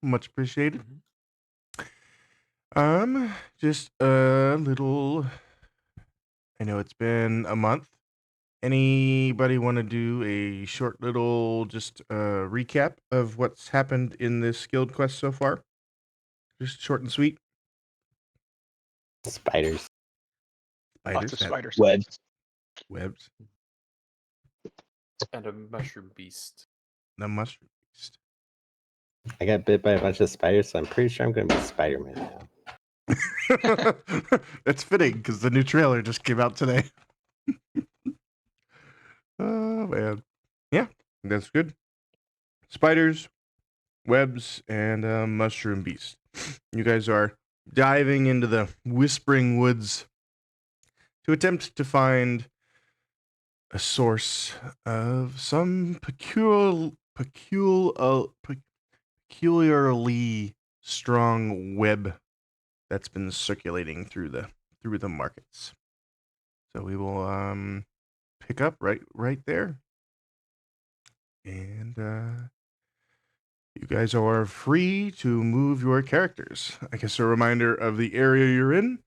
Much appreciated. Mhm. Just a little. I know it's been a month. Anybody want to do a short little just recap of what's happened in this guild quest so far? Just short and sweet. Spiders. Lots Spiders, of that spiders. Webs. webs, And a mushroom beast. the mushroom beast. I got bit by a bunch of spiders, so I'm pretty sure I'm going to be Spider-Man now. It's fitting because the new trailer just came out today. Oh man, yeah, that's good. Spiders, webs, and mushroom beast. You guys are diving into the whispering woods to attempt to find a source of some peculiarly strong web that's been circulating through the markets. So we will pick up right there, and you guys are free to move your characters. I guess a reminder of the area you're in.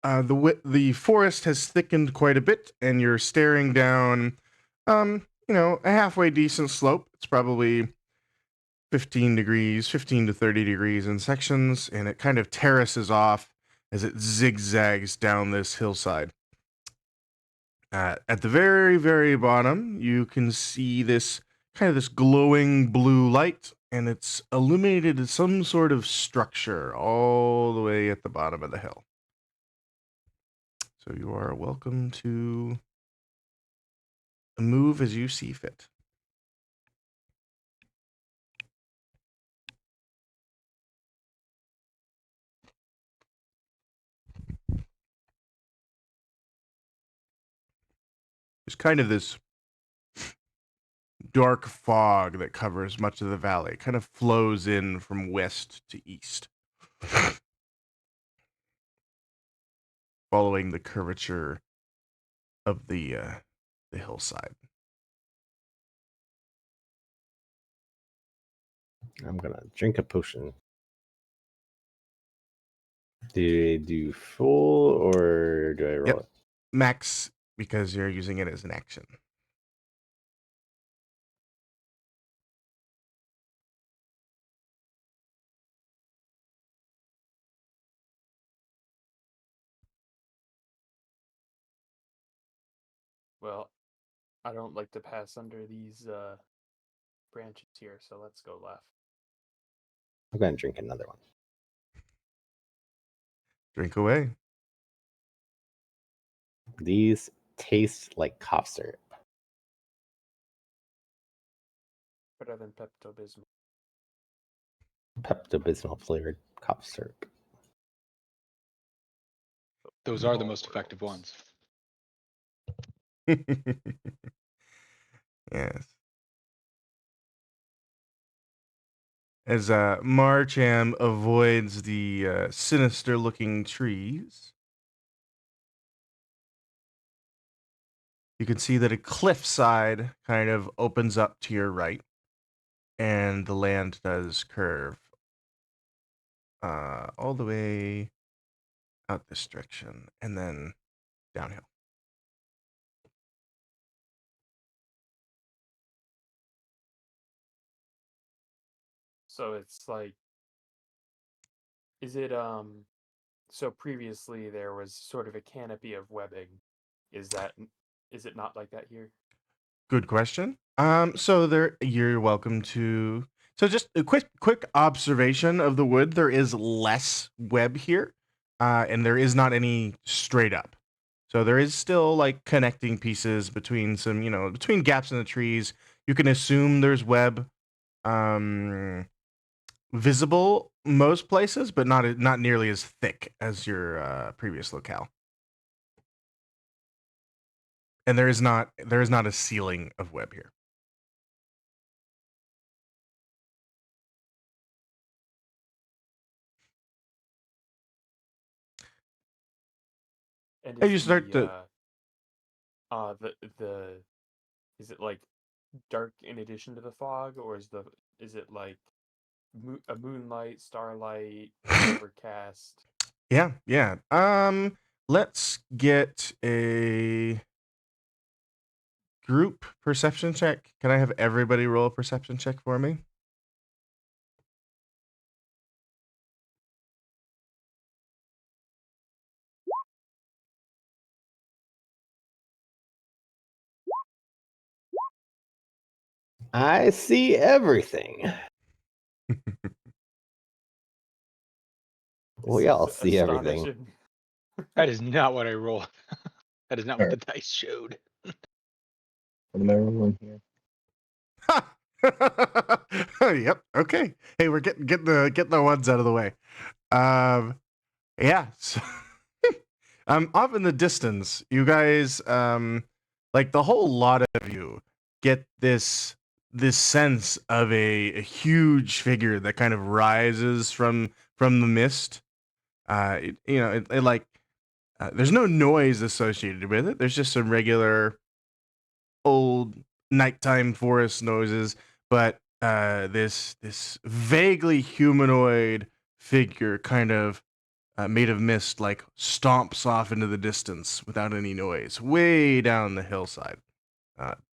The forest has thickened quite a bit, and you're staring down, a halfway decent slope. It's probably 15 to 30 degrees in sections, and it kind of terraces off as it zigzags down this hillside. At the very, very bottom, you can see this glowing blue light, and it's illuminated some sort of structure all the way at the bottom of the hill. So you are welcome to move as you see fit. There's kind of this dark fog that covers much of the valley. It kind of flows in from west to east, following the curvature of the hillside. I'm going to drink a potion. Do I do full or do I roll Yep. it? Max, because you're using it as an action. Well, I don't like to pass under these branches here, so let's go left. I'm going to drink another one. Drink away. These taste like cough syrup. Better than Pepto-Bismol. Pepto-Bismol flavored cough syrup. Those are the most effective ones. Yes. As Marcham avoids the sinister-looking trees, you can see that a cliffside kind of opens up to your right, and the land does curve all the way out this direction, and then downhill. So it's like, is it so previously there was sort of a canopy of webbing. Is it not like that here? Good question. So there, you're welcome to. So just a quick observation of the wood. There is less web here, and there is not any straight up. So there is still like connecting pieces between between gaps in the trees. You can assume there's web, visible most places, but not nearly as thick as your previous locale. And there is not a ceiling of web here. And And is you start to the is it like dark in addition to the fog, or is it like a moonlight, starlight, overcast. Yeah. Let's get a group perception check. Can I have everybody roll a perception check for me? I see everything. We This all is see everything. astonishing. That is not what I rolled. That is not what the dice showed. What am I rolling here? Yep. Okay. Hey, we're getting the ones out of the way. Yeah. So, off in the distance, you guys, like the whole lot of you get this sense of a huge figure that kind of rises from the mist. There's no noise associated with it. There's just some regular old nighttime forest noises, but this vaguely humanoid figure, kind of made of mist, like stomps off into the distance without any noise, way down the hillside.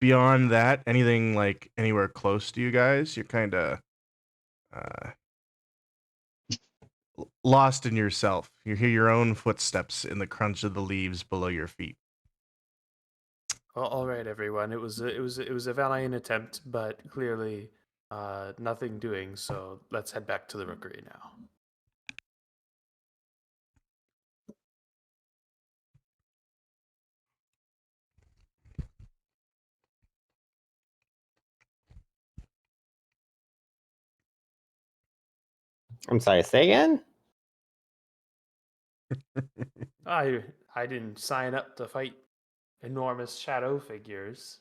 Beyond that, anything like anywhere close to you guys, you're kind of uh, lost in yourself. You hear your own footsteps in the crunch of the leaves below your feet. Well, all right, everyone. It was a valiant attempt, but clearly nothing doing. So let's head back to the rookery now. I'm sorry, say again? I didn't sign up to fight enormous shadow figures.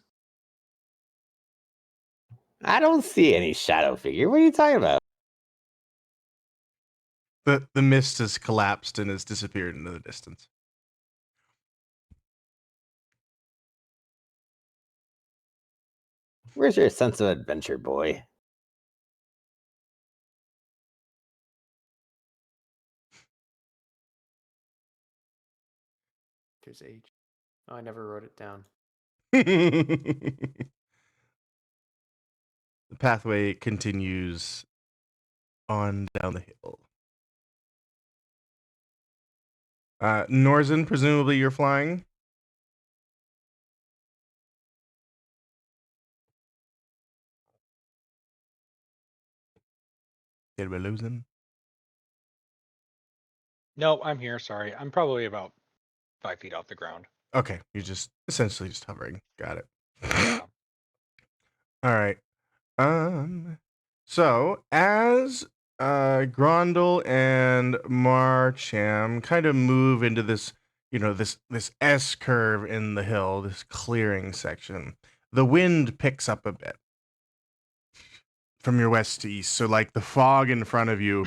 I don't see any shadow figure. What are you talking about? The mist has collapsed and has disappeared into the distance. Where's your sense of adventure, boy? There's age. Oh, I never wrote it down. The pathway continues on down the hill. Norzen, presumably you're flying. Did we lose him? No, I'm here. Sorry. I'm probably about 5 feet off the ground. Okay, you're just essentially just hovering. Got it. Yeah. All right. So as Grondel and Marcham kind of move into this, this S curve in the hill, this clearing section, the wind picks up a bit from your west to east. So like the fog in front of you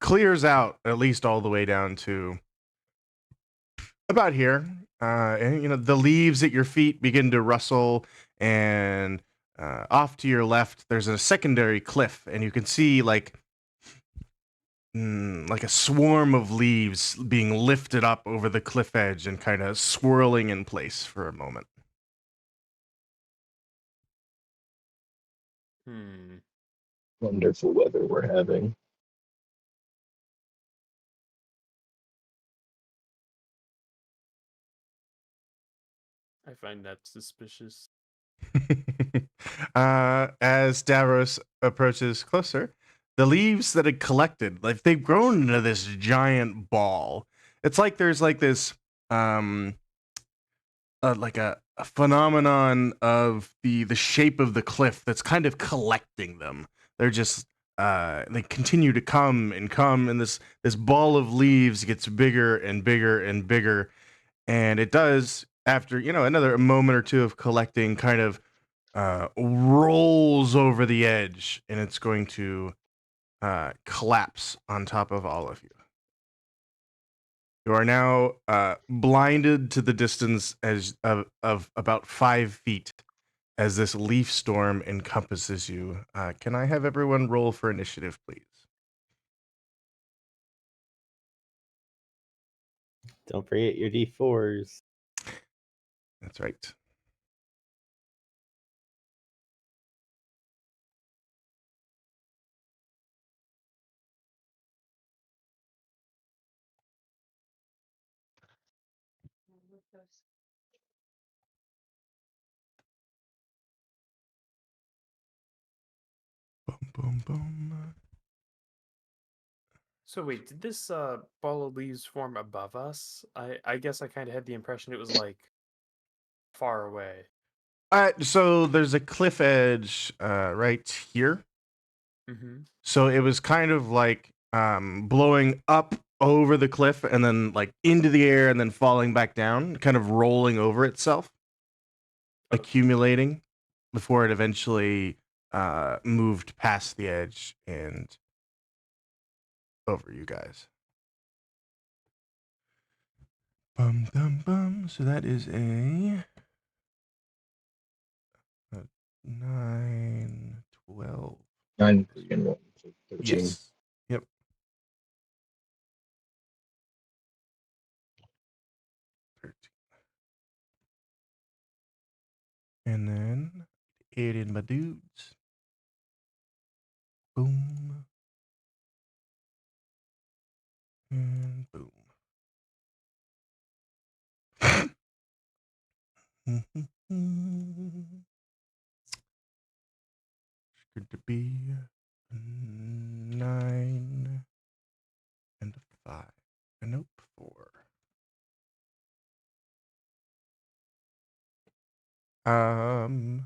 clears out at least all the way down to about here. And the leaves at your feet begin to rustle, and off to your left there's a secondary cliff, and you can see like a swarm of leaves being lifted up over the cliff edge and kind of swirling in place for a moment. Wonderful weather we're having. I find that suspicious. As Davros approaches closer, the leaves that had collected, like they've grown into this giant ball. It's like there's like this, like a phenomenon of the shape of the cliff that's kind of collecting them. They're just they continue to come, and this ball of leaves gets bigger and bigger and bigger, and it does after another moment or two of collecting, kind of rolls over the edge, and it's going to collapse on top of all of you. You are now blinded to the distance of about 5 feet as this leaf storm encompasses you. Can I have everyone roll for initiative, please? Don't forget your D4s. That's right. Boom, boom, boom. So wait, did this ball of leaves form above us? I guess I kind of had the impression it was like far away. So there's a cliff edge right here. Mm-hmm. So it was kind of like blowing up over the cliff and then like into the air and then falling back down, kind of rolling over itself, Okay. accumulating before it eventually moved past the edge and over you guys. Bum dum bum. So that is a 9, 12. 9, 3, and 1. So 13. Yes. Yep. 13. And then 8 in my dudes. Boom. And boom. Good to be 9 and a 5. Nope, 4.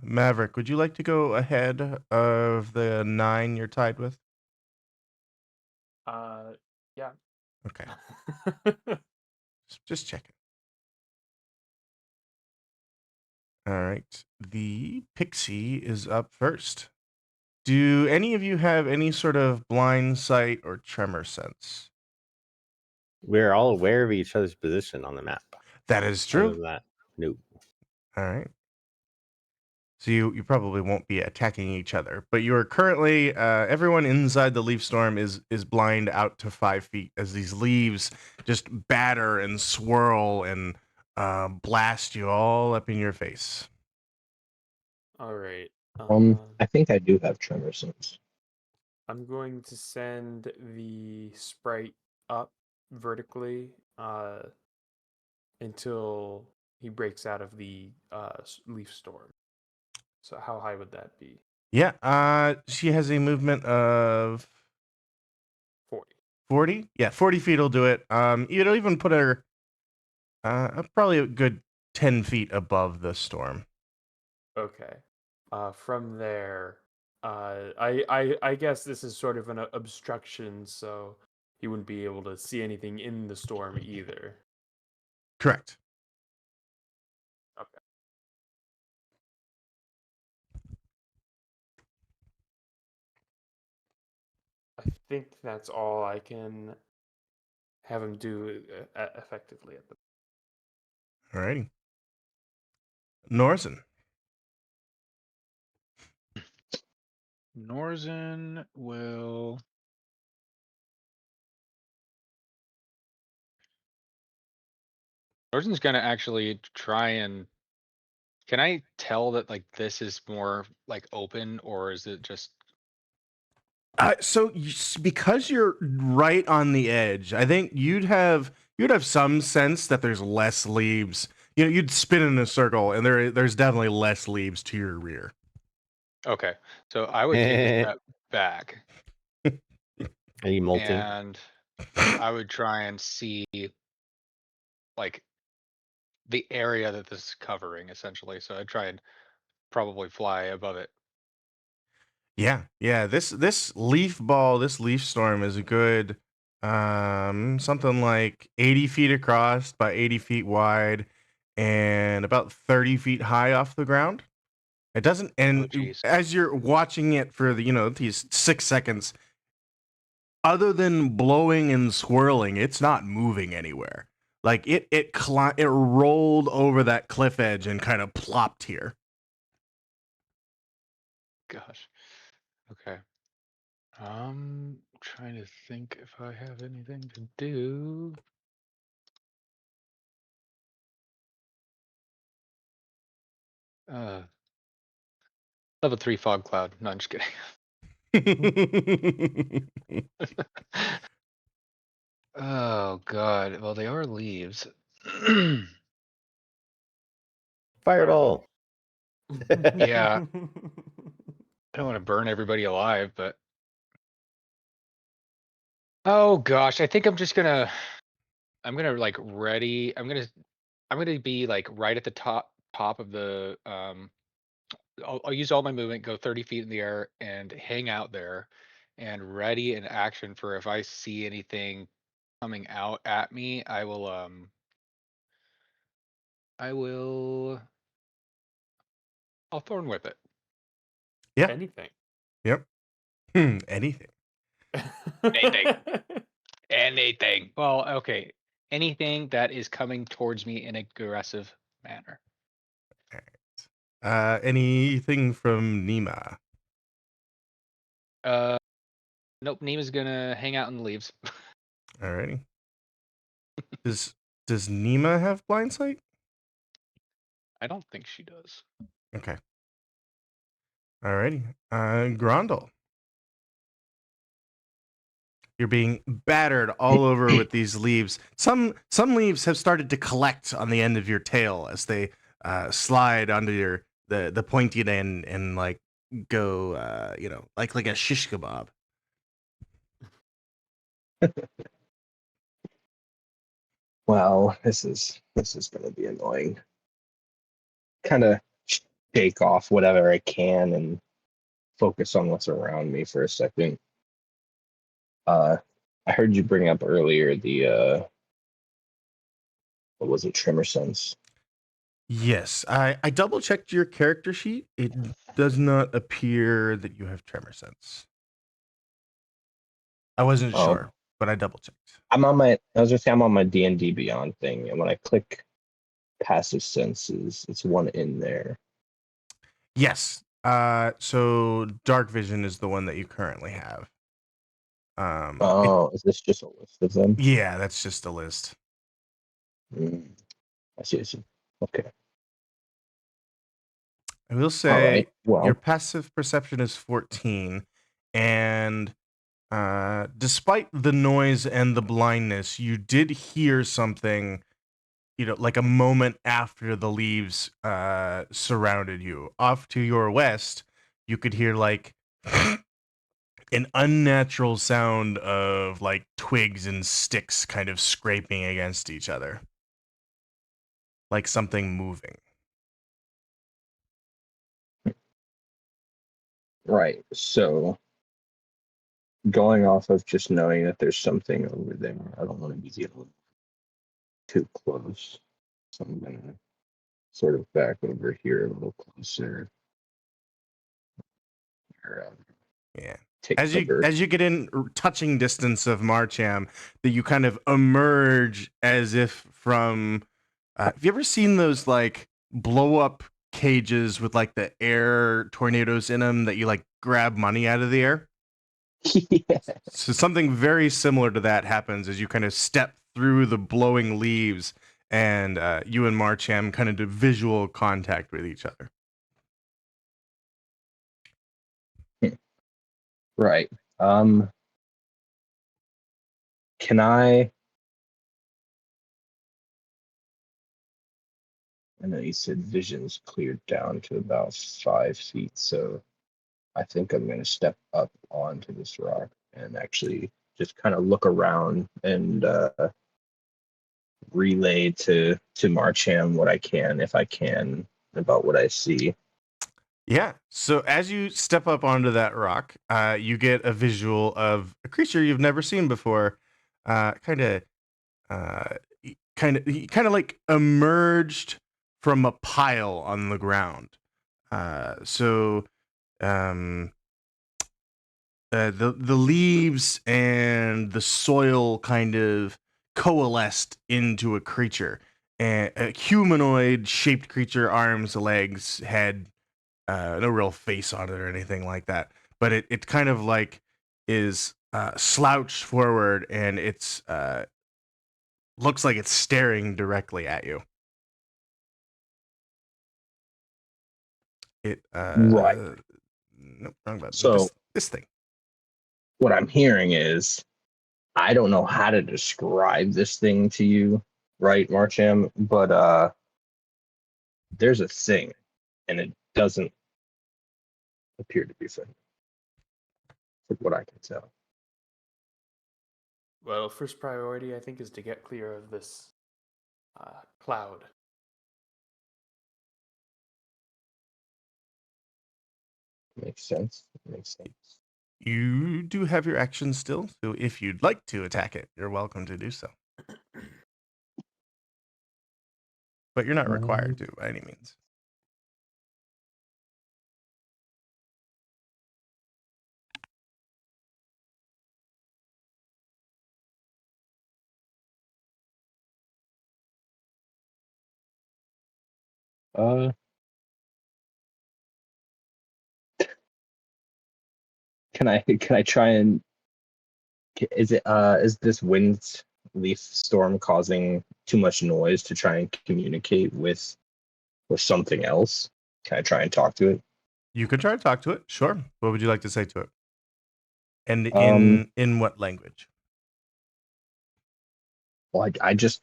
Maverick, would you like to go ahead of the 9 you're tied with? Yeah. Okay, just checking. All right, the pixie is up first. Do any of you have any sort of blind sight or tremor sense? We're all aware of each other's position on the map. That is Other true. than that, no. All right. So you probably won't be attacking each other, but you are currently everyone inside the leaf storm is blind out to 5 feet as these leaves just batter and swirl and blast you all up in your face. All right. I think I do have tremor sense. I'm going to send the sprite up vertically until he breaks out of the leaf storm. So how high would that be? Yeah, she has a movement of 40. 40. Yeah, 40 feet will do it. It'll even put her probably a good 10 feet above the storm. Okay. From there, I guess this is sort of an obstruction, so he wouldn't be able to see anything in the storm either. Correct. Okay. I think that's all I can have him do effectively at the. Alrighty. Norzen. Norzen will. Norzen's gonna actually try and. Can I tell that like this is more like open, or is it just? So because you're right on the edge, I think you'd have some sense that there's less leaves. You know, you'd spin in a circle, and there's definitely less leaves to your rear. Okay, so I would take a step back Are you molting? and I would try and see like the area that this is covering essentially. So I'd try and probably fly above it. Yeah. This leaf storm is a good something like 80 feet across by 80 feet wide and about 30 feet high off the ground. It doesn't, Oh, and geez. as you're watching it for these 6 seconds, other than blowing and swirling, it's not moving anywhere. Like it rolled over that cliff edge and kind of plopped here. Gosh. Okay. Trying to think if I have anything to do. Level 3 fog cloud. No, I'm just kidding. Oh god. Well, they are leaves. Fireball. Yeah. I don't want to burn everybody alive, but oh gosh, I think I'm gonna like ready. I'm gonna be like right at the top of the I'll use all my movement, go 30 feet in the air, and hang out there, and ready in action for if I see anything coming out at me, I'll thorn whip it. Yeah. Anything. Yep. Anything. Anything. Anything. Well, okay. Anything that is coming towards me in an aggressive manner. Anything from Nima? Nope. Nima's gonna hang out in the leaves. Alrighty. Does Nima have blind sight? I don't think she does. Okay. Alrighty. Grondel. You're being battered all over with these leaves. Some leaves have started to collect on the end of your tail as they slide onto your the pointed end and like go like a shish kebab. Well, this is gonna be annoying. Kind of shake off whatever I can and focus on what's around me for a second. I heard you bring up earlier the what was it, tremor sense? Yes, I double checked your character sheet. It does not appear that you have tremor sense. I wasn't Oh. sure, but I double checked. I was just saying I'm on my D&D Beyond thing, and when I click passive senses, it's one in there. Yes. So dark vision is the one that you currently have. Is this just a list of them? Yeah, that's just a list. I see. Okay. I will All say right. Well, your passive perception is 14, and despite the noise and the blindness, you did hear something, like a moment after the leaves surrounded you. Off to your west, you could hear like an unnatural sound of like twigs and sticks kind of scraping against each other, like something moving. right. So going off of just knowing that there's something over there, I don't want to be dealing too close. So I'm gonna sort of back over here a little closer. Or, Yeah. take As you cover. get in touching distance of Marcham, that you kind of emerge as if from. Have you ever seen those like blow up cages with like the air tornadoes in them that you like grab money out of the air? Yeah. So something very similar to that happens as you kind of step through the blowing leaves, and you and Marcham kind of do visual contact with each other. Right. Can I know you said vision's cleared down to about 5 feet, so I think I'm gonna step up onto this rock and actually just kind of look around and relay to Marcham what I can, if I can, about what I see. Yeah. So as you step up onto that rock, you get a visual of a creature you've never seen before. Kind of like emerged from a pile on the ground. So the leaves and the soil kind of coalesced into a creature, a humanoid shaped creature, arms, legs, head, no real face on it or anything like that. But it kind of like is slouched forward, and it's looks like it's staring directly at you. It Right. Nope, wrong button. So This thing. what I'm hearing is I don't know how to describe this thing to you, right, Marcham? But there's a thing, and it doesn't appear to be friendly, from what I can tell. Well, first priority, I think, is to get clear of this cloud. Makes sense. Makes sense. You do have your action still, so if you'd like to attack it, you're welcome to do so. But you're not required to by any means. Uh, can I try and is this wind leaf storm causing too much noise to try and communicate with something else? Can I try and talk to it? You can try to talk to it. Sure. What would you like to say to it? And in what language? Well, I just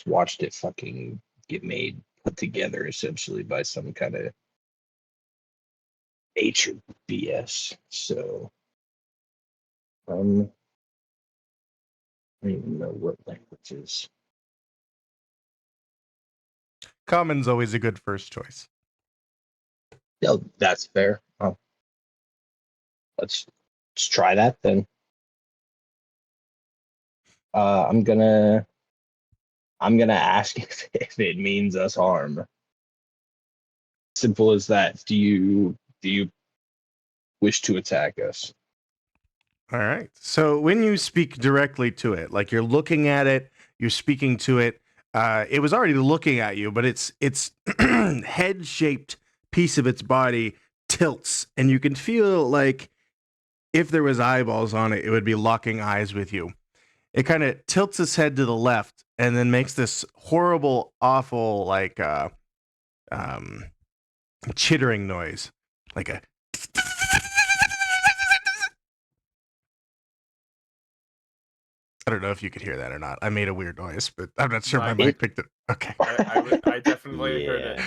watched it fucking get put together essentially by some kind of nature BS. So I don't even know what languages. Common's always a good first choice. No, that's fair. Oh, let's try that then. I'm gonna ask if it means us harm. Simple as that. Do you wish to attack us? All right. So when you speak directly to it, like you're looking at it, you're speaking to it, it was already looking at you, but its head-shaped piece of its body tilts, and you can feel like if there was eyeballs on it, it would be locking eyes with you. It kind of tilts its head to the left and then makes this horrible, awful, like chittering noise, like a. I don't know if you could hear that or not. I made a weird noise, but I'm not sure my mic picked it. Okay. I definitely heard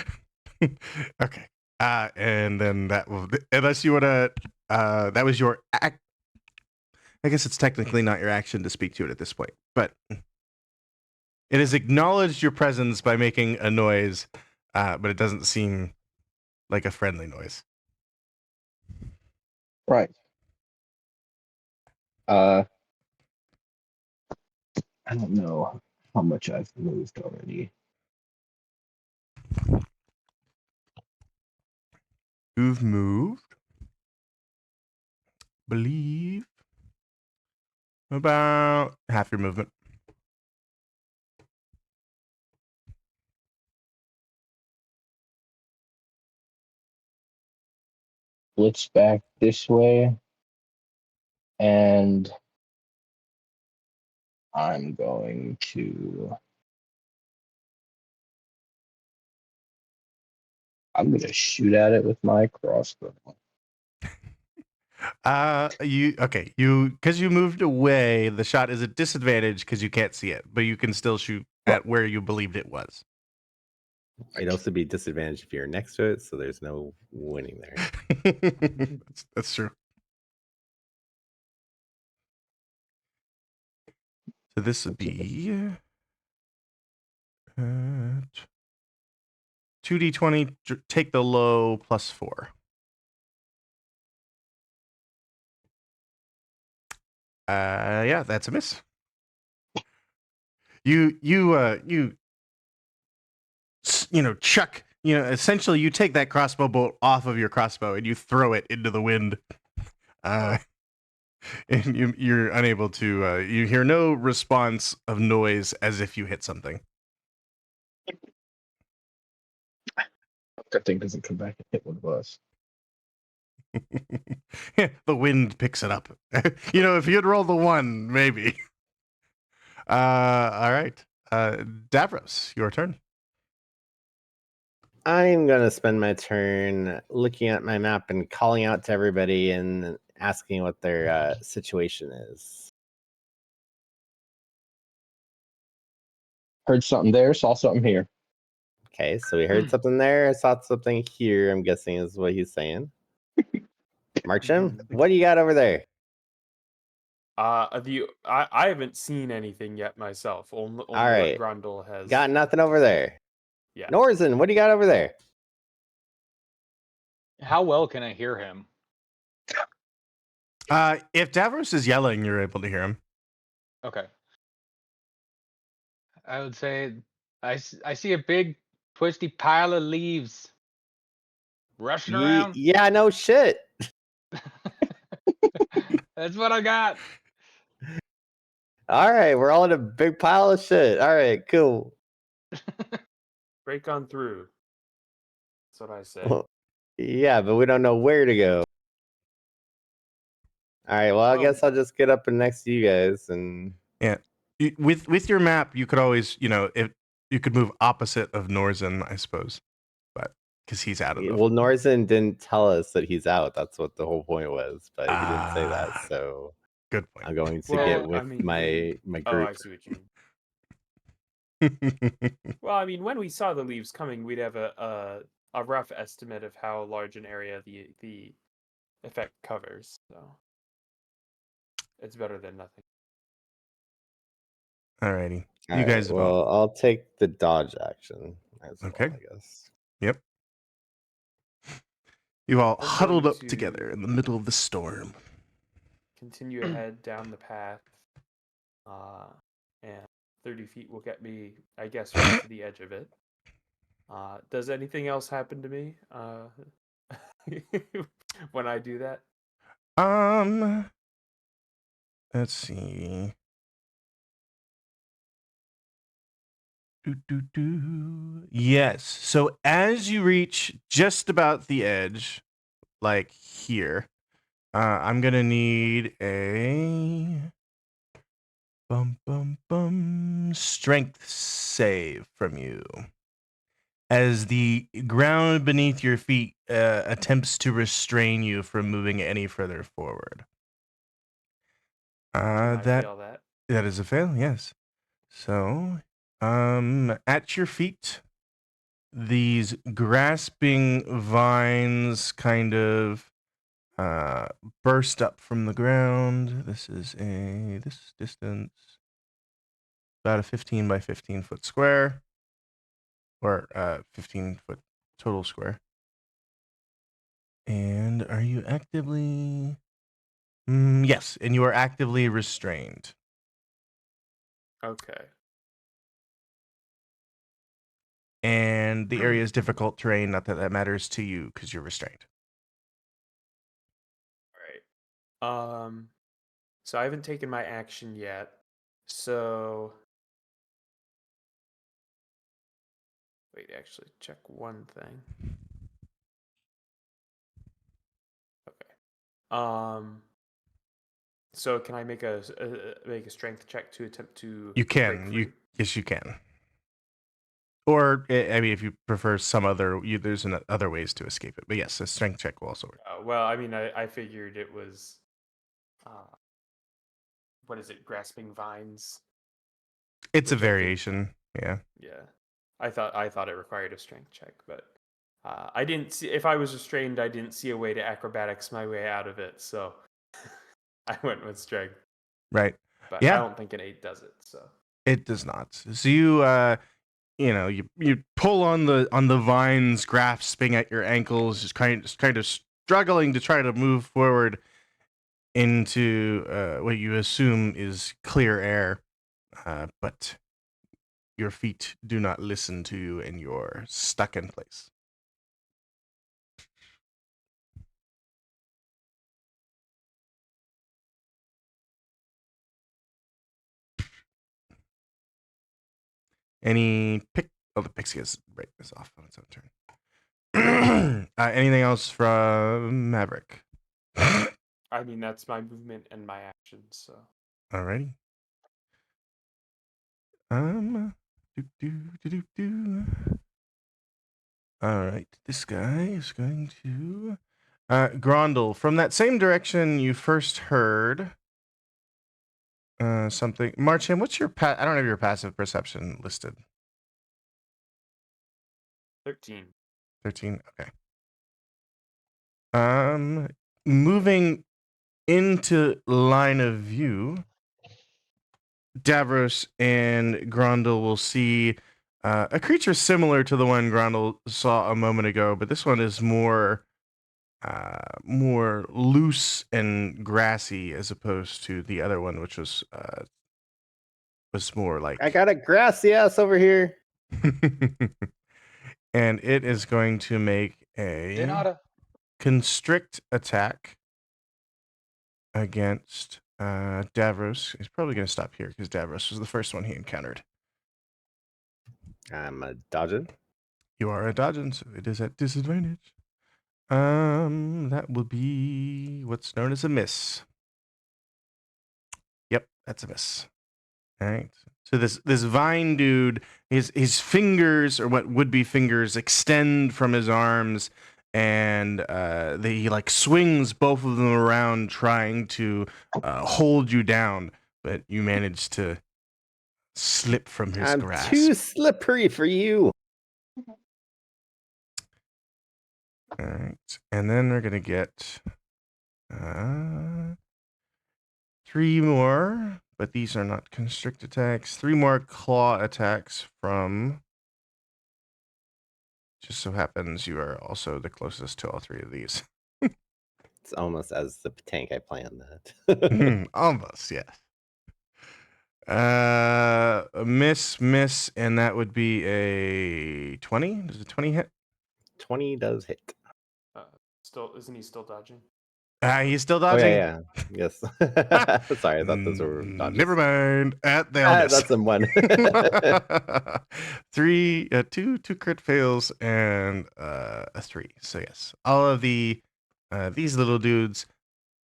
it. Okay. And then that will, unless you want to, that was your act. I guess it's technically not your action to speak to it at this point, but it has acknowledged your presence by making a noise, but it doesn't seem like a friendly noise. Right. I don't know how much I've moved already. You've moved, believe, about half your movement. Blitz back this way, and I'm going to. I'm gonna shoot at it with my crossbow. Because you moved away, the shot is a disadvantage because you can't see it, but you can still shoot at where you believed it was. It'd also be disadvantaged if you're next to it, so there's no winning there. That's true. So this would be 2d20. Take the low +4. Yeah, that's a miss. You chuck. Essentially, you take that crossbow bolt off of your crossbow and you throw it into the wind. And you're unable to. You hear no response of noise, as if you hit something. That thing doesn't come back and hit one of us. Yeah, the wind picks it up. If you'd roll the 1, maybe. All right. Davros, your turn. I'm gonna spend my turn looking at my map and calling out to everybody and asking what their situation is. Heard something there, saw something here. Okay, so we heard something there, saw something here. I'm guessing is what he's saying. Marcham, what do you got over there? I haven't seen anything yet myself. Only All what right. Grundle has. Got nothing over there. Yeah. Norzen, what do you got over there? How well can I hear him? If Davros is yelling, you're able to hear him. Okay. I would say I see a big twisty pile of leaves rushing around. Yeah, no shit. That's what I got. All right, we're all in a big pile of shit. All right, cool. Break on through. That's what I say. Well, yeah, but we don't know where to go. All right, well, I guess I'll just get up and next to you guys and Yeah. With your map, you could always, if you could move opposite of Norzen, I suppose, but because he's out of the. well, Norzen didn't tell us that he's out. That's what the whole point was, but he didn't say that. Ah. So Good point. I'm going to Well, get I with mean- my Oh, group. I see what you mean. Well, I mean, when we saw the leaves coming, we'd have a rough estimate of how large an area the effect covers. So it's better than nothing. Alrighty. All You right, guys have all. well, I'll take the dodge action as Okay. well, I guess. Yep. You've all I'm huddled going up together in the middle of the storm. Continue ahead down the path, and 30 feet will get me, I guess, right to the edge of it. Does anything else happen to me when I do that? Let's see. Yes. So as you reach just about the edge, like here, I'm gonna need a strength save from you. As the ground beneath your feet attempts to restrain you from moving any further forward. Can I fail that? That is a fail, yes. So, at your feet, these grasping vines kind of burst up from the ground. This distance about a 15 by 15 foot square, or 15 foot total square. And are you actively? Yes, and you are actively restrained. Okay. And the area is difficult terrain. Not that matters to you because you're restrained. All right. So I haven't taken my action yet. So wait, actually check one thing. Okay. So can I make a strength check to attempt to You break can. free? Yes, you can. Or I mean, if you prefer some other, there's other ways to escape it. But yes, a strength check will also work. Well, I mean, I figured it was, what is it? Grasping vines. It's a Which I think- variation. Yeah. Yeah, I thought it required a strength check, but I didn't see. If I was restrained, I didn't see a way to acrobatics my way out of it, so I went with strength. Right. But Yeah. I don't think an 8 does it. So It does not. So you pull on the vines, grasping at your ankles, just kind of struggling to try to move forward into what you assume is clear air, but your feet do not listen to you, and you're stuck in place. Any pick? Oh, the pixie has break this off on its own turn. Anything else from Maverick? I mean, that's my movement and my actions. So Alrighty. Do. All right, this guy is going to Grondel. From that same direction you first heard something. Marcham, what's your I don't have your passive perception listed. 13. 13. Okay. Moving into line of view, Davros and Grondel will see a creature similar to the one Grondel saw a moment ago, but this one is more loose and grassy as opposed to the other one, which was more like. I got a grassy ass over here. And it is going to make a Denata. constrict attack against Davros. He's probably going to stop here because Davros was the first one he encountered. I'm dodging. You are a dodging, so it is at disadvantage. That will be what's known as a miss. Yep, that's a miss. All right. So this vine dude, his fingers, or what would be fingers, extend from his arms, and he like swings both of them around, trying to hold you down, but you manage to slip from his I'm grasp. too slippery for you. All right, and then they're gonna get 3 more, but these are not constrict attacks. 3 more claw attacks from. Just so happens you are also the closest to all 3 of these. It's almost as the tank I planned that. Almost, yes. Miss, and that would be a 20. Does a 20 hit? 20 does hit. Isn't he still dodging? He's still Oh dodging. yeah. Yes. Sorry, I thought those were dodges. Never mind. They all miss. That's a 1. 3, 2 crit fails, and a 3. So yes, all of these little dudes.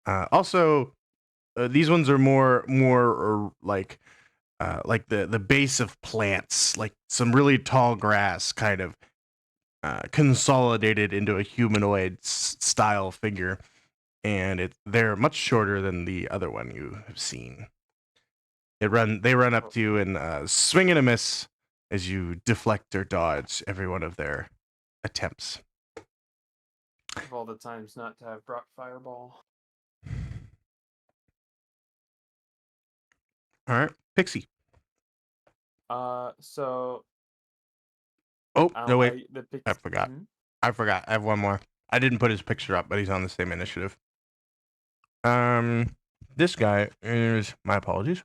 Also, these ones are more like the base of plants, like some really tall grass, kind of consolidated into a humanoid style figure, and they're much shorter than the other one you have seen. They run up to you and swing and a miss as you deflect or dodge every one of their attempts. Of all the times not to have brought Fireball. All right, Pixie. So. Oh no, wait! I forgot. Hmm? I forgot. I have one more. I didn't put his picture up, but he's on the same initiative. This guy is. My apologies.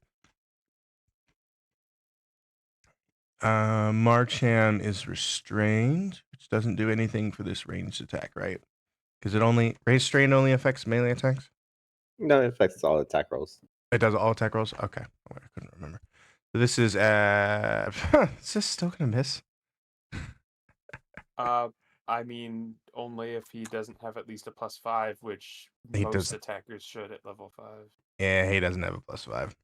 Marcham is restrained, which doesn't do anything for this ranged attack, right? Because restrained only affects melee attacks. No, it affects all attack rolls. It does all attack rolls. Okay, I couldn't remember. So this is is this still gonna miss? I mean, only if he doesn't have at least a +5, which He most doesn't. attackers should at level 5. Yeah, he doesn't have a +5.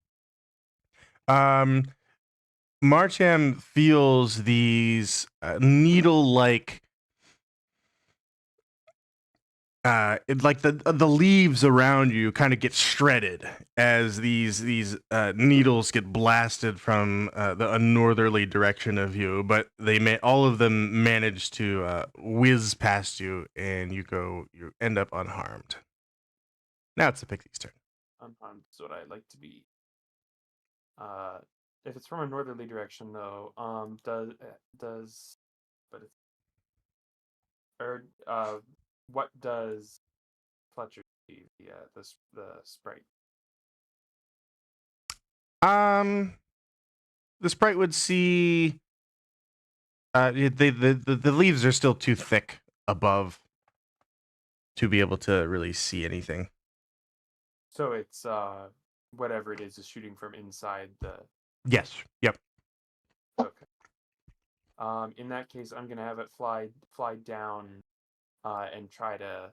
Marcham feels these needle-like, like the leaves around you kind of get shredded as these needles get blasted from the northerly direction of you, but all of them manage to whiz past you, and you end up unharmed. Now it's the pixie's turn. Unharmed is what I like to be. If it's from a northerly direction, though, what does Fletcher see? The sprite. The sprite would see. The leaves are still too thick above to be able to really see anything. So it's whatever it is shooting from inside the. Yes. Yep. Okay. In that case, I'm gonna have it fly down and try to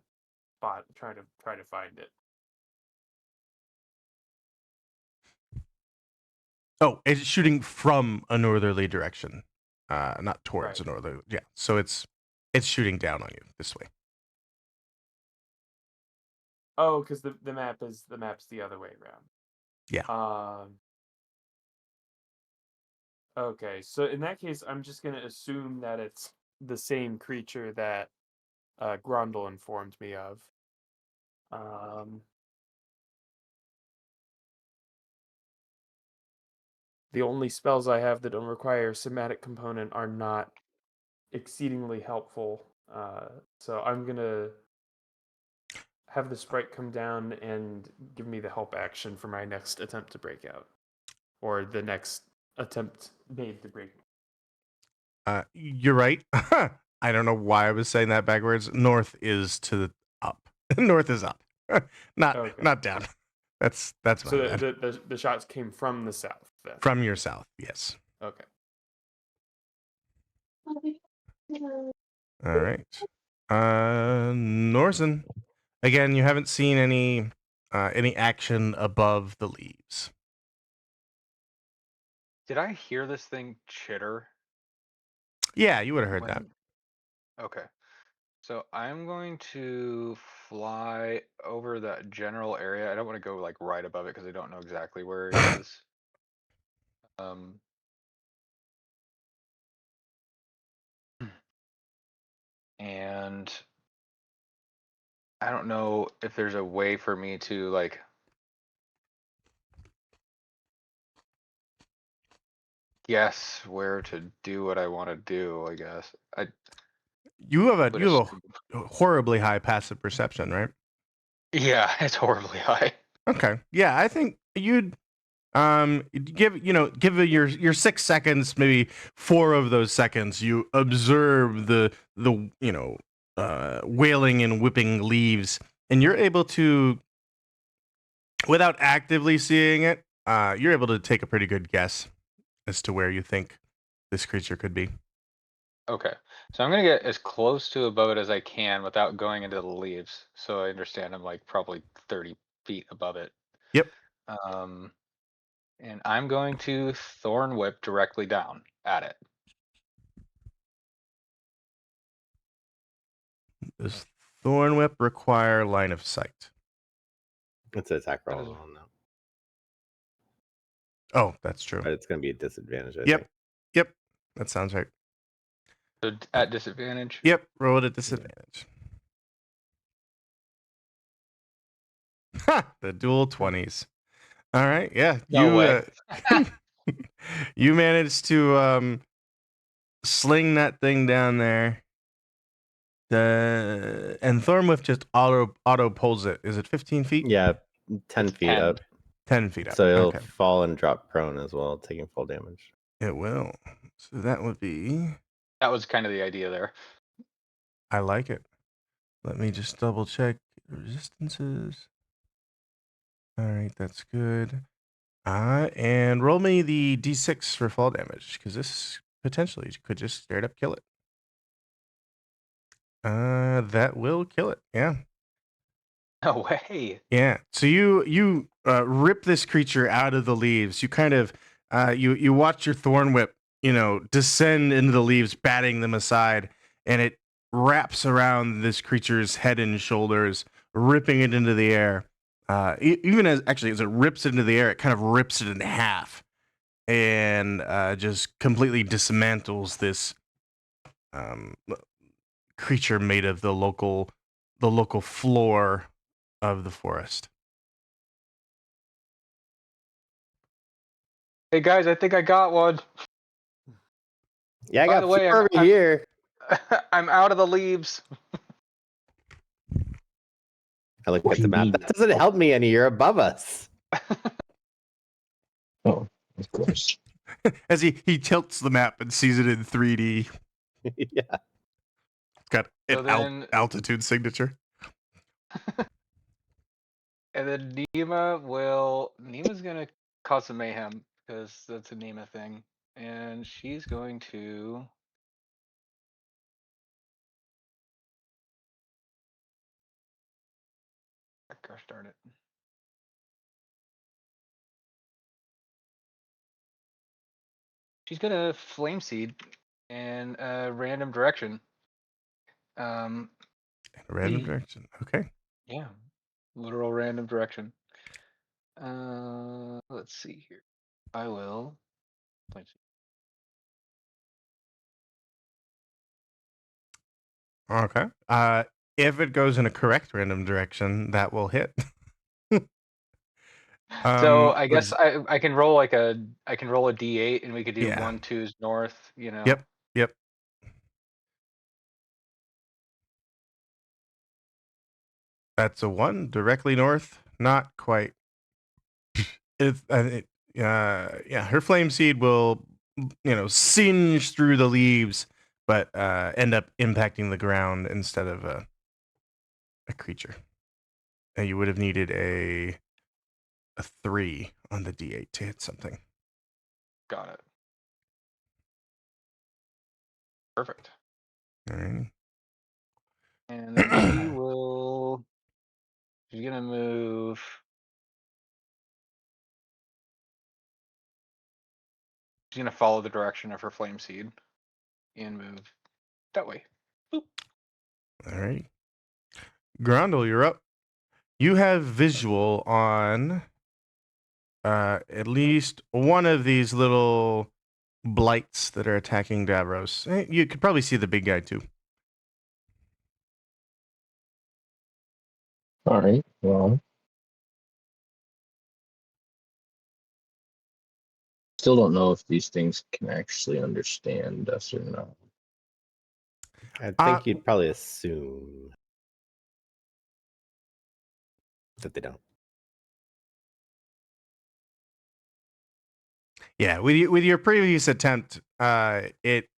find it. Oh, it's shooting from a northerly direction, not towards Right. a northerly. Yeah, so it's shooting down on you this way. Oh, because the map's the other way around. Yeah. Okay, so in that case, I'm just gonna assume that it's the same creature that Grundle informed me of. The only spells I have that don't require a somatic component are not exceedingly helpful. So I'm gonna have the sprite come down and give me the help action for my next attempt to break out, or the next attempt made to break. You're right. I don't know why I was saying that backwards. North is to the up. North is up, not Okay. down. That's my So bad. the shots came from the south then. From your south, yes. Okay. All right. Norsen. Again, you haven't seen any action above the leaves. Did I hear this thing chitter? Yeah, you would have heard that. Okay. So I'm going to fly over that general area. I don't want to go like right above it because I don't know exactly where he is. And I don't know if there's a way for me to like guess where to do what I want to do, I guess. You have would a horribly high passive perception, right? Yeah, it's horribly high. Okay. Yeah, I think you'd give it your 6 seconds, maybe 4 of those seconds you observe the wailing and whipping leaves, and you're able to, without actively seeing it, you're able to take a pretty good guess as to where you think this creature could be. Okay. So I'm gonna get as close to above it as I can without going into the leaves. So I understand I'm like probably 30 feet above it. Yep. And I'm going to Thorn Whip directly down at it. Does Thorn Whip require line of sight? It's an attack That roll is- on now, Oh, that's true. but it's going to be a disadvantage. I Yep. think. Yep. That sounds right. So at disadvantage. Yep. Roll it at disadvantage. Ha! The dual 20s. All right. Yeah. No way. You managed to sling that thing down there. And Thornwolf just auto pulls it. Is it 15 feet? Yeah, 10 It's feet 10. up. 10 feet up. So it'll Okay. fall and drop prone as well, taking full damage. It will. So that would be. That was kind of the idea there. I like it. Let me just double check resistances. All right, that's good. And roll me the d6 for fall damage, because this potentially could just straight up kill it. That will kill it. Yeah. No way. Yeah. So you rip this creature out of the leaves. You kind of you watch your thorn whip, descend into the leaves, batting them aside, and it wraps around this creature's head and shoulders, ripping it into the air. Even as it rips it into the air, it kind of rips it in half, and just completely dismantles this creature made of the local floor of the forest. Hey guys, I think I got one. Yeah, I By got the way, four over here. I'm out of the leaves. I look What at do the you map. mean? That doesn't help me any. You're above us. Oh, of course. As he tilts the map and sees it in 3D. Yeah. It's got So an then- altitude signature. And then Nima's gonna cause some mayhem because that's a Nima thing. And she's going to Gosh darn it. She's gonna flame seed in a random direction. Random direction. Okay. Yeah, literal random direction. Let's see here. I will. Flame seed. Okay. If it goes in a correct random direction, that will hit. So I would guess I can roll like a d8 and we could do Yeah. 1 2s north. You know. Yep. Yep. That's a 1 directly north. Not quite. Yeah. Her flame seed will, singe through the leaves, but end up impacting the ground instead of a creature. And you would have needed a 3 on the D8 to hit something. Got it. Perfect. All right. And then she will. She's gonna move. She's gonna follow the direction of her flame seed and move that way. Boop. All right. Grundle, you're up. You have visual on at least one of these little blights that are attacking Davros. You could probably see the big guy too. All right. Well, still don't know if these things can actually understand us or not. I Uh, think you'd probably assume that they don't. Yeah, with your previous attempt, it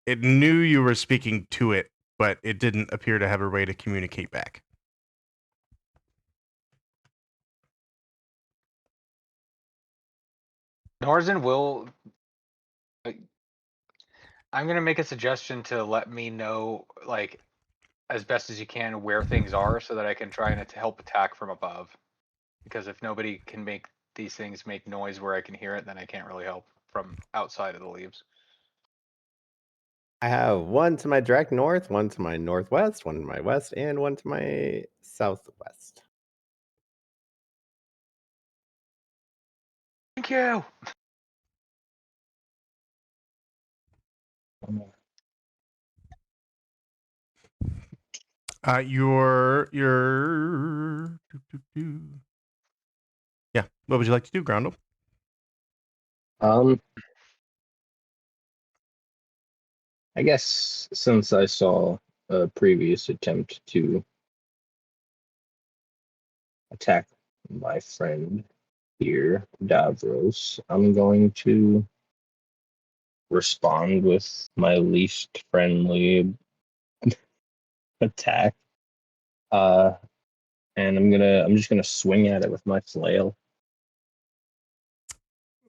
knew you were speaking to it, but it didn't appear to have a way to communicate back. Norzen will. I'm gonna make a suggestion to let me know, like, as best as you can, where things are, so that I can try and to help attack from above. Because if nobody can make these things make noise where I can hear it, then I can't really help from outside of the leaves. I have one to my direct north, one to my northwest, one to my west, and one to my southwest. Thank you. Yeah. What would you like to do, Groundle? I guess since I saw a previous attempt to attack my friend here, Davros, I'm going to respond with my least friendly attack. And I'm just gonna swing at it with my flail.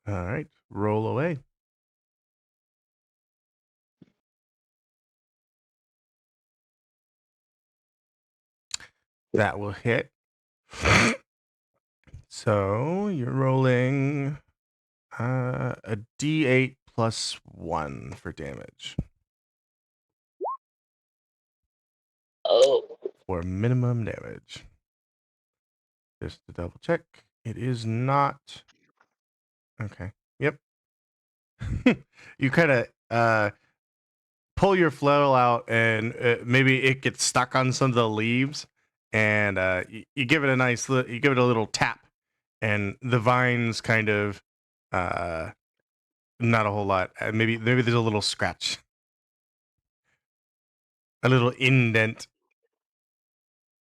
All right, roll away. That will hit. So you're rolling a D8 plus 1 for damage. Oh. For minimum damage. Just to double check. It is not. Okay. Yep. You kind of pull your flail out, and maybe it gets stuck on some of the leaves, and you give it a nice, you give it a little tap, and the vines kind of, not a whole lot. Maybe there's a little scratch, a little indent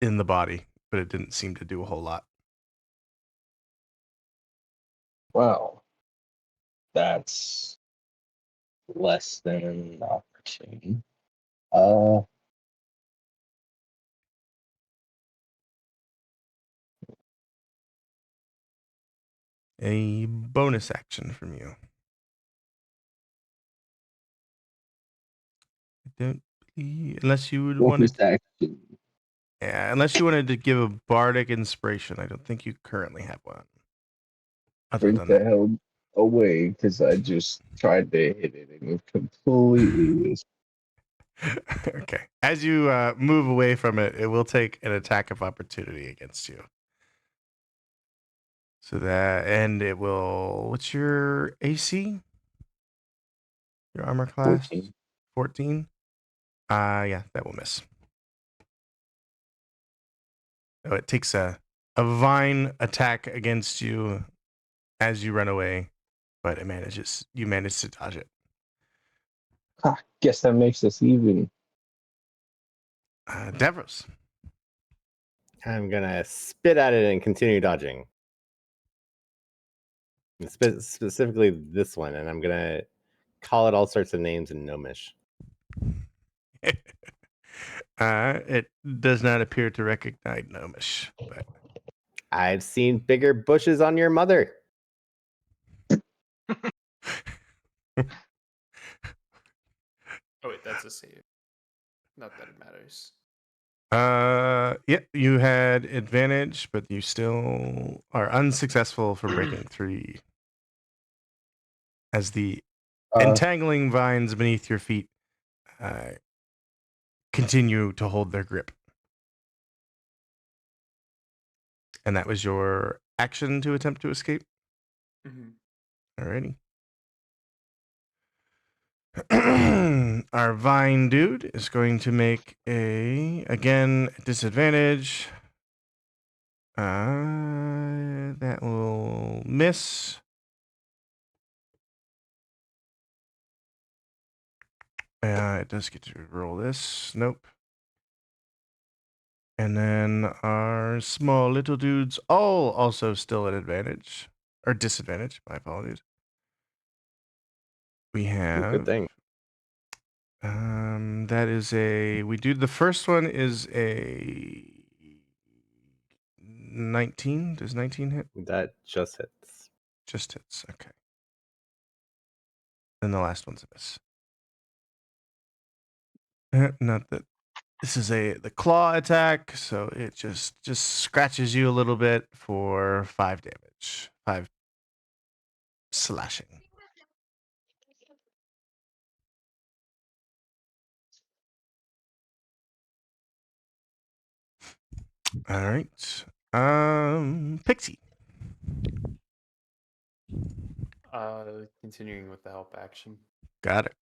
in the body, but it didn't seem to do a whole lot. Wow. That's less than opportune. A bonus action from you. I don't believe, unless you would want bonus to. action. Yeah, unless you wanted to give a bardic inspiration, I don't think you currently have one. Other Freak than the that, hell away because I just tried to hit it and it completely was. okay. As you move away from it, it will take an attack of opportunity against you. So that, and it will. What's your AC? Your armor class? 14. 14. Yeah, that will miss. So it takes a vine attack against you as you run away, but you manage to dodge it. Guess that makes us even. Davros. I'm gonna spit at it and continue dodging. Specifically this one, and I'm gonna call it all sorts of names in Gnomish. It does not appear to recognize Gnomish, but I've seen bigger bushes on your mother. Oh wait, that's a save. Not that it matters. yeah, you had advantage, but you still are unsuccessful for breaking 3. As the entangling vines beneath your feet continue to hold their grip. And that was your action to attempt to escape? Mm-hmm. Alrighty. Our vine dude is going to make again, disadvantage. That will miss. It does get to roll this. Nope. And then our small little dudes all also still at advantage. Or disadvantage. My apologies. We have... Good thing. that is we do the first one is a 19. Does 19 hit? That just hits. Just hits. Okay. Then the last one's a miss. Not that this is the claw attack, so it just scratches you a little bit for 5 damage. 5 slashing. All right. Pixie. Continuing with the help action. Got it.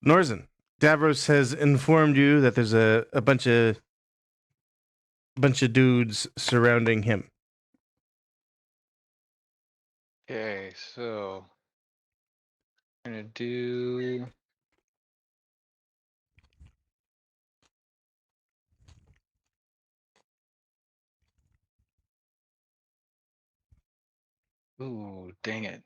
Norzen. Davros has informed you that there's a bunch of dudes surrounding him. Okay, so I'm gonna do. Ooh, dang it.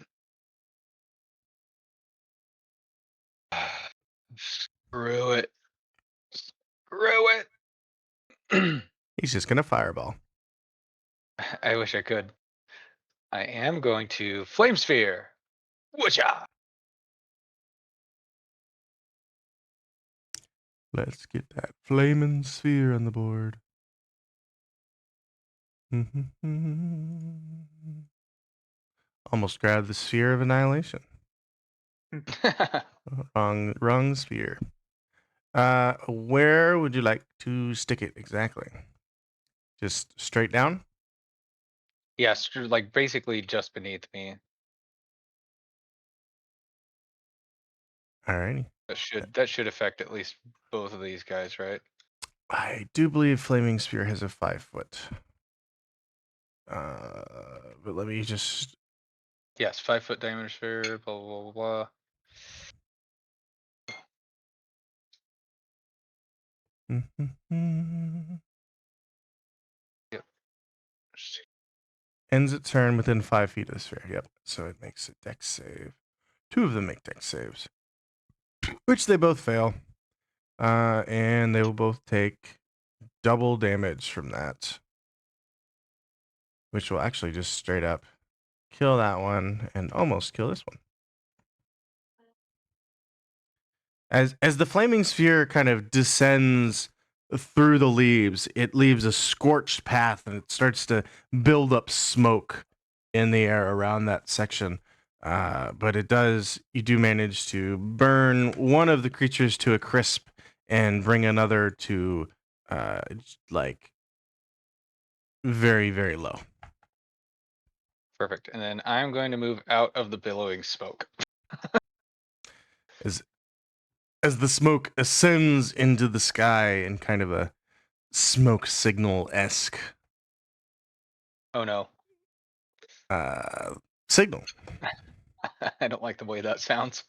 Screw it. Screw it. He's just gonna fireball. I wish I could. I am going to Flame Sphere. Whatcha? Let's get that flaming sphere on the board. Almost grabbed the sphere of annihilation. Wrong sphere. Where would you like to stick it exactly? Just straight down? Yes, like basically just beneath me. Alrighty. That should affect at least both of these guys, right? I do believe Flaming Spear has a 5 foot. But let me just... Yes, 5-foot diameter sphere, blah blah blah blah. Yep. Ends its turn within 5 feet of the sphere. Yep. So it makes a dex save. 2 of them make dex saves, which they both fail. And they will both take double damage from that, which will actually just straight up kill that one and almost kill this one. As the flaming sphere kind of descends through the leaves, it leaves a scorched path and it starts to build up smoke in the air around that section. But you do manage to burn one of the creatures to a crisp and bring another to like very, very low. Perfect. And then I'm going to move out of the billowing smoke. As the smoke ascends into the sky in kind of a smoke signal-esque Oh no. signal. I don't like the way that sounds.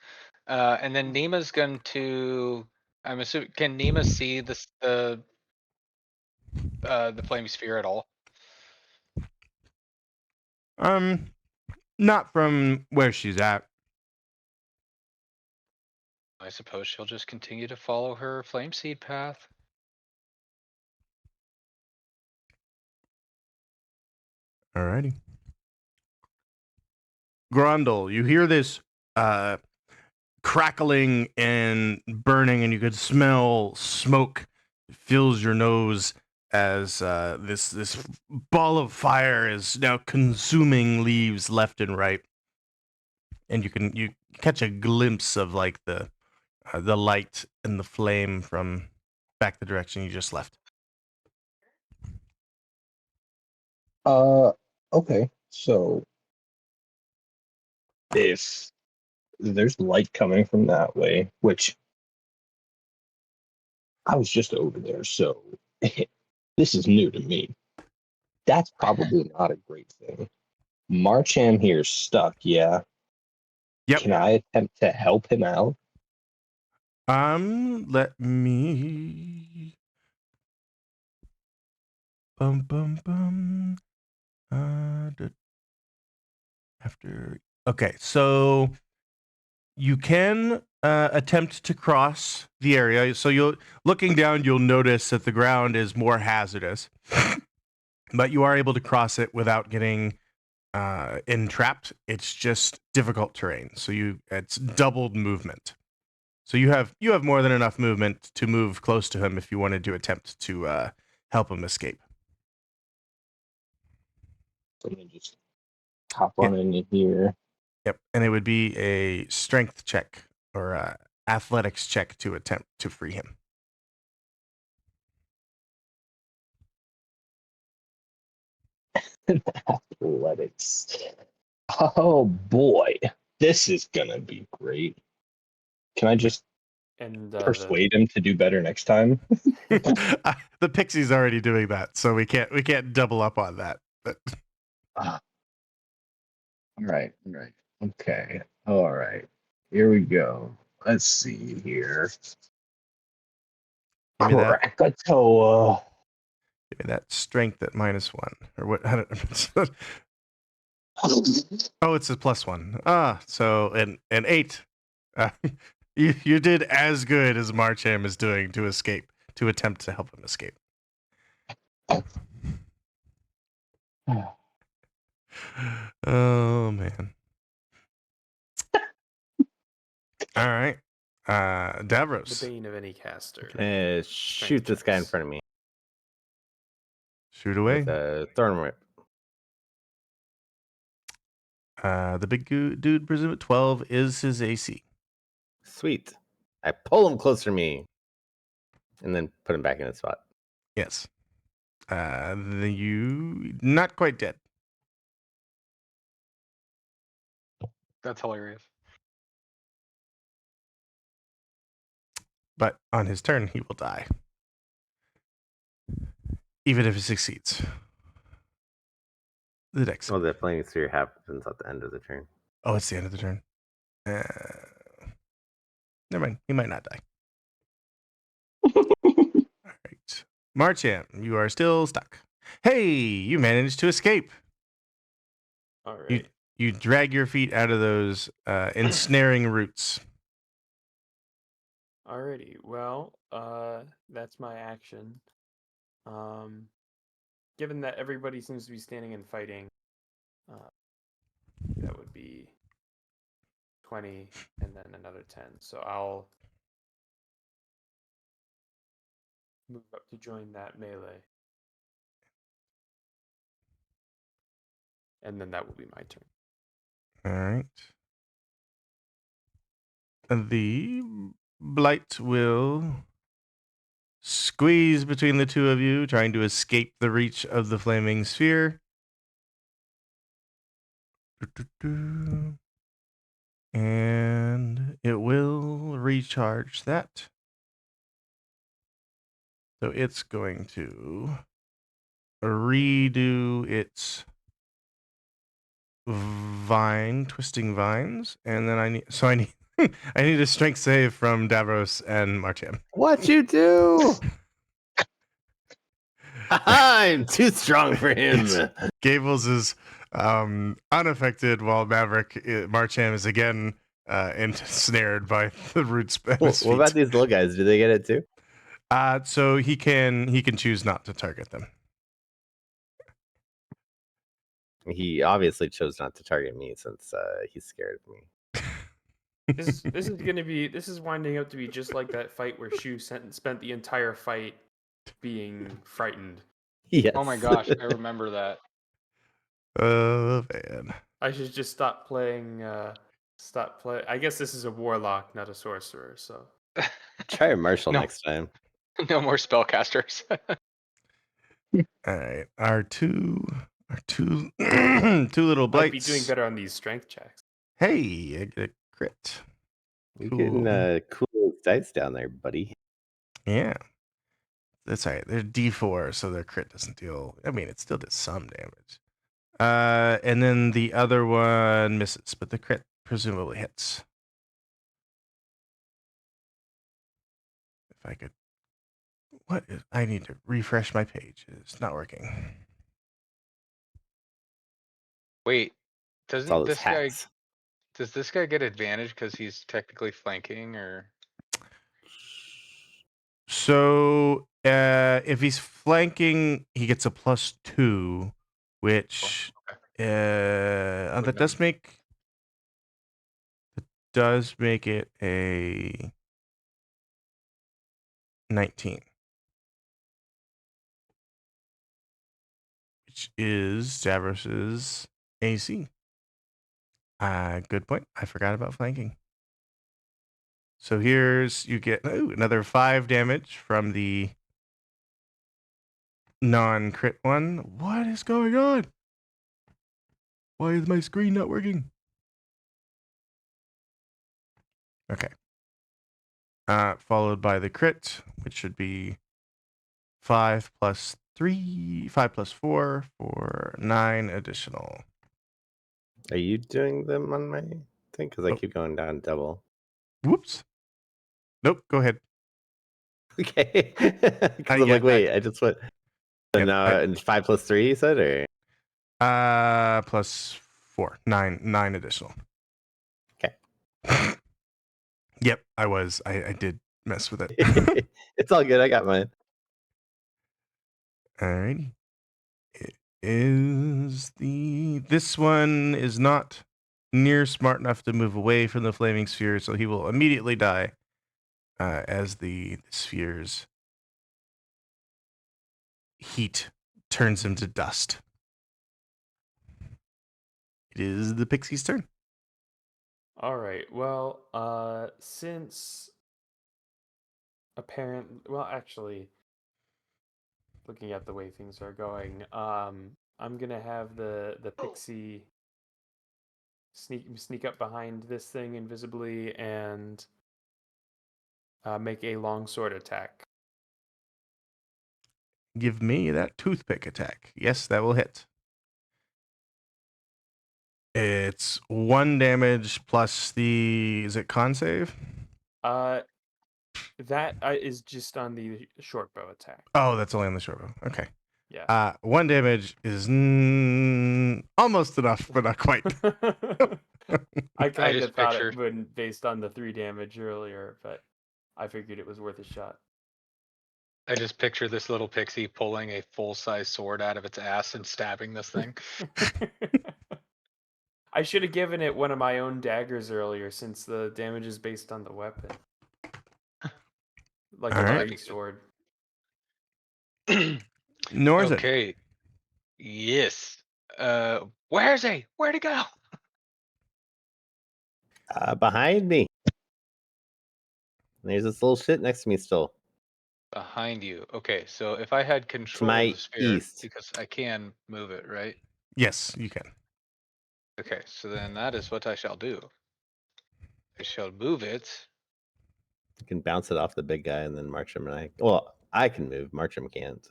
And then Nima's going to. I'm assuming. Can Nima see the flaming sphere at all? Not from where she's at. I suppose she'll just continue to follow her flame seed path. Alrighty. Grundle, you hear this crackling and burning, and you could smell smoke fills your nose as this ball of fire is now consuming leaves left and right, and you catch a glimpse of like the light and the flame from back the direction you just left. Okay. So if there's light coming from that way, which I was just over there, so this is new to me. That's probably not a great thing. Marcham here's stuck, yeah. Yep. Can I attempt to help him out? Let me. Bum bum bum. After. Okay, so you can attempt to cross the area. So looking down, you'll notice that the ground is more hazardous, but you are able to cross it without getting entrapped. It's just difficult terrain, so it's doubled movement. So you have more than enough movement to move close to him if you wanted to attempt to help him escape. So I'm gonna just hop on in here. Yep, and it would be a strength check or athletics check to attempt to free him. Athletics. Oh boy, this is gonna be great. Can I just And persuade him to do better next time? The pixie's already doing that, so we can't double up on that. But All right. Okay. All right. Here we go. Let's see here. give me that. Krakatoa. Give me that strength at -1 or what? I don't, oh, it's a +1. So an 8. You did as good as Marcham is doing to attempt to help him escape. Oh man. All right. the Davros, bane of any caster. Shoot this guy in front of me shoot away. with a thorn whip. The big dude, presume 12 is his AC. Sweet. I pull him closer to me and then put him back in his spot. Yes. You not quite dead. That's hilarious. But on his turn, he will die. Even if he succeeds. The dex. Oh, the flaming sphere happens at the end of the turn. Oh, it's the end of the turn. Never mind. He might not die. All right. Marcham, you are still stuck. Hey, you managed to escape. All right. You drag your feet out of those ensnaring roots. Alrighty. Well, that's my action. Given that everybody seems to be standing and fighting, that would be 20 and then another 10. So I'll move up to join that melee. And then that will be my turn. All right. The blight will squeeze between the two of you, trying to escape the reach of the flaming sphere. And it will recharge that. So it's going to redo its twisting vines, and then I need I need a strength save from Davros and Martin. What you do? I'm too strong for him. Gables is unaffected, while Marcham is again ensnared by the roots at his What about feet. these little guys? Do they get it too? So he can choose not to target them. He obviously chose not to target me since he's scared of me. This is winding up to be just like that fight where Shu spent the entire fight being frightened. Yes. Oh my gosh, I remember that. Oh man. I should just stop playing. I guess this is a warlock, not a sorcerer. So Try a martial No. next time. No more spellcasters. All right, our two little I'd blights. be doing better on these strength checks. Hey, I get a crit. You're Cool. getting cool dice down there, buddy. Yeah, that's right. They're D4, so their crit doesn't deal. I mean, it still does some damage. And then the other one misses, but the crit presumably hits. If I could, I need to refresh my page. It's not working. Wait, It's all doesn't those this guy hats. does this guy get advantage because he's technically flanking, or So, if he's flanking, he gets a +2, which that Wouldn't does make it a 19, which is Davros's AC. Good point. I forgot about flanking. So you get another 5 damage from the non-crit one. What is going on? Why is my screen not working? Okay. Followed by the crit, which should be 5 plus 4 for 9 additional. Are you doing them on my thing? Because I keep going down double. Whoops. Nope. Go ahead. Okay. Because I'm yeah, like, wait, I just went. So Yep, now and 5 plus 3, you said, or plus 4, 9 additional. Okay. Yep, I did mess with it. It's all good. I got mine. Alrighty. This one is not near smart enough to move away from the flaming sphere, so he will immediately die as the sphere's heat turns him to dust. It is the pixie's turn. All right. Well, since actually, looking at the way things are going, I'm gonna have the pixie sneak up behind this thing invisibly and make a longsword attack. Give me that toothpick attack. Yes, that will hit. It's 1 damage plus is it con save? That is just on the short bow attack. Oh, that's only on the short bow. Okay. Yeah. 1 damage is almost enough, but not quite. I kind just of thought pictured- it wouldn't based on the 3 damage earlier, but I figured it was worth a shot. I just picture this little pixie pulling a full-size sword out of its ass and stabbing this thing. I should have given it one of my own daggers earlier, since the damage is based on the weapon. Like All a right. mighty sword. Nor is it. Okay. Yes. Where's he? Where'd he go? Behind me. There's this little shit next to me still. Behind you. Okay, so if I had control my of the sphere, east. because I can move it, right? Yes, you can. Okay, so then that is what I shall do. I shall move it. You can bounce it off the big guy and then Marcham and I. Well, I can move. Marcham can't.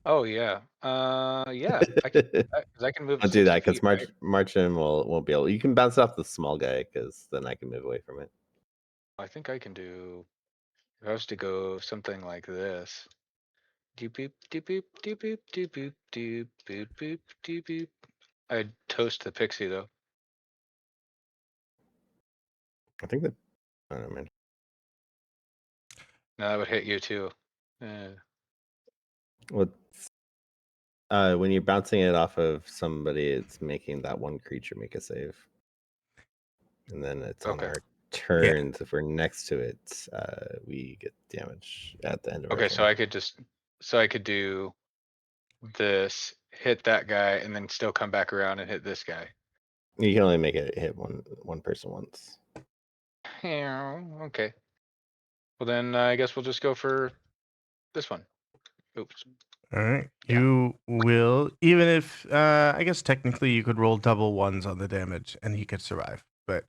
Oh yeah. Yeah. I can. Because I can move I'll do 60 that because feet, right? Marcham won't be able. You can bounce it off the small guy because then I can move away from it. I think I can do. If I was to go something like this. Doop boop doop boop doop boop doop boop doop boop boop doop boop. I'd toast the pixie though. I think that. I don't know, man. No, that would hit you too. Well, when you're bouncing it off of somebody, it's making that one creature make a save, and then it's on Okay. our turns. If we're next to it, we get damage at the end of our Okay, turn. so I could just. So I could do this, hit that guy, and then still come back around and hit this guy. You can only make it hit one person once. Yeah, okay. Well then I guess we'll just go for this one. Oops. All right. Yeah. You will, even if I guess technically you could roll double ones on the damage and he could survive, but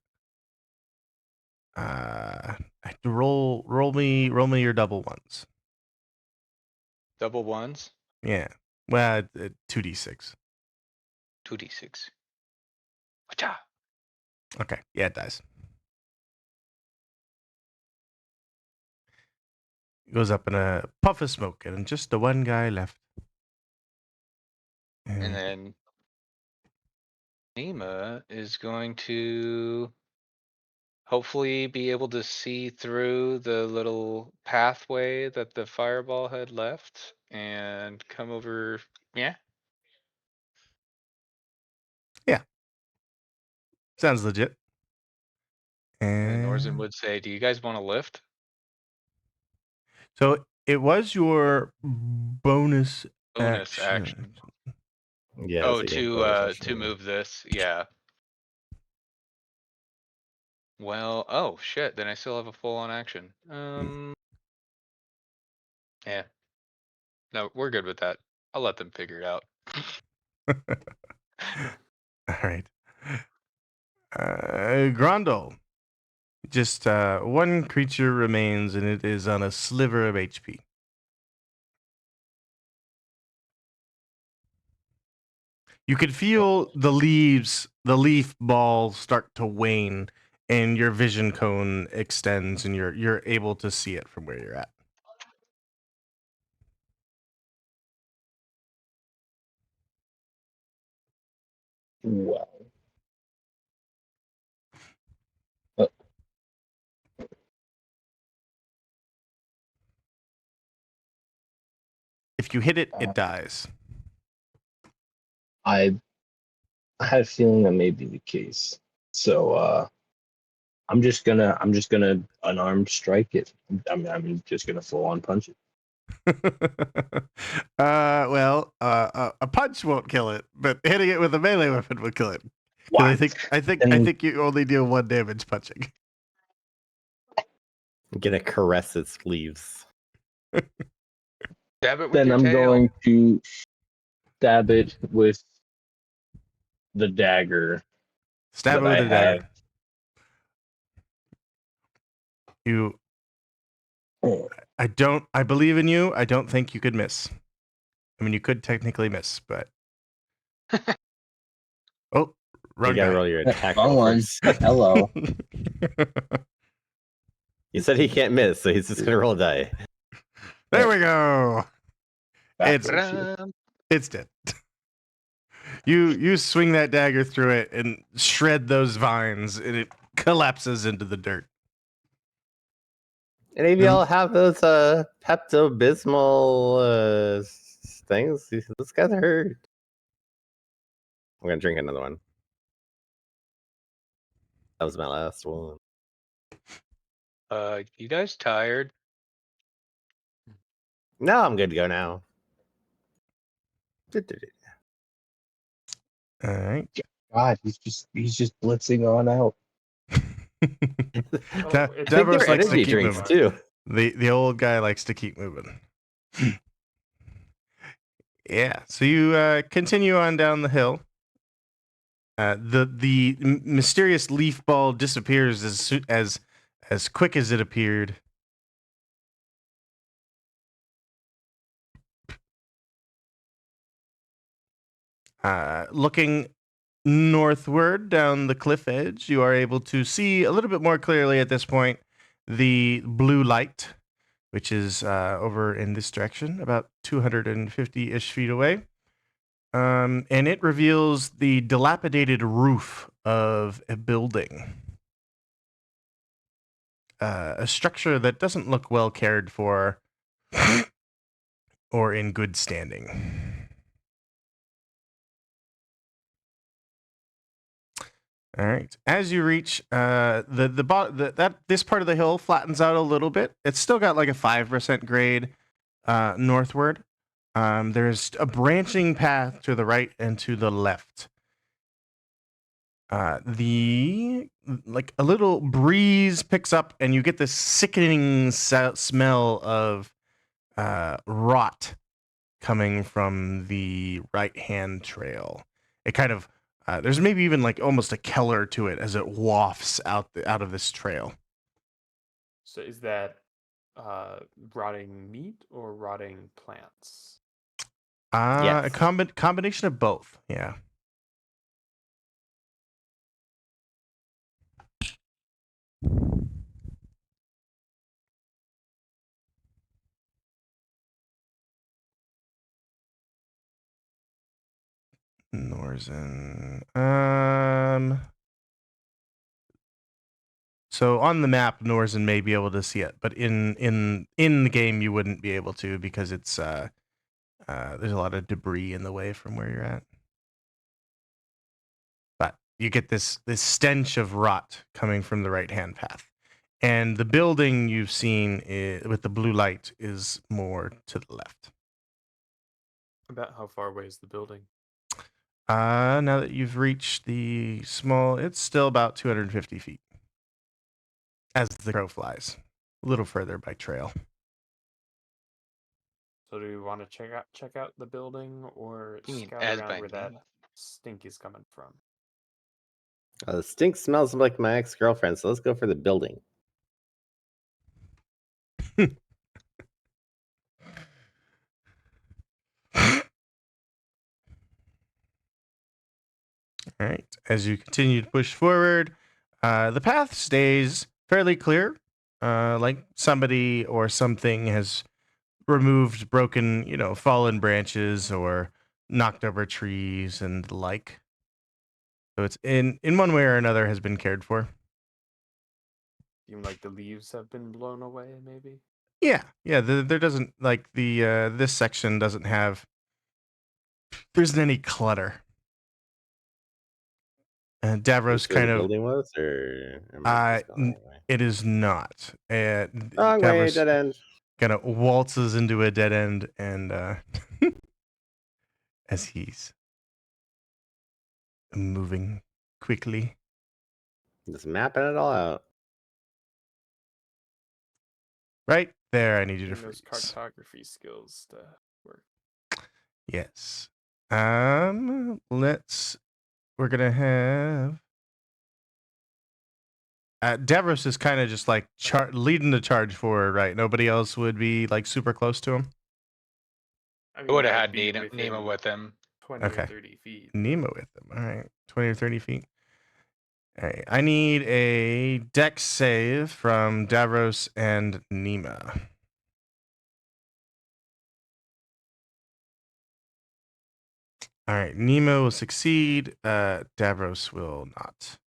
roll me your double ones. Double ones, Yeah. Well, 2d6. 2d6. Wacha. Okay. Yeah, it dies. It goes up in a puff of smoke and just the one guy left. And then Nima is going to hopefully be able to see through the little pathway that the fireball had left and come over. Yeah. Sounds legit. And Norzen And would say, "Do you guys want to lift?" so it was your bonus Bonus action. action. Yeah. Oh, so you get bonus to action. move this. Yeah. Well, oh shit. Then I still have a full on action. Yeah. No, we're good with that. I'll let them figure it out. All right. Grondel. Just one creature remains, and it is on a sliver of HP. You could feel the leaf ball start to wane, and your vision cone extends, and you're able to see it from where you're at. Well, If you hit it, it dies. I had a feeling that may be the case. So I'm just gonna unarmed strike it. I'm just gonna full on punch it. A punch won't kill it, but hitting it with a melee weapon will kill it. 'Cause What? I think you only deal 1 damage punching. I'm gonna caress its leaves. Stab it with Then your I'm tail. going to stab it with the dagger. Stab it that with I a dagger. have. You, Oh, I believe in you. I don't think you could miss. I mean, you could technically miss, but oh, wrong You gotta guy. roll your attack wrong roll one. first. Hello. You said he can't miss, so he's just gonna roll a die. There we go. It's Ram. it's dead. You swing that dagger through it and shred those vines, and it collapses into the dirt. Any of y'all have those Pepto Bismol things? This guy's hurt. I'm gonna drink another one. That was my last one. You guys tired? No, I'm good to go now. All right. God, he's just blitzing on out. Oh, Da- it's- I think Davros they're likes to energy keep drinks moving. too. The old guy likes to keep moving. Yeah. So you continue on down the hill. The mysterious leaf ball disappears as quick as it appeared. Looking northward down the cliff edge, you are able to see a little bit more clearly at this point the blue light, which is over in this direction, about 250-ish feet away. And it reveals the dilapidated roof of a building. A structure that doesn't look well cared for or in good standing. All right. As you reach this part of the hill flattens out a little bit. It's still got like a 5% grade northward. There's a branching path to the right and to the left. The like a little breeze picks up, and you get this sickening smell of rot coming from the right-hand trail. It kind of there's maybe even like almost a Keller to it as it wafts out of this trail. So is that rotting meat or rotting plants? Yes. A combination of both. Yeah. Norzen. So on the map, Norzen may be able to see it, but in the game, you wouldn't be able to because it's there's a lot of debris in the way from where you're at. But you get this stench of rot coming from the right hand path, and the building you've seen with the blue light is more to the left. About how far away is the building? Now that you've reached the small, it's still about 250 feet. As the crow flies, a little further by trail. So do we want to check out the building or You mean scout as around by where that name? stink is coming from? The stink smells like my ex-girlfriend, so let's go for the building. All right. As you continue to push forward, the path stays fairly clear. Like somebody or something has removed broken, fallen branches or knocked over trees and the like. So it's in one way or another has been cared for. Even like the leaves have been blown away, maybe? Yeah. There doesn't like this section doesn't have. There isn't any clutter. And Is Davros this where kind the of. building was, or am I just going the wrong way? It is not. Wrong way, Davros dead end. kind of waltzes into a dead end, and as he's moving quickly. Just mapping it all out. Right there, I need you to Getting those freeze. cartography skills to work. Yes. We're gonna have. Davros is kind of just like leading the charge forward, right? Nobody else would be like super close to him. I I mean, would have I'd had be Nemo within with him. 20 Okay. or 30 feet. Nemo with them. All right, 20 or 30 feet. All right, I need a dex save from Davros and Nima. All right, Nemo will succeed. Davros will not.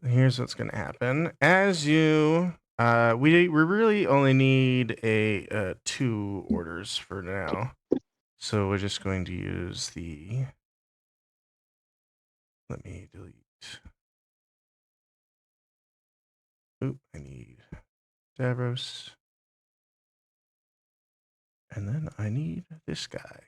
Here's what's going to happen. As you, we really only need a 2 orders for now, so we're just going to use the. Let me delete. Oop, I need Davros. And then I need this guy.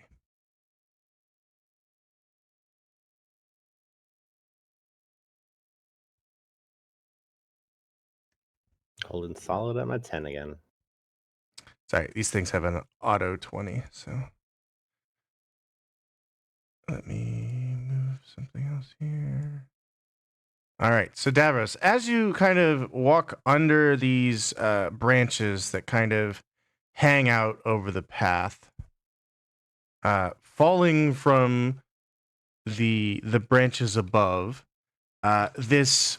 Holding solid at my 10 again. Sorry, these things have an auto 20, so let me move something else here. All right, so Davros, as you kind of walk under these branches that kind of hang out over the path, falling from the branches above, this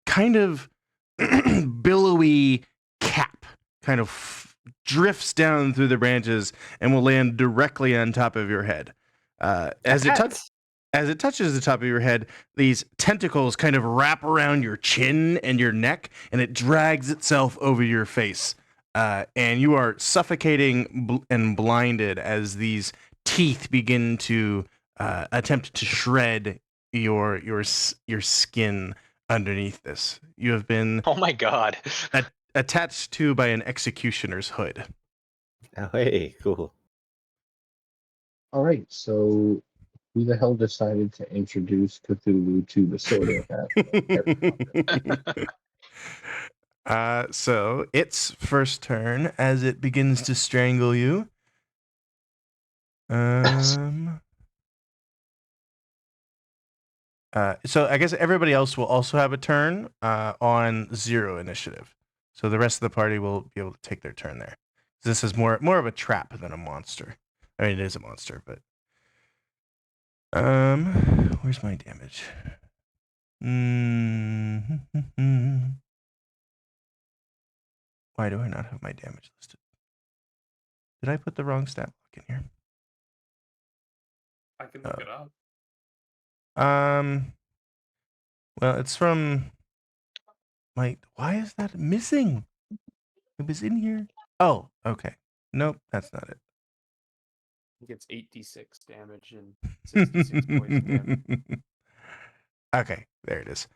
kind of billowy cap kind of drifts down through the branches and will land directly on top of your head. As it touches the top of your head, these tentacles kind of wrap around your chin and your neck, and it drags itself over your face. And you are suffocating and blinded as these teeth begin to attempt to shred your skin underneath this. You have been Oh my god. attached to by an executioner's hood. Oh, hey, cool. All right, so who the hell decided to introduce Cthulhu to the Sorter hat? So its first turn as it begins to strangle you. So I guess everybody else will also have a turn on 0 initiative. So the rest of the party will be able to take their turn there. This is more of a trap than a monster. I mean, it is a monster, but where's my damage? Why do I not have my damage listed? Did I put the wrong stat block in here? I can look it up. Well, it's from my. Why is that missing? It was in here. Oh, okay. Nope, that's not it. It gets 8d6 damage and 66 poison damage. Okay, there it is.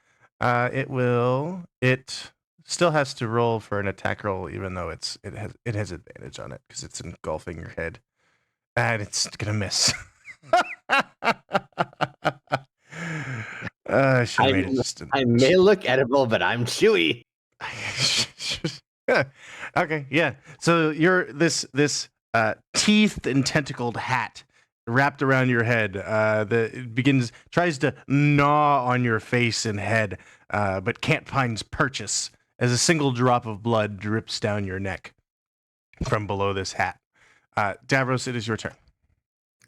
It still has to roll for an attack roll, even though it has advantage on it because it's engulfing your head, and it's gonna miss. I should have made it just. I may look edible, but I'm chewy. Okay, yeah. So you're this teethed and tentacled hat wrapped around your head that tries to gnaw on your face and head, but can't find purchase as a single drop of blood drips down your neck from below this hat. Davros, it is your turn.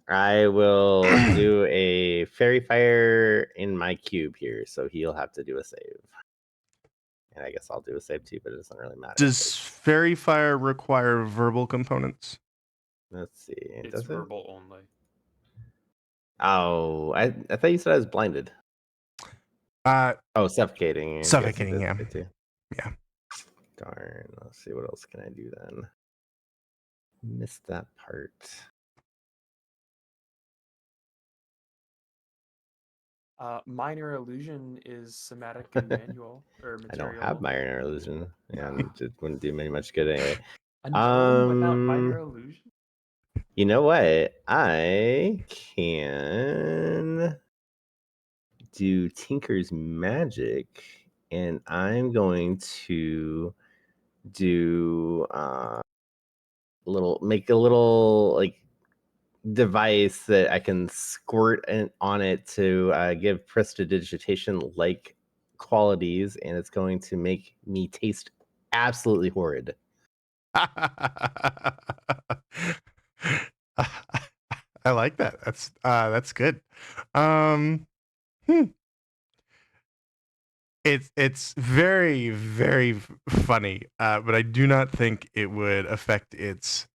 I will do a fairy fire in my cube here, so he'll have to do a save. And I guess I'll do a save too, but it doesn't really matter. Does fairy fire require verbal components? Let's see. It's verbal only. Oh, I thought you said I was blinded. Suffocating. Suffocating, yeah. Yeah. Darn. Let's see, what else can I do then? Missed that part. Minor illusion is somatic and manual or I material. don't have minor illusion, and it wouldn't do me much good anyway. A gnome without minor illusion? You know what? I can do Tinker's Magic, and I'm going to do make a little like device that I can squirt on it to give prestidigitation like qualities, and it's going to make me taste absolutely horrid. I like that. That's good. It's very, very funny, but I do not think it would affect its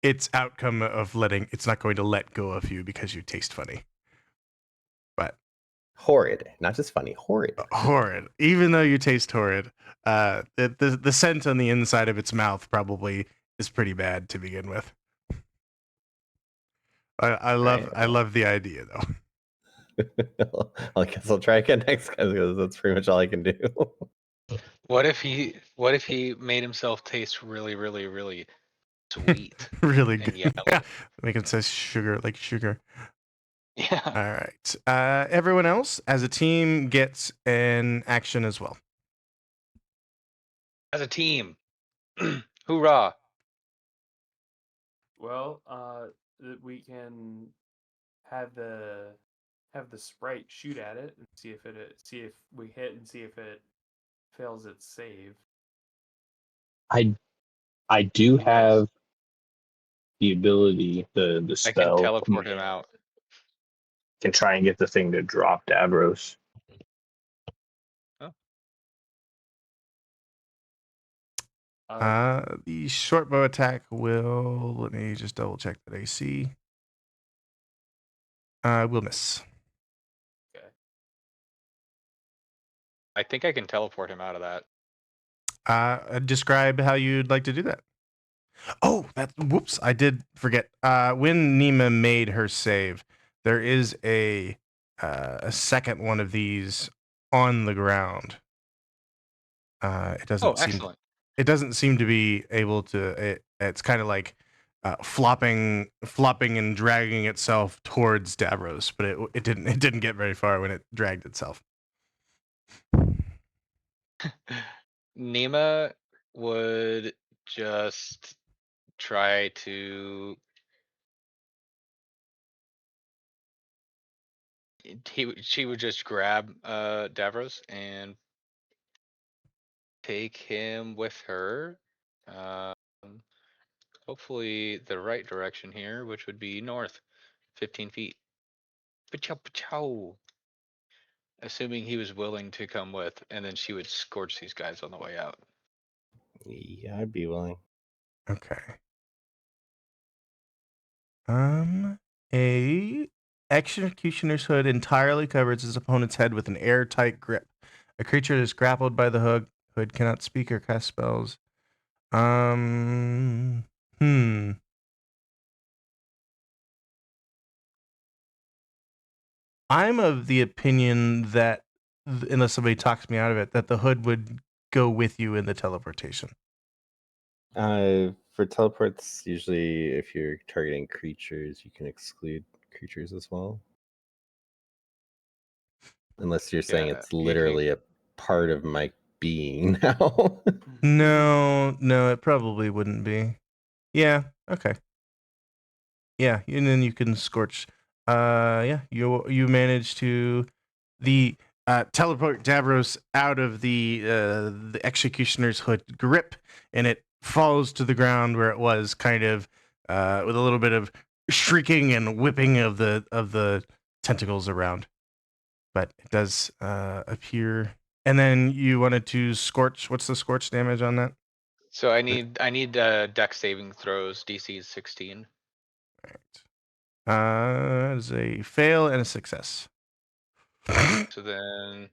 its outcome of it's not going to let go of you because you taste funny. But horrid, not just funny, horrid. Horrid. Even though you taste horrid, the scent on the inside of its mouth probably is pretty bad to begin with. I love the idea though. I guess I'll try again next, because that's pretty much all I can do. What if he made himself taste really, really, really sweet Really and good. Yeah. yellow? Make it says sugar, like sugar. Yeah. All right. Everyone else, as a team, gets an action as well. As a team. Hoorah. Well, we can have the sprite shoot at it and see if we hit and see if it fails its save. I do Nice. have the ability, the I can spell teleport him command, out. can try and get the thing to drop Davros. The short bow attack will. Let me just double check that AC. Will miss. Okay. I think I can teleport him out of that. Describe how you'd like to do that. Oh, whoops! I did forget. When Nima made her save, there is a second one of these on the ground. It Oh, doesn't seem. excellent. It doesn't seem to be able to. It's kind of like flopping and dragging itself towards Davros, but it didn't get very far when it dragged itself. Nima would just try to. She would just grab Davros and take him with her. Um, hopefully the right direction here, which would be north, 15 feet. Pachow, pachow. Assuming he was willing to come with, and then she would scorch these guys on the way out. Yeah, I'd be willing. Okay. A executioner's hood entirely covers his opponent's head with an airtight grip. A creature that is grappled by the hood cannot speak or cast spells. Hmm. I'm of the opinion that, unless somebody talks me out of it, that the hood would go with you in the teleportation. For teleports, usually if you're targeting creatures, you can exclude creatures as well. Unless you're saying Yeah, it's you can. literally a part of my being now. No, it probably wouldn't be. Yeah, okay. Yeah, and then you can scorch. Yeah, you manage to teleport Davros out of the executioner's hood grip, and it falls to the ground where it was, kind of with a little bit of shrieking and whipping of the tentacles around. But it does appear. And then you wanted to scorch. What's the scorch damage on that? So I need deck saving throws. DC is 16. It's a fail and a success. So then,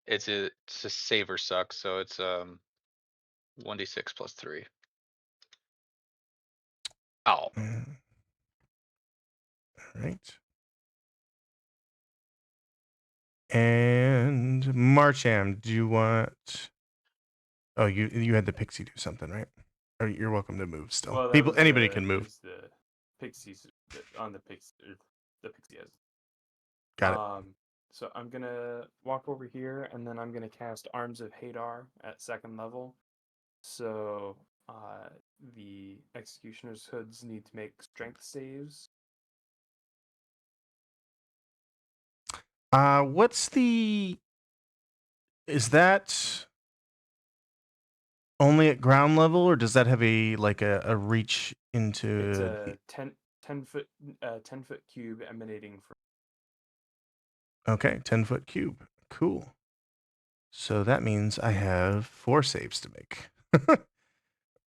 it's a save or suck. So it's 1d6 plus 3. Ow. All right. And Marcham, do you want? Oh, you had the pixie do something, right? Or you're welcome to move still. Well, Anybody can move. It's the pixies on the pixie has. Got it. So I'm gonna walk over here, and then I'm gonna cast Arms of Hadar at 2nd level. So the executioner's hoods need to make strength saves. What's the? Is that only at ground level, or does that have a reach into? It's a 10-foot cube emanating from. Okay, 10-foot cube. Cool. So that means I have 4 saves to make.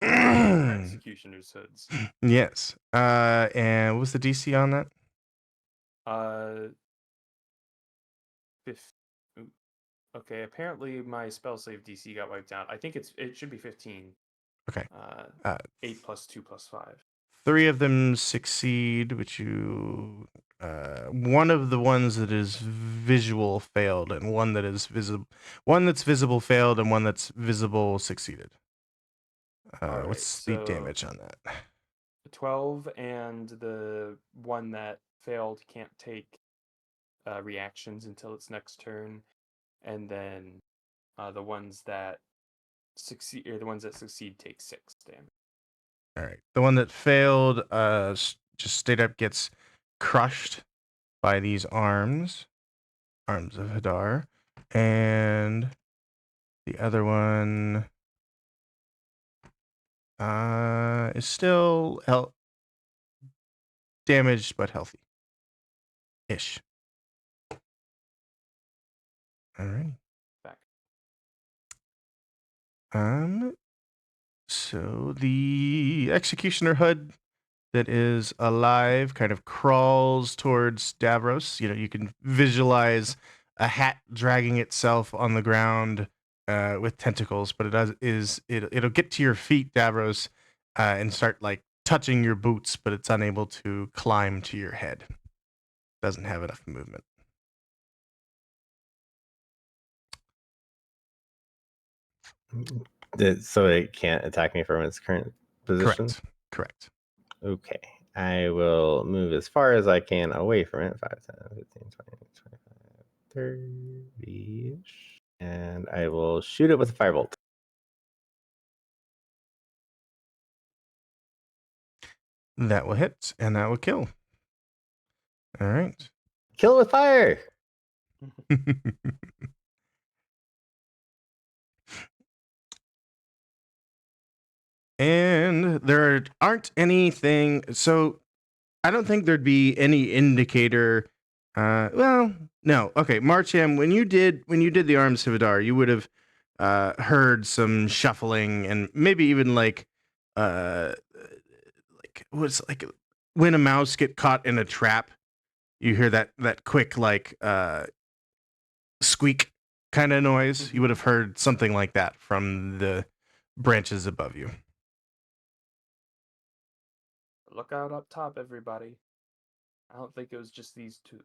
Executioner's hoods. Yes. And what was the DC on that? 15. Okay, apparently my spell save DC got wiped out. I think it should be 15. Okay. 8 plus 2 plus 5. 3 of them succeed, which you one of the ones that is visual failed, and one that is visible. One that's visible failed, and one that's visible succeeded. All What's right, the so damage on that? 12, and the one that failed can't take reactions until its next turn, and then the ones that succeed take 6 damage. All right. The one that failed just straight up gets crushed by these arms of Hadar. And the other one is still damaged but healthy. Ish. All right. Back. So the executioner HUD that is alive kind of crawls towards Davros. You know, you can visualize a hat dragging itself on the ground with tentacles, but it'll get to your feet, Davros, and start like touching your boots, but it's unable to climb to your head. Doesn't have enough movement. So it can't attack me from its current position? Correct. Okay. I will move as far as I can away from it. 5, 10, 15, 20, 25, 30-ish. And I will shoot it with a firebolt. That will hit, and that will kill. All right. Kill with fire! And there aren't anything. So I don't think there'd be any indicator. Well, no. Okay, Marcham, when you did the arms of Hadar, you would have heard some shuffling and maybe even like what's like when a mouse get caught in a trap, you hear that quick like squeak kind of noise. You would have heard something like that from the branches above you. Look out up top, everybody. I don't think it was just these two.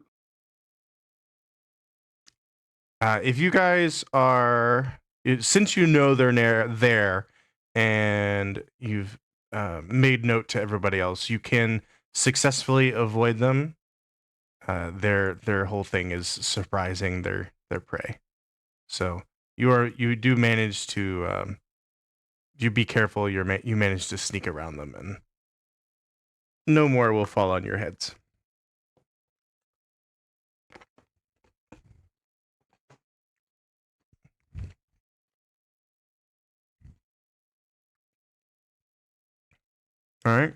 If you guys are, since you know they're there, and you've made note to everybody else, you can successfully avoid them. Their whole thing is surprising their prey. So you do manage to you be careful. You manage to sneak around them, and no more will fall on your heads. All right.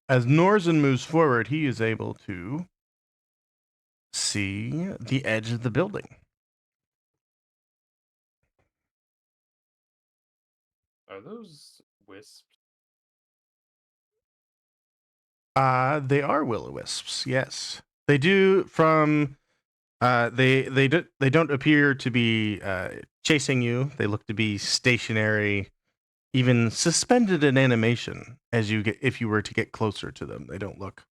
As Norzen moves forward, he is able to see the edge of the building. Are those wisps? They are will-o-wisps. Yes, they do. From they don't appear to be chasing you. They look to be stationary, even suspended in animation. If you were to get closer to them, they don't look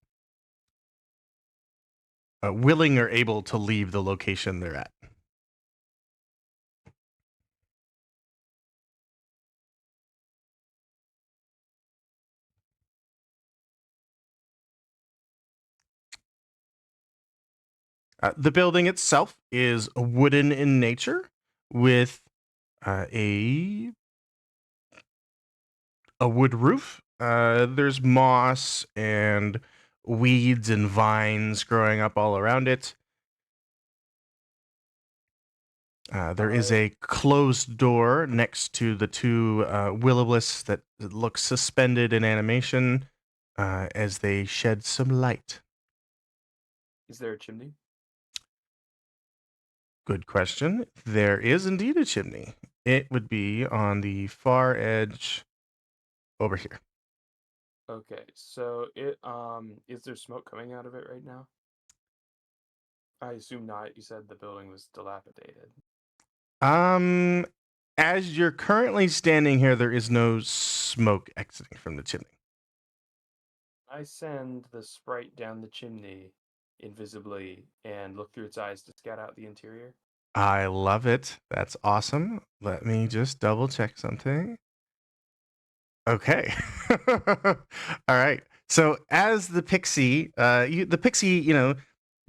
willing or able to leave the location they're at. The building itself is wooden in nature, with a wood roof. There's moss and weeds and vines growing up all around it. There is a closed door next to the two will-o-wisps that look suspended in animation as they shed some light. Is there a chimney? Good question. There is indeed a chimney. It would be on the far edge over here. Okay, so it is there smoke coming out of it right now? I assume not. You said the building was dilapidated. As you're currently standing here, there is no smoke exiting from the chimney. I send the sprite down the chimney invisibly and look through its eyes to scout out the interior. I love it. That's awesome. Let me just double check something. Okay. All right. So as the pixie, the pixie,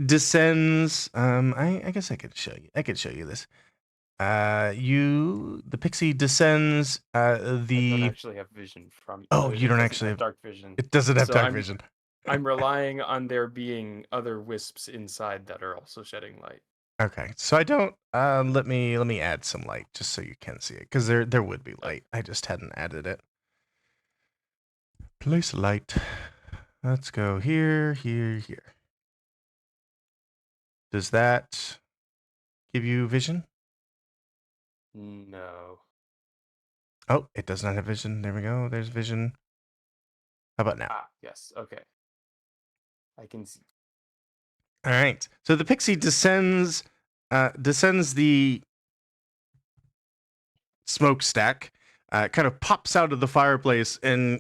descends. I guess I could show you. I could show you this. The pixie descends. I don't The actually have vision from. Oh, you It don't doesn't actually have have. dark vision. It doesn't have So dark vision. I'm relying on there being other wisps inside that are also shedding light. Okay, so I don't. Let me add some light just so you can see it, because there would be light. I just hadn't added it. Place light. Let's go here, here, here. Does that give you vision? No. Oh, it does not have vision. There we go. There's vision. How about now? Ah, yes. Okay. I can see. All right. So the pixie descends the smokestack, kind of pops out of the fireplace, and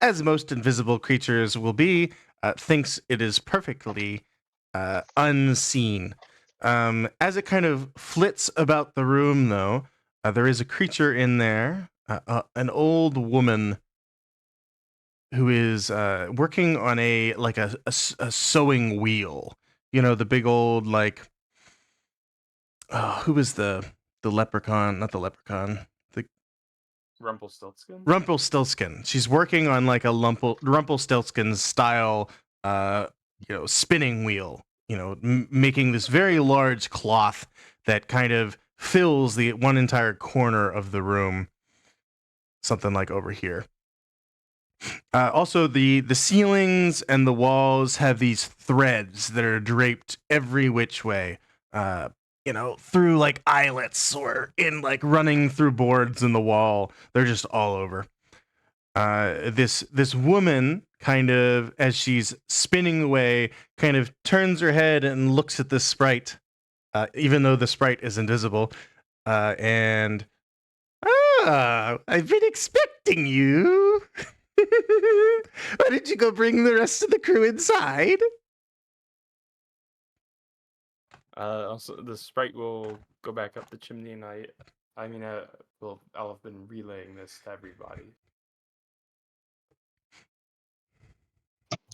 as most invisible creatures will be, thinks it is perfectly unseen. As it kind of flits about the room, though, there is a creature in there, an old woman who is working on a sewing wheel. You know, the big old who was the leprechaun? Not the leprechaun. The Rumpelstiltskin? Rumpelstiltskin. She's working on like a Rumpelstiltskin style, spinning wheel. Making this very large cloth that kind of fills the one entire corner of the room. Something like over here. Also, the ceilings and the walls have these threads that are draped every which way. Through like eyelets or in like running through boards in the wall. They're just all over. This woman kind of, as she's spinning away, kind of turns her head and looks at the sprite, even though the sprite is invisible. And I've been expecting you. Why did you go bring the rest of the crew inside? Also, the sprite will go back up the chimney, and I'll have been relaying this to everybody.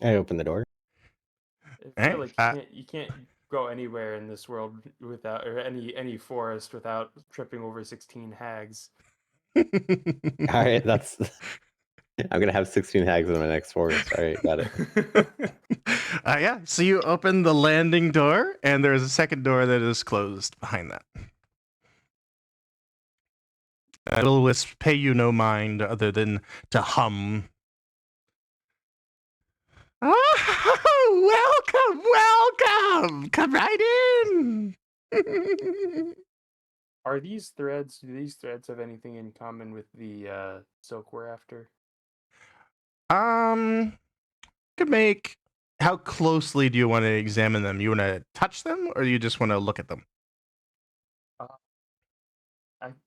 I open the door. I feel like you can't go anywhere in this world without, or any forest without tripping over 16 hags. All right, that's. I'm gonna have 16 hags in my next forest. All right, got it. Yeah. So you open the landing door, and there is a second door that is closed behind that. Little wisp pay you no mind other than to hum. Oh, welcome! Come right in. Do these threads have anything in common with the silk we're after? Could make. How closely do you want to examine them? You want to touch them, or you just want to look at them?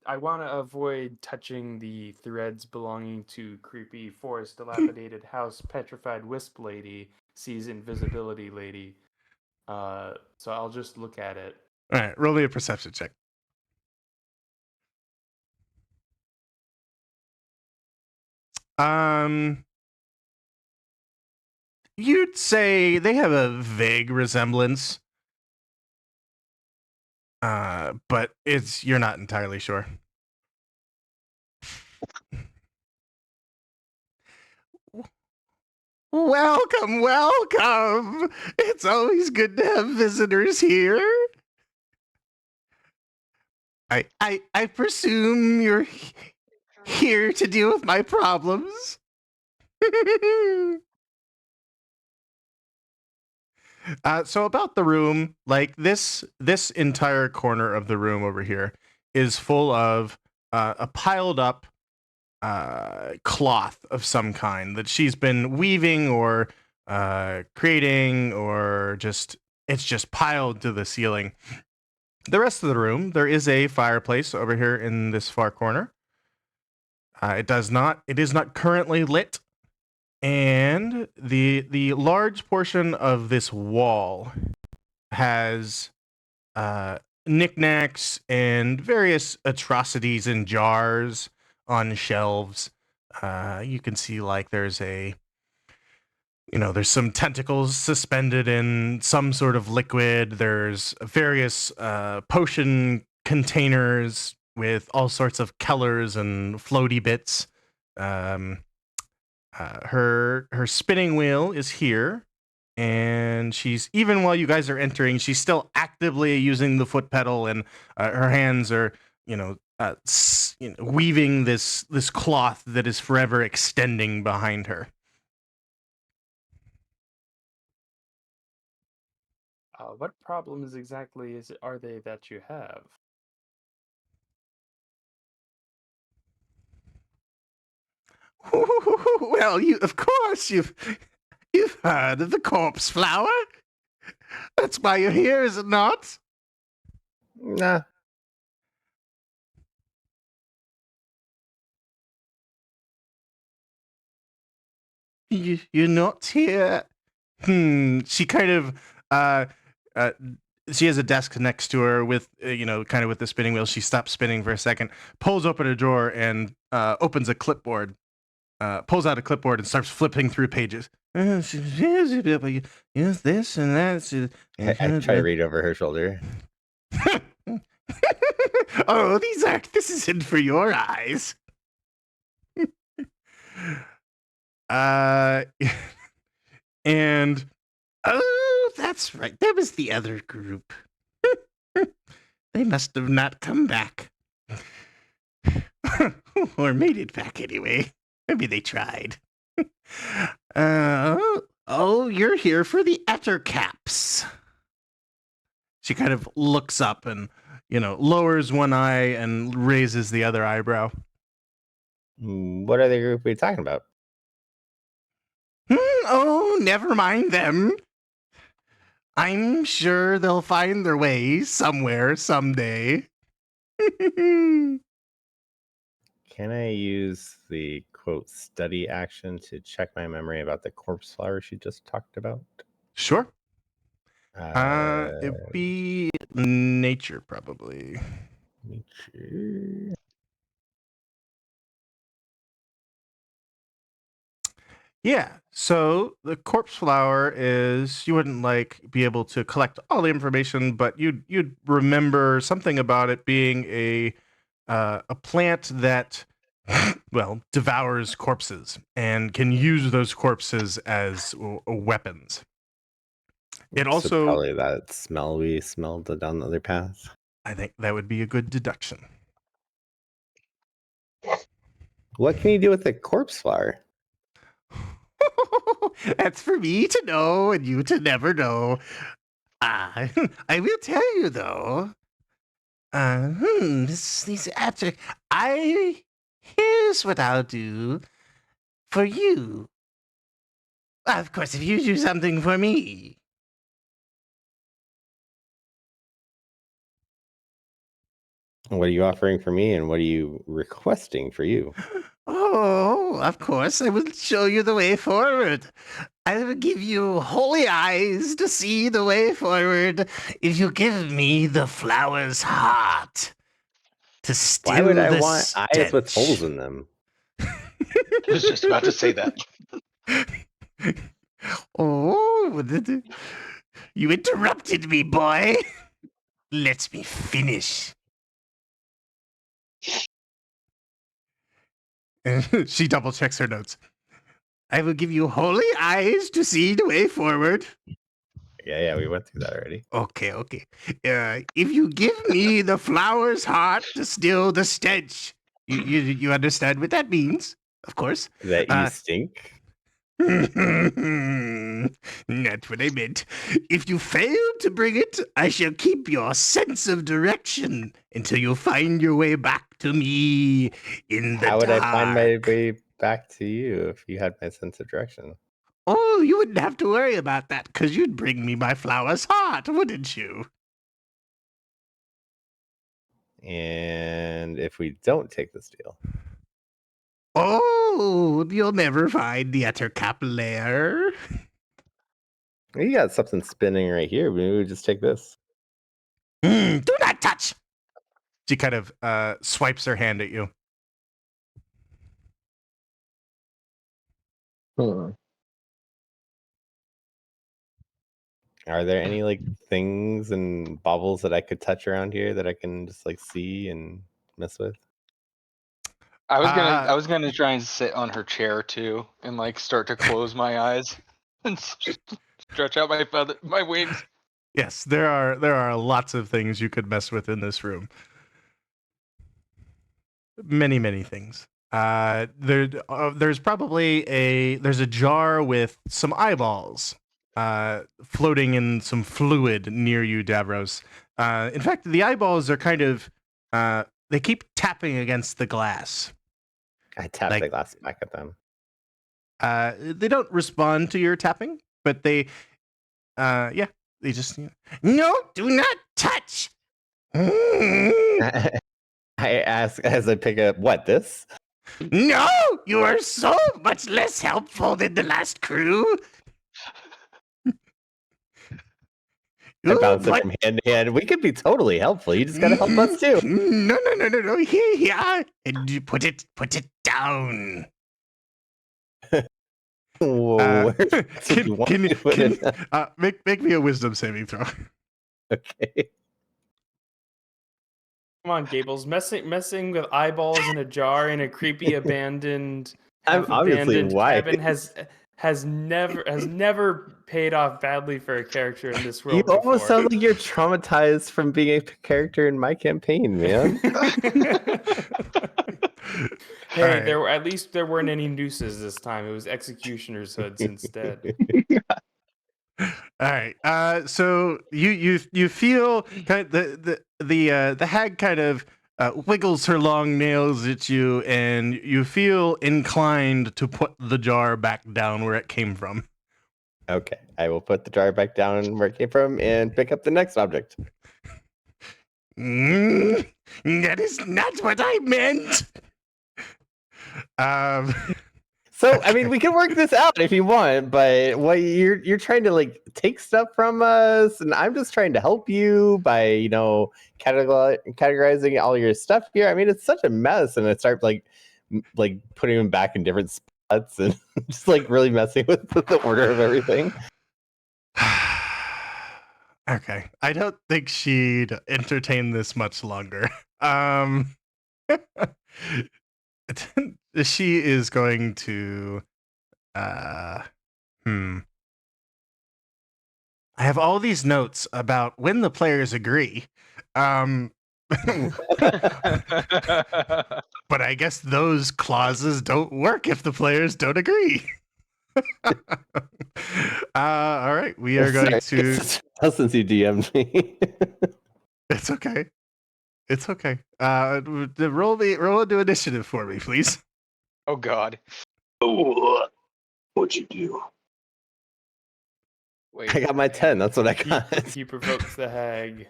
I want to avoid touching the threads belonging to creepy forest dilapidated house petrified wisp lady sees invisibility lady. So I'll just look at it. All right, roll me a perception check. You'd say they have a vague resemblance, but you're not entirely sure. Welcome. It's always good to have visitors here. I presume you're here to deal with my problems. So about the room, like this entire corner of the room over here is full of a piled up cloth of some kind that she's been weaving or creating, or it's just piled to the ceiling. The rest of the room, there is a fireplace over here in this far corner. It is not currently lit. And the large portion of this wall has knickknacks and various atrocities in jars on shelves. You can see like there's there's some tentacles suspended in some sort of liquid. There's various potion containers with all sorts of colors and floaty bits. Um, her spinning wheel is here, and she's, even while you guys are entering, she's still actively using the foot pedal, and her hands are weaving this cloth that is forever extending behind her. What problems exactly are they that you have? Well, of course you've heard of the corpse flower. That's why you're here, is it not? Nah. You're not here. She kind of she has a desk next to her with kind of with the spinning wheel. She stops spinning for a second, pulls open a drawer, and opens a clipboard. Pulls out a clipboard and starts flipping through pages. Use this and that. I try to read over her shoulder. Oh, this isn't for your eyes. And oh, that's right. That was the other group. They must have not come back. Or made it back anyway. Maybe they tried. Oh, you're here for the Ettercaps. She kind of looks up and, lowers one eye and raises the other eyebrow. What other group are you talking about? Oh, never mind them. I'm sure they'll find their way somewhere someday. Can I use the quote study action to check my memory about the corpse flower she just talked about? Sure. It'd be nature, probably. Nature. Yeah. So the corpse flower is, you wouldn't be able to collect all the information, but you'd remember something about it being a plant that devours corpses and can use those corpses as weapons. It also, so probably that smell we smelled down the other path. I think that would be a good deduction. What can you do with the corpse flower? That's for me to know and you to never know. I will tell you though. These after here's what I'll do for you. Of course, if you do something for me. What are you offering for me, and what are you requesting for you? Oh, of course, I will show you the way forward. I will give you holy eyes to see the way forward if you give me the flower's heart to still Why would I the want eyes with stench. holes in them? I was just about to say that. Oh, you interrupted me, boy. Let me finish. She double checks her notes. I will give you holy eyes to see the way forward. Yeah, we went through that already. Okay. If you give me the flower's heart to still the stench, you understand what that means, of course. That you stink? Not what I meant. If you fail to bring it, I shall keep your sense of direction until you find your way back to me in the dark. How would I find my way back to you if you had my sense of direction? Oh, you wouldn't have to worry about that, because you'd bring me my flower's heart, wouldn't you? And if we don't take this deal? Oh, No, you'll never find the Ettercap lair. You got something spinning right here. Maybe we just take this. Do not touch. She kind of swipes her hand at you. Huh. Are there any like things and baubles that I could touch around here that I can just like see and mess with? I Uh, was gonna try and sit on her chair too, and like start to close my eyes and stretch out my wings. Yes, there are lots of things you could mess with in this room. Many things. There's probably there's a jar with some eyeballs floating in some fluid near you, Davros. In fact, the eyeballs are kind of they keep tapping against the glass. I tap Like- the glass back at them. They don't respond to your tapping, but they they just no, do not touch. I ask as I pick up what this? No, you are so much less helpful than the last crew. I bounce it What? from hand to hand. We could be totally helpful. You just gotta help us too. No. Here. And you put it down. Whoa, where did you want me to put it? Make me a wisdom saving throw. Okay. Come on, Gables. Messing with eyeballs in a jar in a creepy abandoned I'm obviously abandoned white. cabin has never paid off badly for a character in this You world almost before. sound like you're traumatized from being a character in my campaign, man. Hey, All right. there weren't any nooses this time. It was executioner's hoods instead. All right. So you feel kind of the hag kind of wiggles her long nails at you, and you feel inclined to put the jar back down where it came from. Okay, I will put the jar back down where it came from and pick up the next object. That is not what I meant. So, I mean, we can work this out if you want, but what you're trying to like take stuff from us, and I'm just trying to help you by categorizing all your stuff here. I mean, it's such a mess, and I start like putting them back in different spots and just like really messing with the order of everything. Okay, I don't think she'd entertain this much longer. She is going to I have all these notes about when the players agree. But I guess those clauses don't work if the players don't agree. All right, we are going to. Since you DM'd me. It's okay. It's okay. Roll a new initiative for me, please. Oh God. Oh, what'd you do? Wait. I got my 10. That's what I got. He provokes the hag.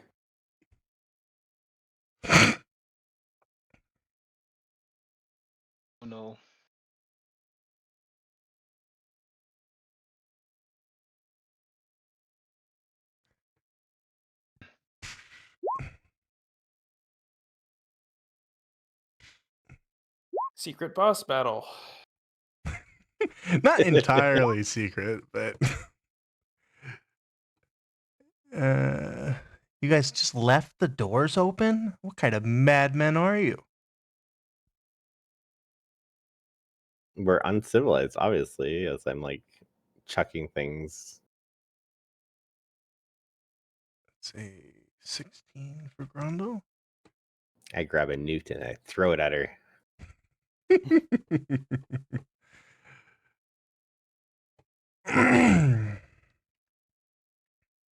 Oh no. Secret boss battle. Not entirely secret, but you guys just left the doors open? What kind of madmen are you? We're uncivilized, obviously, as I'm like chucking things. Let's see, 16 for Grundle. I grab a newt and I throw it at her.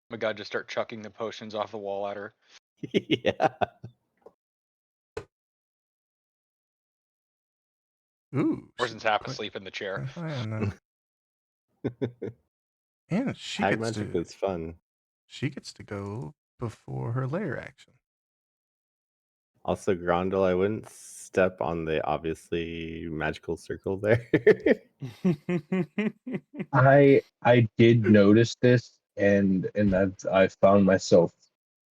My God, just start chucking the potions off the wall at her. Yeah. Ooh, Orson's half asleep in the chair. high on that. And she Hag gets magic to is fun. she gets to go before her layer action. Also, Grondel, I wouldn't step on the obviously magical circle there. I did notice this, and I found myself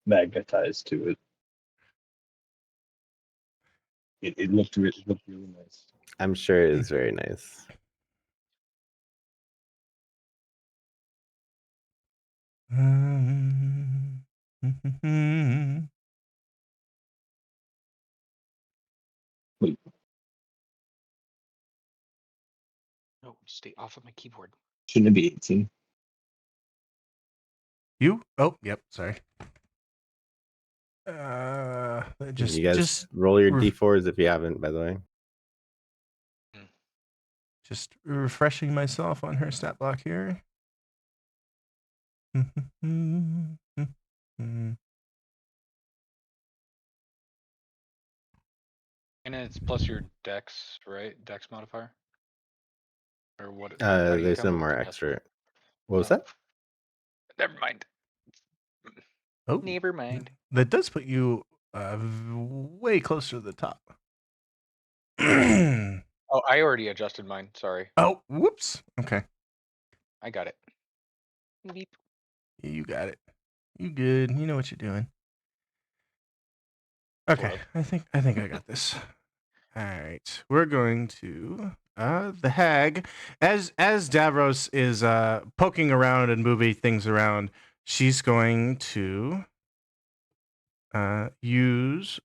magnetized to it. It looked really nice. I'm sure it is very nice. Wait, No, stay off of my keyboard. shouldn't it be 18? You? Oh, yep. Sorry. Just You guys just roll your ref- d4s if you haven't, by the way. just refreshing myself on her stat block here. And it's plus your dex, right? Dex modifier? Or what? How do you There's come no up more with the extra. decimal? What was Oh. that? Never mind. Oh, Never mind. that does put you way closer to the top. Oh, Oh, I already adjusted mine. Sorry. whoops. Okay, I got it. Beep. you got it. You good? You know what you're doing. Okay, Sort of. I think I got this. All right, we're going to the hag as Davros is poking around and moving things around. She's going to use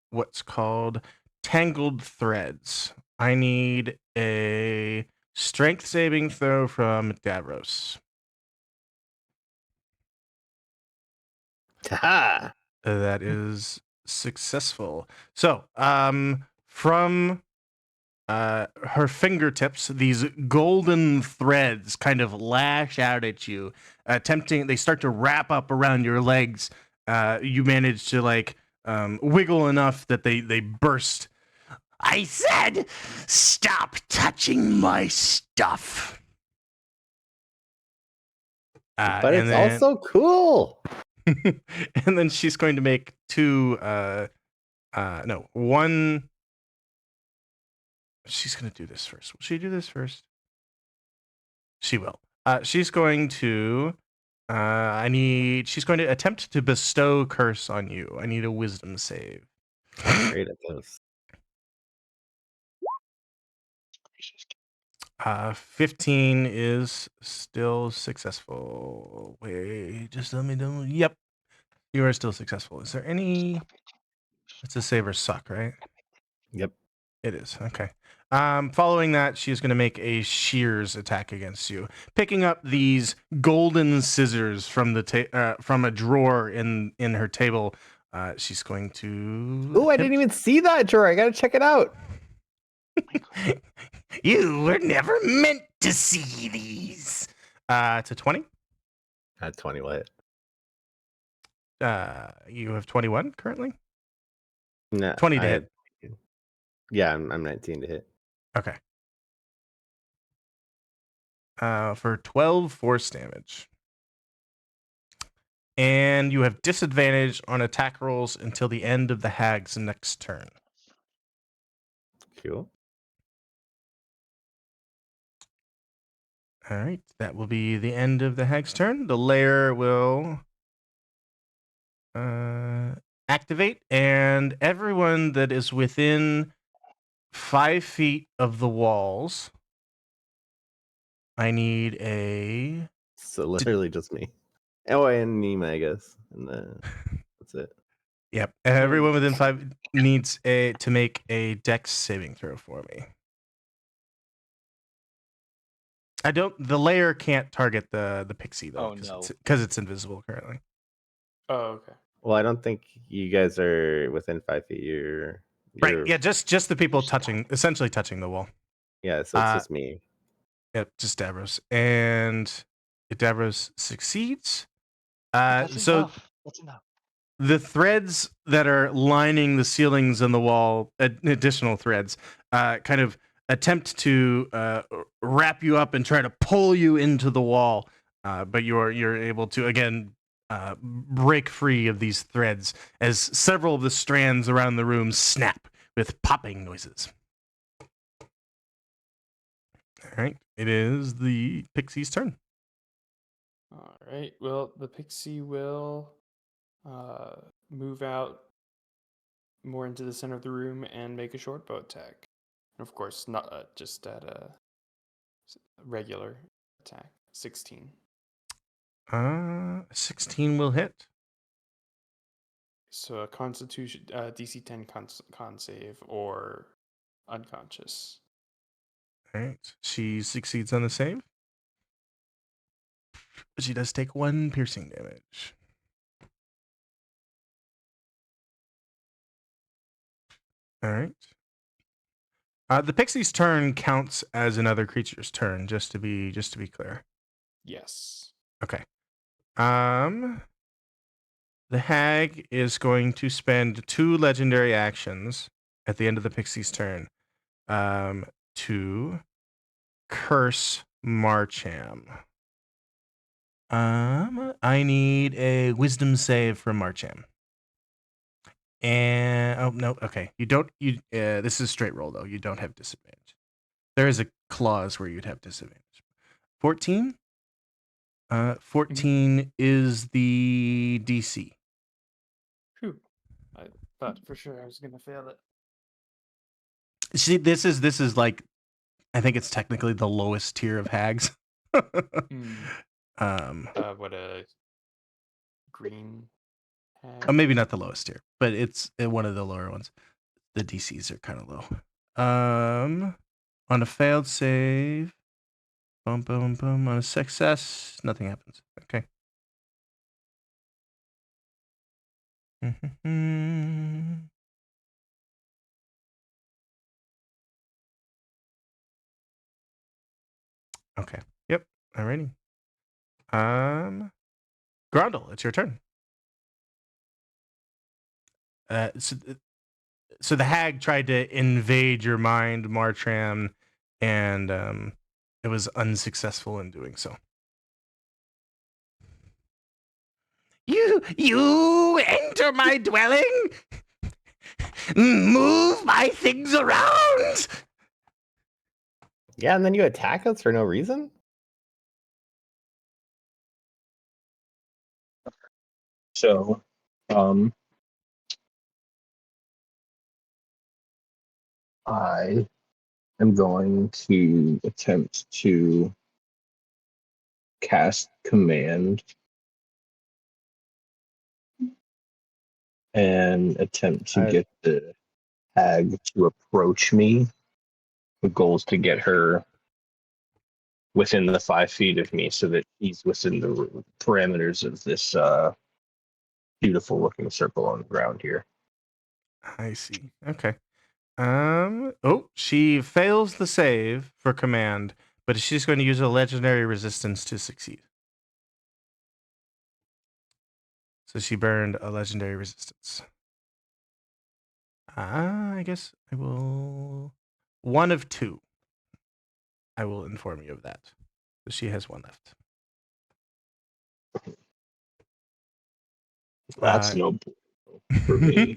what's called tangled threads. I need a strength saving throw from Davros. Ha! That is successful. So, from her fingertips, these golden threads kind of lash out at you, attempting. They start to wrap up around your legs. You manage to wiggle enough that they burst. I said, stop touching my stuff. But And it's then, also cool. and then she's going to make one. She's going to do this first. Will she do this first? She will. She's going to. She's going to attempt to bestow curse on you. I need a wisdom save. Great at those. 15 is still successful. Wait, just let me know. Yep, you are still successful. Is there any? It's a save or suck, right? Yep. It is. Okay. Following that, she's going to make a shears attack against you, picking up these golden scissors from the from a drawer in her table. She's going to. Oh, I didn't even see that drawer. I gotta check it out. You were never meant to see these. To 20. At 20 what? You have 21 currently. No, 20 to I hit. Yeah, I'm 19 to hit. Okay. For 12 force damage. And you have disadvantage on attack rolls until the end of the hag's next turn. Cool. All right. That will be the end of the hag's turn. The lair will activate, and everyone that is within 5 feet of the walls, I need a. So literally just me. Oh, and Nima, I guess. And that's it. Yep. Everyone within 5 needs to make a dex saving throw for me. The layer can't target the pixie though, Oh, no. because it's invisible currently. Oh, okay. Well, I don't think you guys are within 5 feet. You're Right. Yeah. Just the people essentially touching the wall. Yeah, so it's just me. Yep. Just Davros, and Davros succeeds. That's So enough. That's enough. the threads that are lining the ceilings and the wall, additional threads, kind of attempt to wrap you up and try to pull you into the wall, but you're able to again break free of these threads as several of the strands around the room snap with popping noises. All right, it is the pixie's turn. All right. Well, the pixie will move out more into the center of the room and make a short bow attack. And of course, not just at a regular attack. 16. 16 will hit. So a Constitution DC 10 con save or unconscious. All right, she succeeds on the save. She does take 1 piercing damage. All right. The pixie's turn counts as another creature's turn, just to be clear. Yes. Okay. The hag is going to spend 2 legendary actions at the end of the pixie's turn to curse Marcham. I need a wisdom save from Marcham. And oh no, okay. You don't. This is straight roll though. You don't have disadvantage. There is a clause where you'd have disadvantage. 14. 14 is the DC. Phew. I thought for sure I was gonna fail it. See, this is like, I think it's technically the lowest tier of hags. What a green hag. Maybe not the lowest tier, but it's one of the lower ones. The DCs are kind of low. On a failed save, boom, boom, boom. On a success, nothing happens. Okay. Okay. Yep. Alrighty. Grundle, it's your turn. So the hag tried to invade your mind, Marcham, and it was unsuccessful in doing so. You enter my dwelling? Move my things around? Yeah, and then you attack us for no reason? So, I am going to attempt to cast command and attempt to get the hag to approach me. The goal is to get her within the 5 feet of me so that he's within the parameters of this beautiful looking circle on the ground here. I see. Okay. Oh, she fails the save for command, but she's going to use a legendary resistance to succeed. So she burned a legendary resistance. I guess I will. 1 of 2. I will inform you of that. So she has 1 left. That's no problem for me.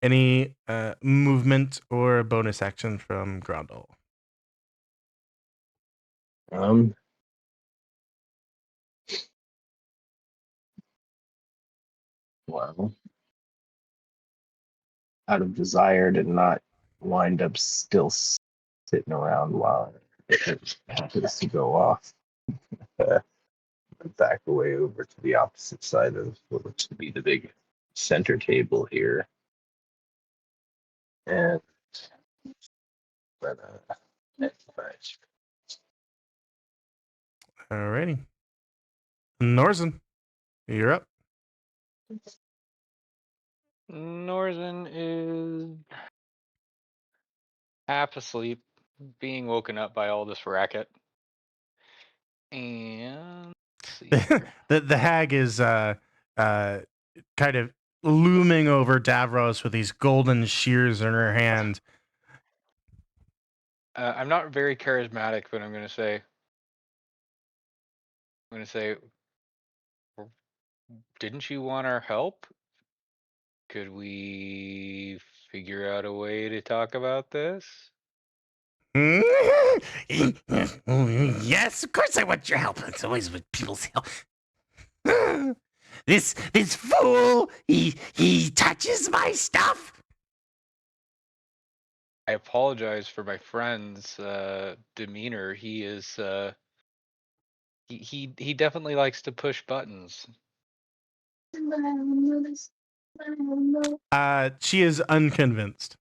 Any movement or bonus action from Grundle? Well, out of desire to not wind up still sitting around while it happens to go off, back away over to the opposite side of what looks to be the big center table here. And Alrighty. Norzen, you're up. Norzen is half asleep, being woken up by all this racket. And let's see here. the hag is kind of looming over Davros with these golden shears in her hand. I'm not very charismatic, but I'm gonna say, didn't you want our help? Could we figure out a way to talk about this? Yes, of course I want your help. It's always with people's help. This fool, he touches my stuff. I apologize for my friend's demeanor. He is he definitely likes to push buttons. She is unconvinced.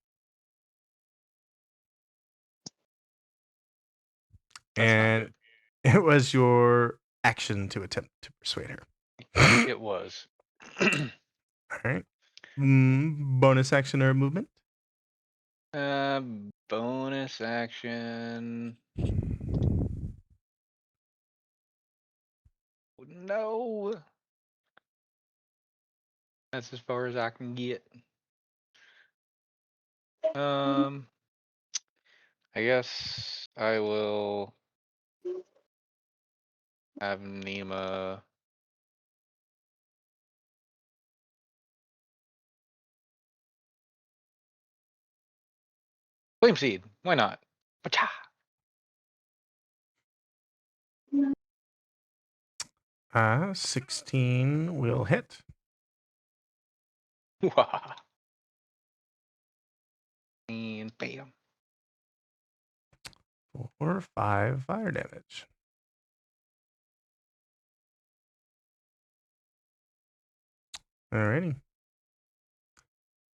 That's not And good. it was your action to attempt to persuade her. It was. All right. Bonus action or movement? Bonus action. No. That's as far as I can get. I guess I will have Nima. Flame Seed. Why not? Pacha. 16 will hit. And bam. 4 or 5 fire damage. Alrighty.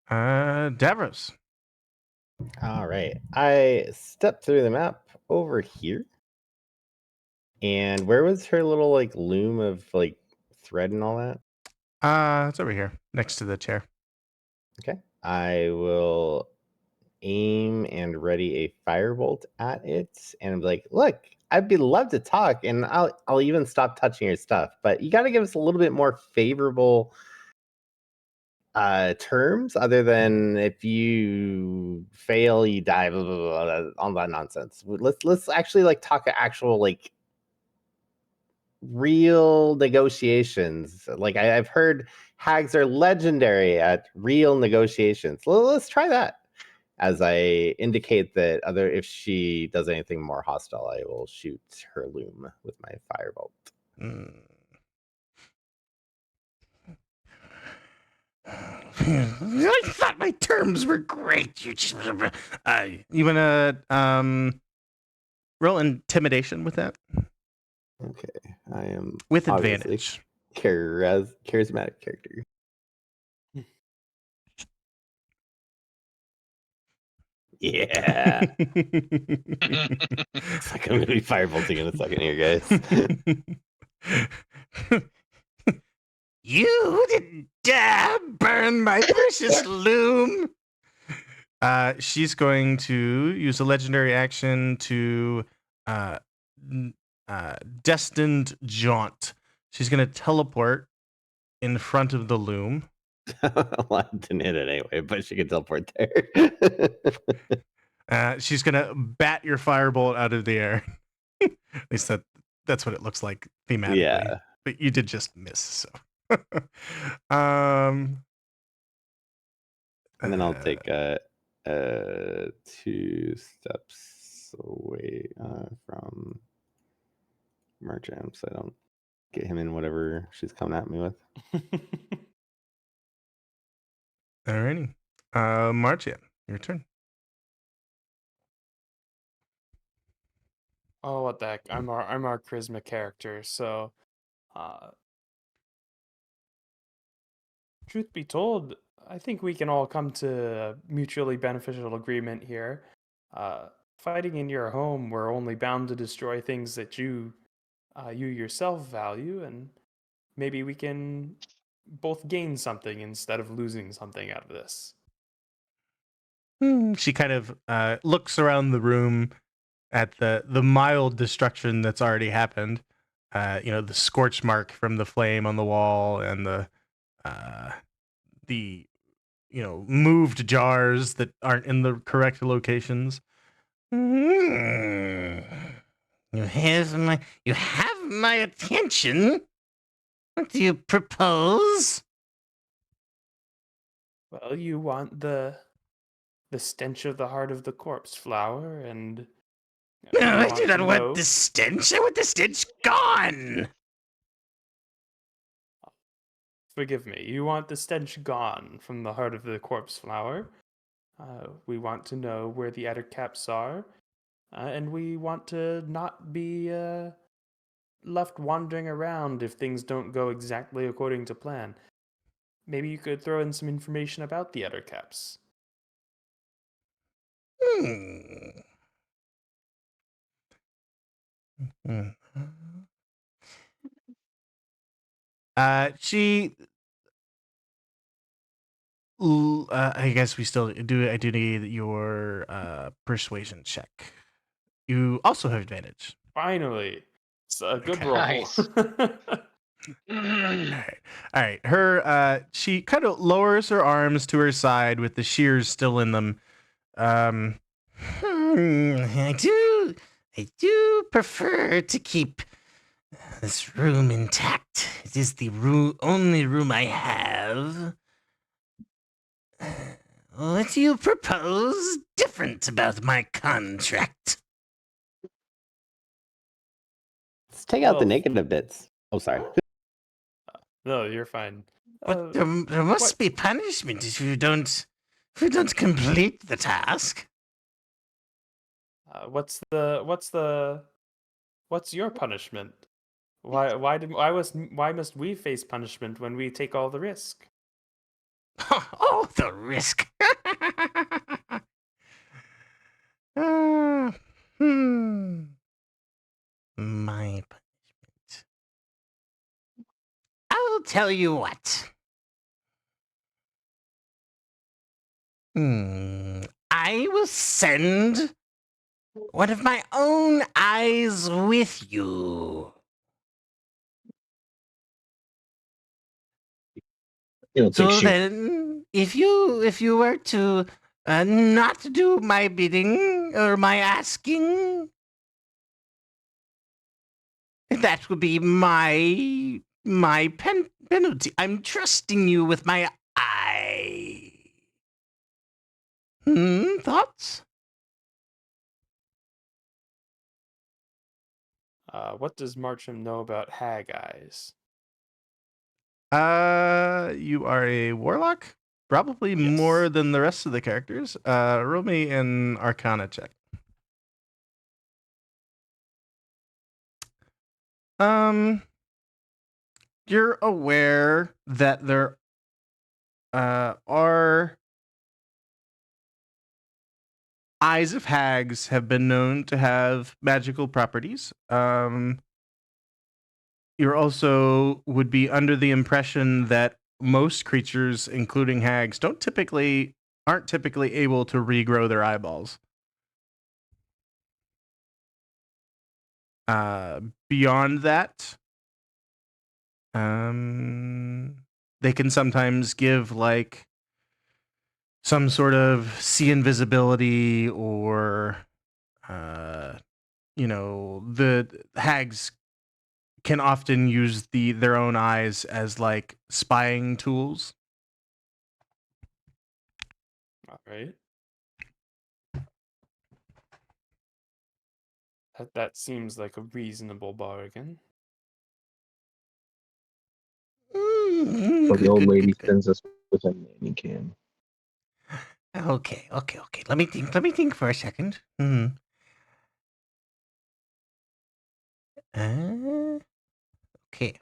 Davros. All right. I stepped through the map over here. And where was her little like loom of like thread and all that? It's over here, next to the chair. Okay. I will aim and ready a firebolt at it and be like, look, I'd be love to talk and I'll even stop touching your stuff, but you gotta give us a little bit more favorable terms other than if you fail, you die, blah, blah, blah, all that nonsense. Let's actually like talk actual like real negotiations. Like I've heard hags are legendary at real negotiations. Let's try that. As I indicate that if she does anything more hostile, I will shoot her loom with my firebolt. I thought my terms were great. You just you wanna roll intimidation with that? Okay, I am With obviously advantage. charismatic character. Yeah. It's like I'm gonna be firebolting in a second here, guys. You didn't burn my precious loom. She's going to use a legendary action to destined jaunt. She's going to teleport in front of the loom. Well, I didn't hit it anyway, but she can teleport there. She's going to bat your firebolt out of the air. At least that's what it looks like thematically. Yeah. But you did just miss, so. And then I'll take 2 steps away from Merchant so I don't get him in whatever she's coming at me with. Alrighty. Marchand, your turn. Oh, what the heck! I'm our charisma character, so truth be told, I think we can all come to a mutually beneficial agreement here. Fighting in your home, we're only bound to destroy things that you yourself value, and maybe we can both gain something instead of losing something out of this. She kind of looks around the room at the mild destruction that's already happened. The scorch mark from the flame on the wall and the moved jars that aren't in the correct locations. You have my attention. What do you propose? Well, you want the stench of the heart of the corpse flower, and No, you I want do not to want know. the stench. I want the stench gone. Forgive me. You want the stench gone from the heart of the corpse flower. We want to know where the adder caps are, and we want to not be left wandering around if things don't go exactly according to plan. Maybe you could throw in some information about the adder caps. Hmm. Hmm. She. I guess we still do. I do need your persuasion check. You also have advantage. Finally, it's a good Okay. roll. Nice. All right. Her. She kind of lowers her arms to her side with the shears still in them. I do prefer to keep this room intact. It is the only room I have. What do you propose different about my contract? Let's take out the Well, negative bits. Oh, sorry. no, you're fine. But there must what- be punishment if you don't complete the task. What's your punishment? Why must we face punishment when we take all the risk? Oh, the risk. Uh, hmm. My punishment. I'll tell you what. I will send one of my own eyes with you. You don't think So she? then, if you were to not do my bidding or my asking, that would be my penalty. I'm trusting you with my eye. Thoughts? What does Marcham know about hag eyes? You are a warlock, probably Yes. more than the rest of the characters. Roll me an Arcana check. You're aware that there are eyes of hags have been known to have magical properties. You're also would be under the impression that most creatures, including hags, aren't typically able to regrow their eyeballs. Beyond that, they can sometimes give like some sort of see invisibility or the hags can often use their own eyes as like spying tools. All right. That seems like a reasonable bargain. Well, the old lady Good. sends us with a nanny cam. Okay. Let me think for a second. Okay.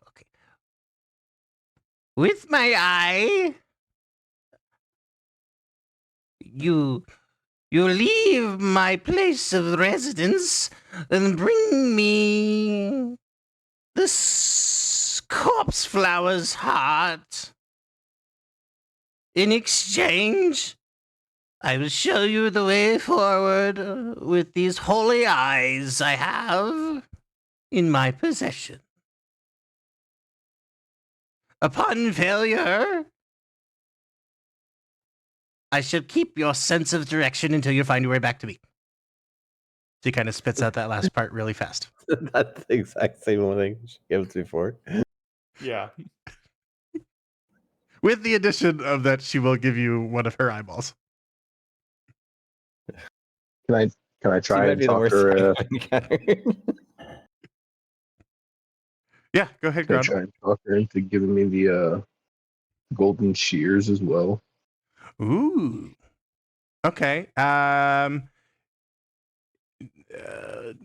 With my eye, you leave my place of residence and bring me this corpse flower's heart. In exchange, I will show you the way forward with these holy eyes I have in my possession. Upon failure, I shall keep your sense of direction until you find your way back to me. She kind of spits out that last part really fast. That's the exact same thing she gave it before. Yeah. With the addition of that, she will give you one of her eyeballs. Can I She try might and be the talk worst her? psycho encounter. Yeah, go ahead, Can I Grundle. try and talk her into giving me the golden shears as well? Ooh. Okay.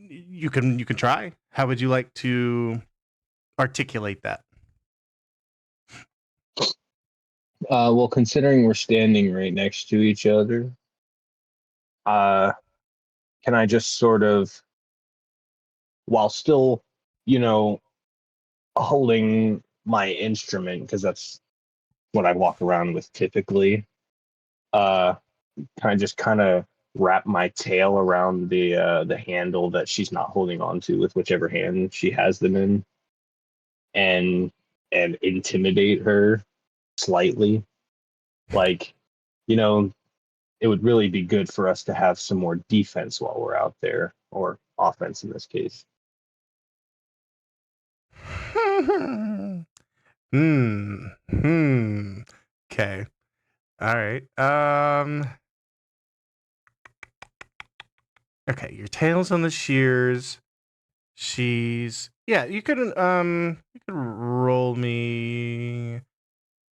You can try. How would you like to articulate that? Well, considering we're standing right next to each other, uh, can I just sort of, while still, you know, holding my instrument, because that's what I walk around with typically, uh, can I just kind of wrap my tail around the handle that she's not holding on to with whichever hand she has them in, and intimidate her slightly, like, you know, it would really be good for us to have some more defense while we're out there, or offense in this case. Okay. All right. Okay, your tail's on the shears. She's you could roll me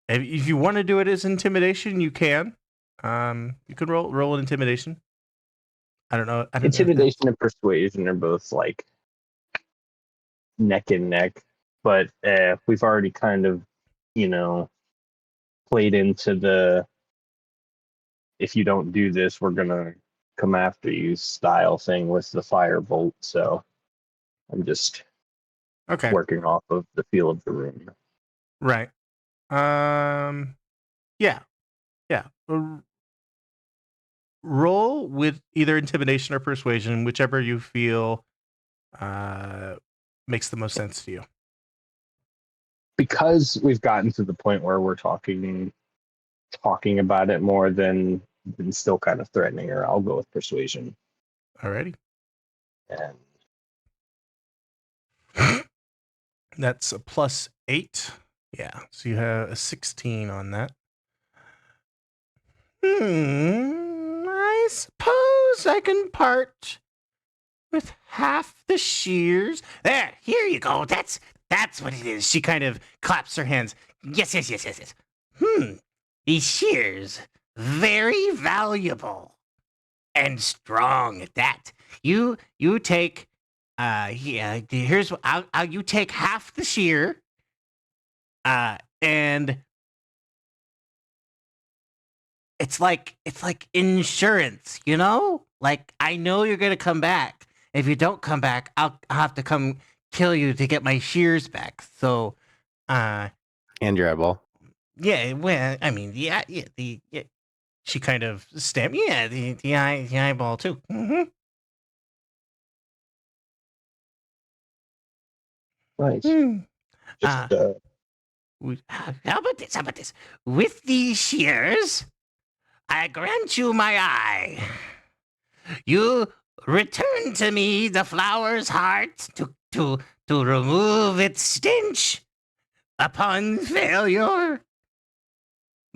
if you want to do it as intimidation, you can. You could roll an intimidation. I don't know. Intimidation and persuasion are both like neck and neck, but we've already kind of, you know, played into the if you don't do this, we're gonna come after you style thing with the firebolt. So I'm just Okay. working off of the feel of the room. Right. Yeah. Roll with either intimidation or persuasion, whichever you feel makes the most sense to you. Because we've gotten to the point where we're talking about it more than still kind of threatening her, I'll go with persuasion. Alrighty. And That's a +8. Yeah. So you have a 16 on that. I suppose I can part with half the shears. There, here you go. That's what it is. She kind of claps her hands. Yes. These shears, very valuable and strong at that. You take here's I'll you take half the shear and it's like insurance, you know? Like I know you're going to come back. If you don't come back, I'll have to come kill you to get my shears back. So And your eyeball. yeah, well, I mean, she kind of stamped. Yeah, the eyeball too. nice. Just How about this? With these shears, I grant you my eye. You return to me the flower's heart to remove its stench. Upon failure,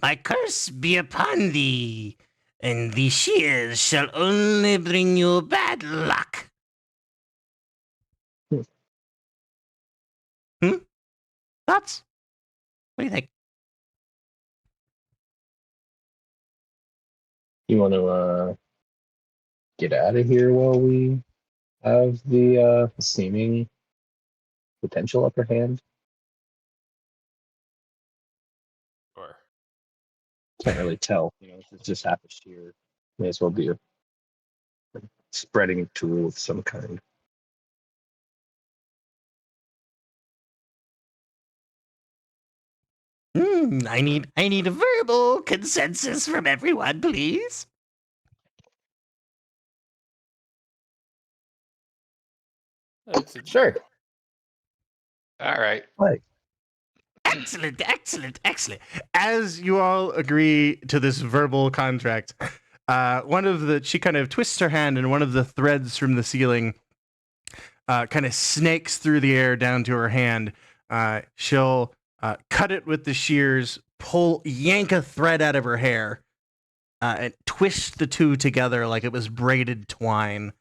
my curse be upon thee, and the shears shall only bring you bad luck. Thoughts? What do you think? you want to get out of here while we have the seeming potential upper hand? Or Can't really tell. You know, if it's just half a shear, may as well be a spreading tool of some kind. I need a verbal consensus from everyone, please. Sure. All right. Like, Excellent. As you all agree to this verbal contract, she kind of twists her hand, and one of the threads from the ceiling kind of snakes through the air down to her hand. She'll cut it with the shears, yank a thread out of her hair, and twist the two together like it was braided twine.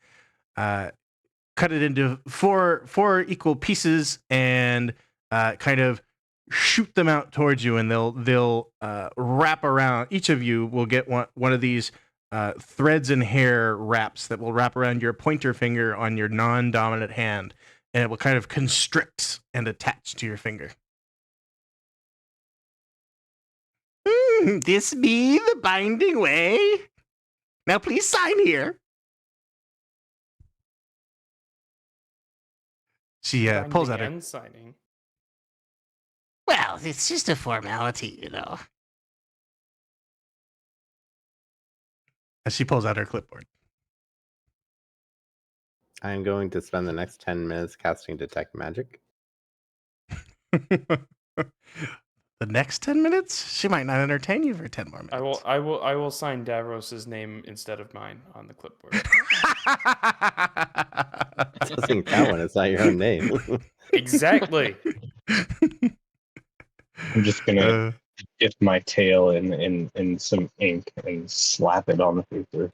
Cut it into four equal pieces and kind of shoot them out towards you, and they'll wrap around. Each of you will get one of these threads and hair wraps that will wrap around your pointer finger on your non-dominant hand, and it will kind of constrict and attach to your finger. This be the binding way? Now please sign here. She pulls Binding out her. and signing. Well, it's just a formality, you know. As she pulls out her clipboard. I'm going to spend the next 10 minutes casting Detect Magic. The next 10 minutes? She might not entertain you for 10 more minutes. I will sign Davros's name instead of mine on the clipboard. It doesn't count when it's not your own name. Exactly. I'm just gonna dip my tail in some ink and slap it on the paper.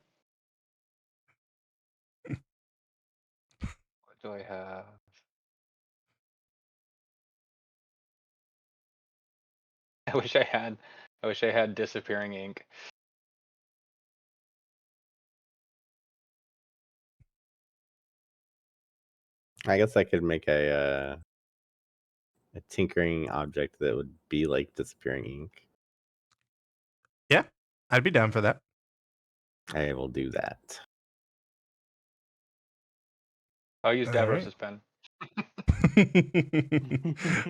What do I have? I wish I had disappearing ink. I guess I could make a tinkering object that would be like disappearing ink. Yeah, I'd be down for that. I will do that. I'll use All Davros's pen.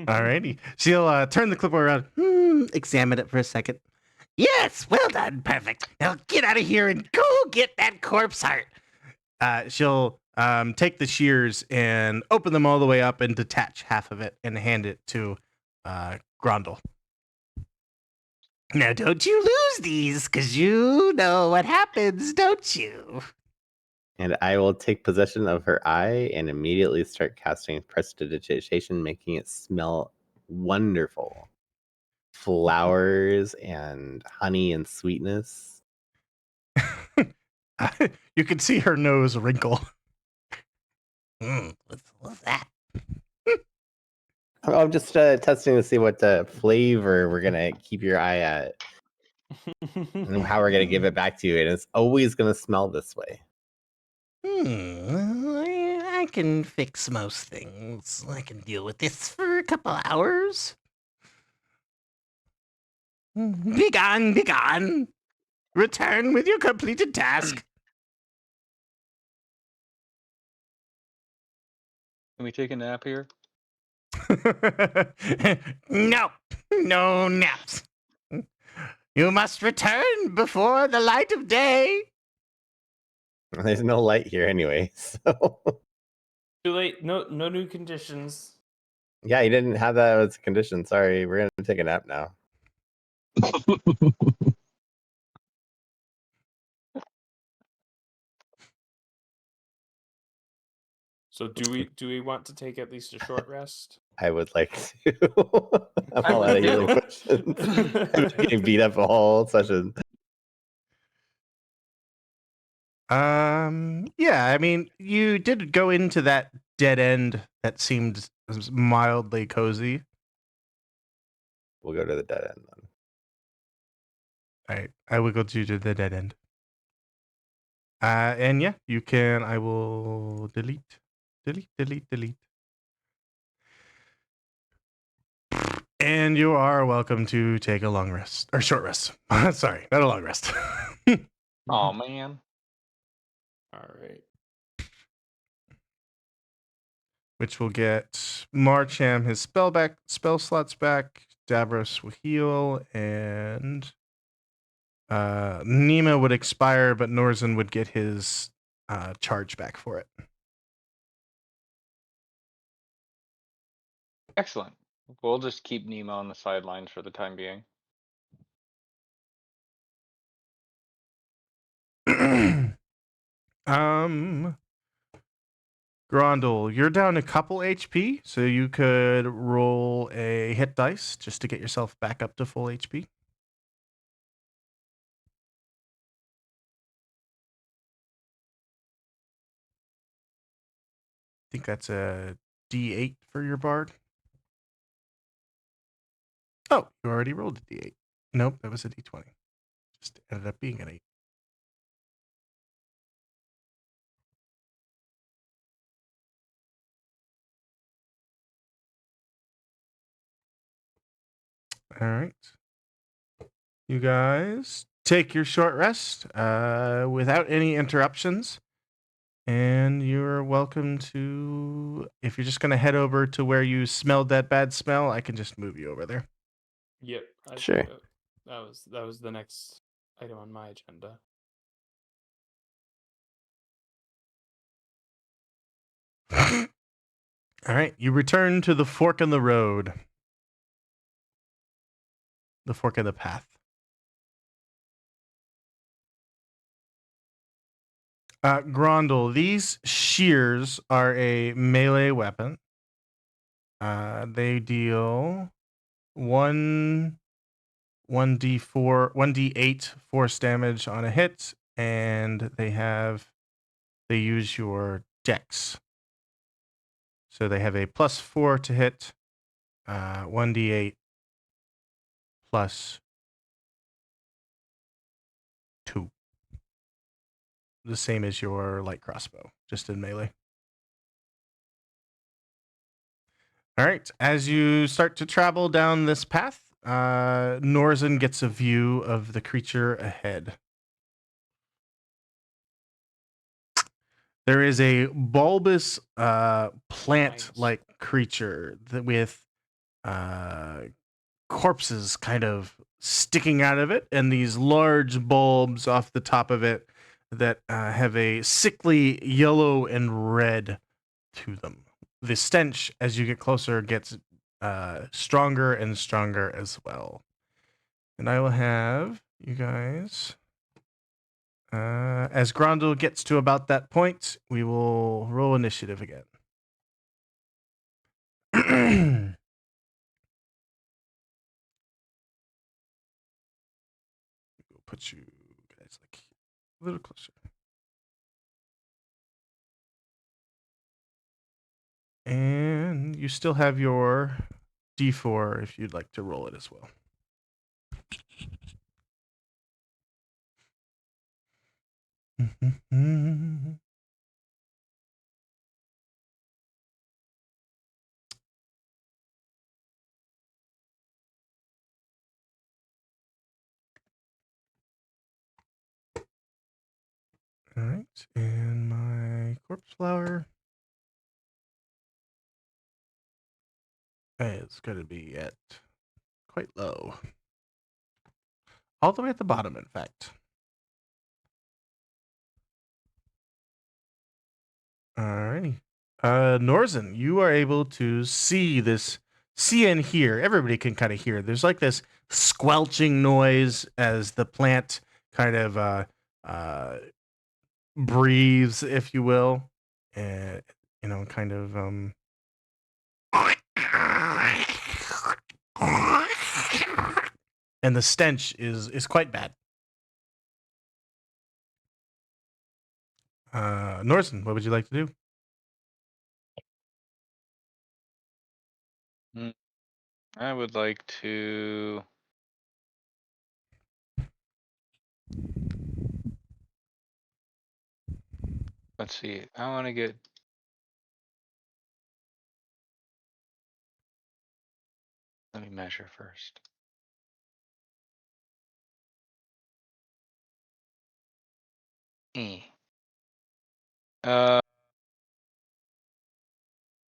Alrighty. She'll turn the clipboard around, examine it for a second. Yes, well done, perfect. Now get out of here and go get that corpse heart. She'll take the shears and open them all the way up and detach half of it and hand it to Grondel. Now don't you lose these, because you know what happens, don't you? And I will take possession of her eye and immediately start casting prestidigitation, making it smell wonderful. Flowers and honey and sweetness. You can see her nose wrinkle. What's that? I'm just testing to see what flavor we're going to keep your eye at and how we're going to give it back to you. And it's always going to smell this way. I can fix most things. I can deal with this for a couple hours. Be gone, be gone. Return with your completed task. Can we take a nap here? No, no naps. You must return before the light of day. There's no light here anyway. So Too late. No new conditions. yeah, you didn't have that as a condition. Sorry, we're going to take a nap now. So do we want to take at least a short rest? I would like to. I'm all out of healing questions. Getting beat up a whole session. Yeah, I mean, you did go into that dead end that seemed mildly cozy. We'll go to the dead end then. All right, I wiggled you to the dead end. And yeah, you can. I will delete. And you are welcome to take a long rest or short rest. Sorry, not a long rest. Oh man. All right. Which will get Marcham his spell slots back. Davros will heal, and Nima would expire, but Norzen would get his charge back for it. Excellent. We'll just keep Nemo on the sidelines for the time being. Grondel, you're down a couple HP, so you could roll a hit dice just to get yourself back up to full HP. I think that's a D8 for your bard. Oh, you already rolled a D8. Nope, that was a D20. Just ended up being an 8. All right. You guys take your short rest without any interruptions. And you're welcome to, if you're just going to head over to where you smelled that bad smell, I can just move you over there. Yep. I Sure. think that was the next item on my agenda. All right. You return to the fork in the road, the fork in the path. Grondel, these shears are a melee weapon. They deal 1d8 force damage on a hit, and they use your dex. So they have a +4 to hit, 1d8 plus 2. The same as your light crossbow, just in melee. All right. As you start to travel down this path, Norzen gets a view of the creature ahead. There is a bulbous plant-like creature with corpses kind of sticking out of it, and these large bulbs off the top of it that have a sickly yellow and red to them. The stench, as you get closer, gets stronger and stronger as well. And I will have you guys, as Grondel gets to about that point, we will roll initiative again. We'll put you guys like a little closer. And you still have your D4 if you'd like to roll it as well. All right, and my corpse flower is going to be at quite low. All the way at the bottom, in fact. Alrighty. Norzen, you are able to see and hear. Everybody can kind of hear. There's like this squelching noise as the plant kind of breathes, if you will. Kind of and the stench is quite bad. Norzen, what would you like to do? I would like to. Let's see. I want to get. Let me measure first.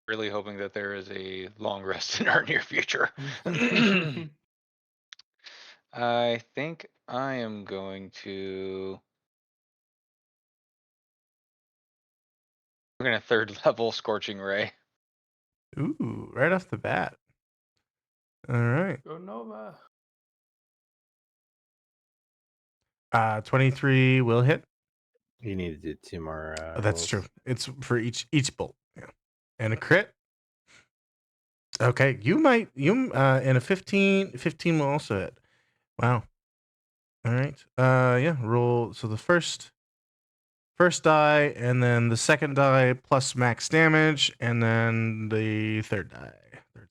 Really hoping that there is a long rest in our near future. I think I am going to. We're gonna 3rd level Scorching Ray. Ooh, right off the bat. All right. Go Nova. 23 will hit. You need to do 2 more. Oh, that's rolls. true. It's for each bolt. Yeah. And a crit. Okay, you and a 15 will also hit. Wow. All right. Yeah, roll so the first die and then the second die plus max damage and then the third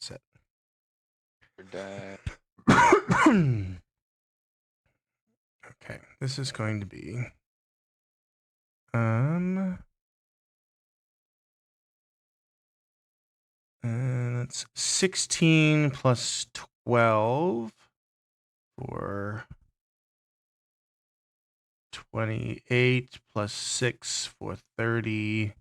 set. Die. Okay, this is going to be and that's 16 plus 12 for 28 plus 6 for 34.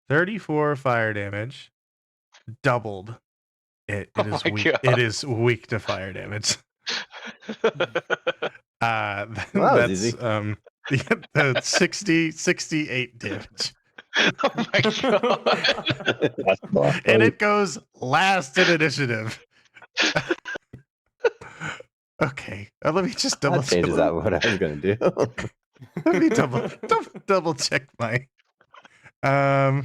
34 fire damage, doubled. It Oh is my weak. God. It is weak to fire damage. Well, that was That's easy. the 68 damage. Oh my God. That's not And funny. it goes last in initiative. Okay, let me just double That changes check. out what I was going to do. Let me double check my. I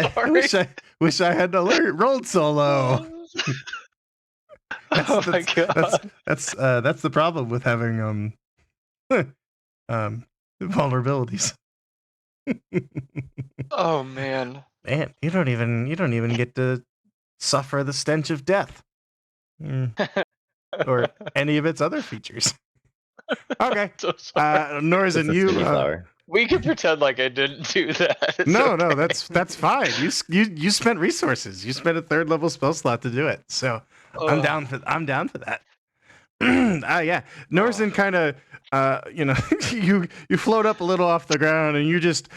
Sorry. wish I had rolled so low. Oh my God. That's the problem with having vulnerabilities. Oh man. Man, you don't even get to suffer the stench of death. Or any of its other features. Okay. So sorry. Norzen, It's a you sweetie flower. We can pretend like I didn't do that. It's no, okay. that's fine. You spent resources. You spent a 3rd level spell slot to do it. So I'm down for that. Yeah. Norzen kind of you float up a little off the ground and you just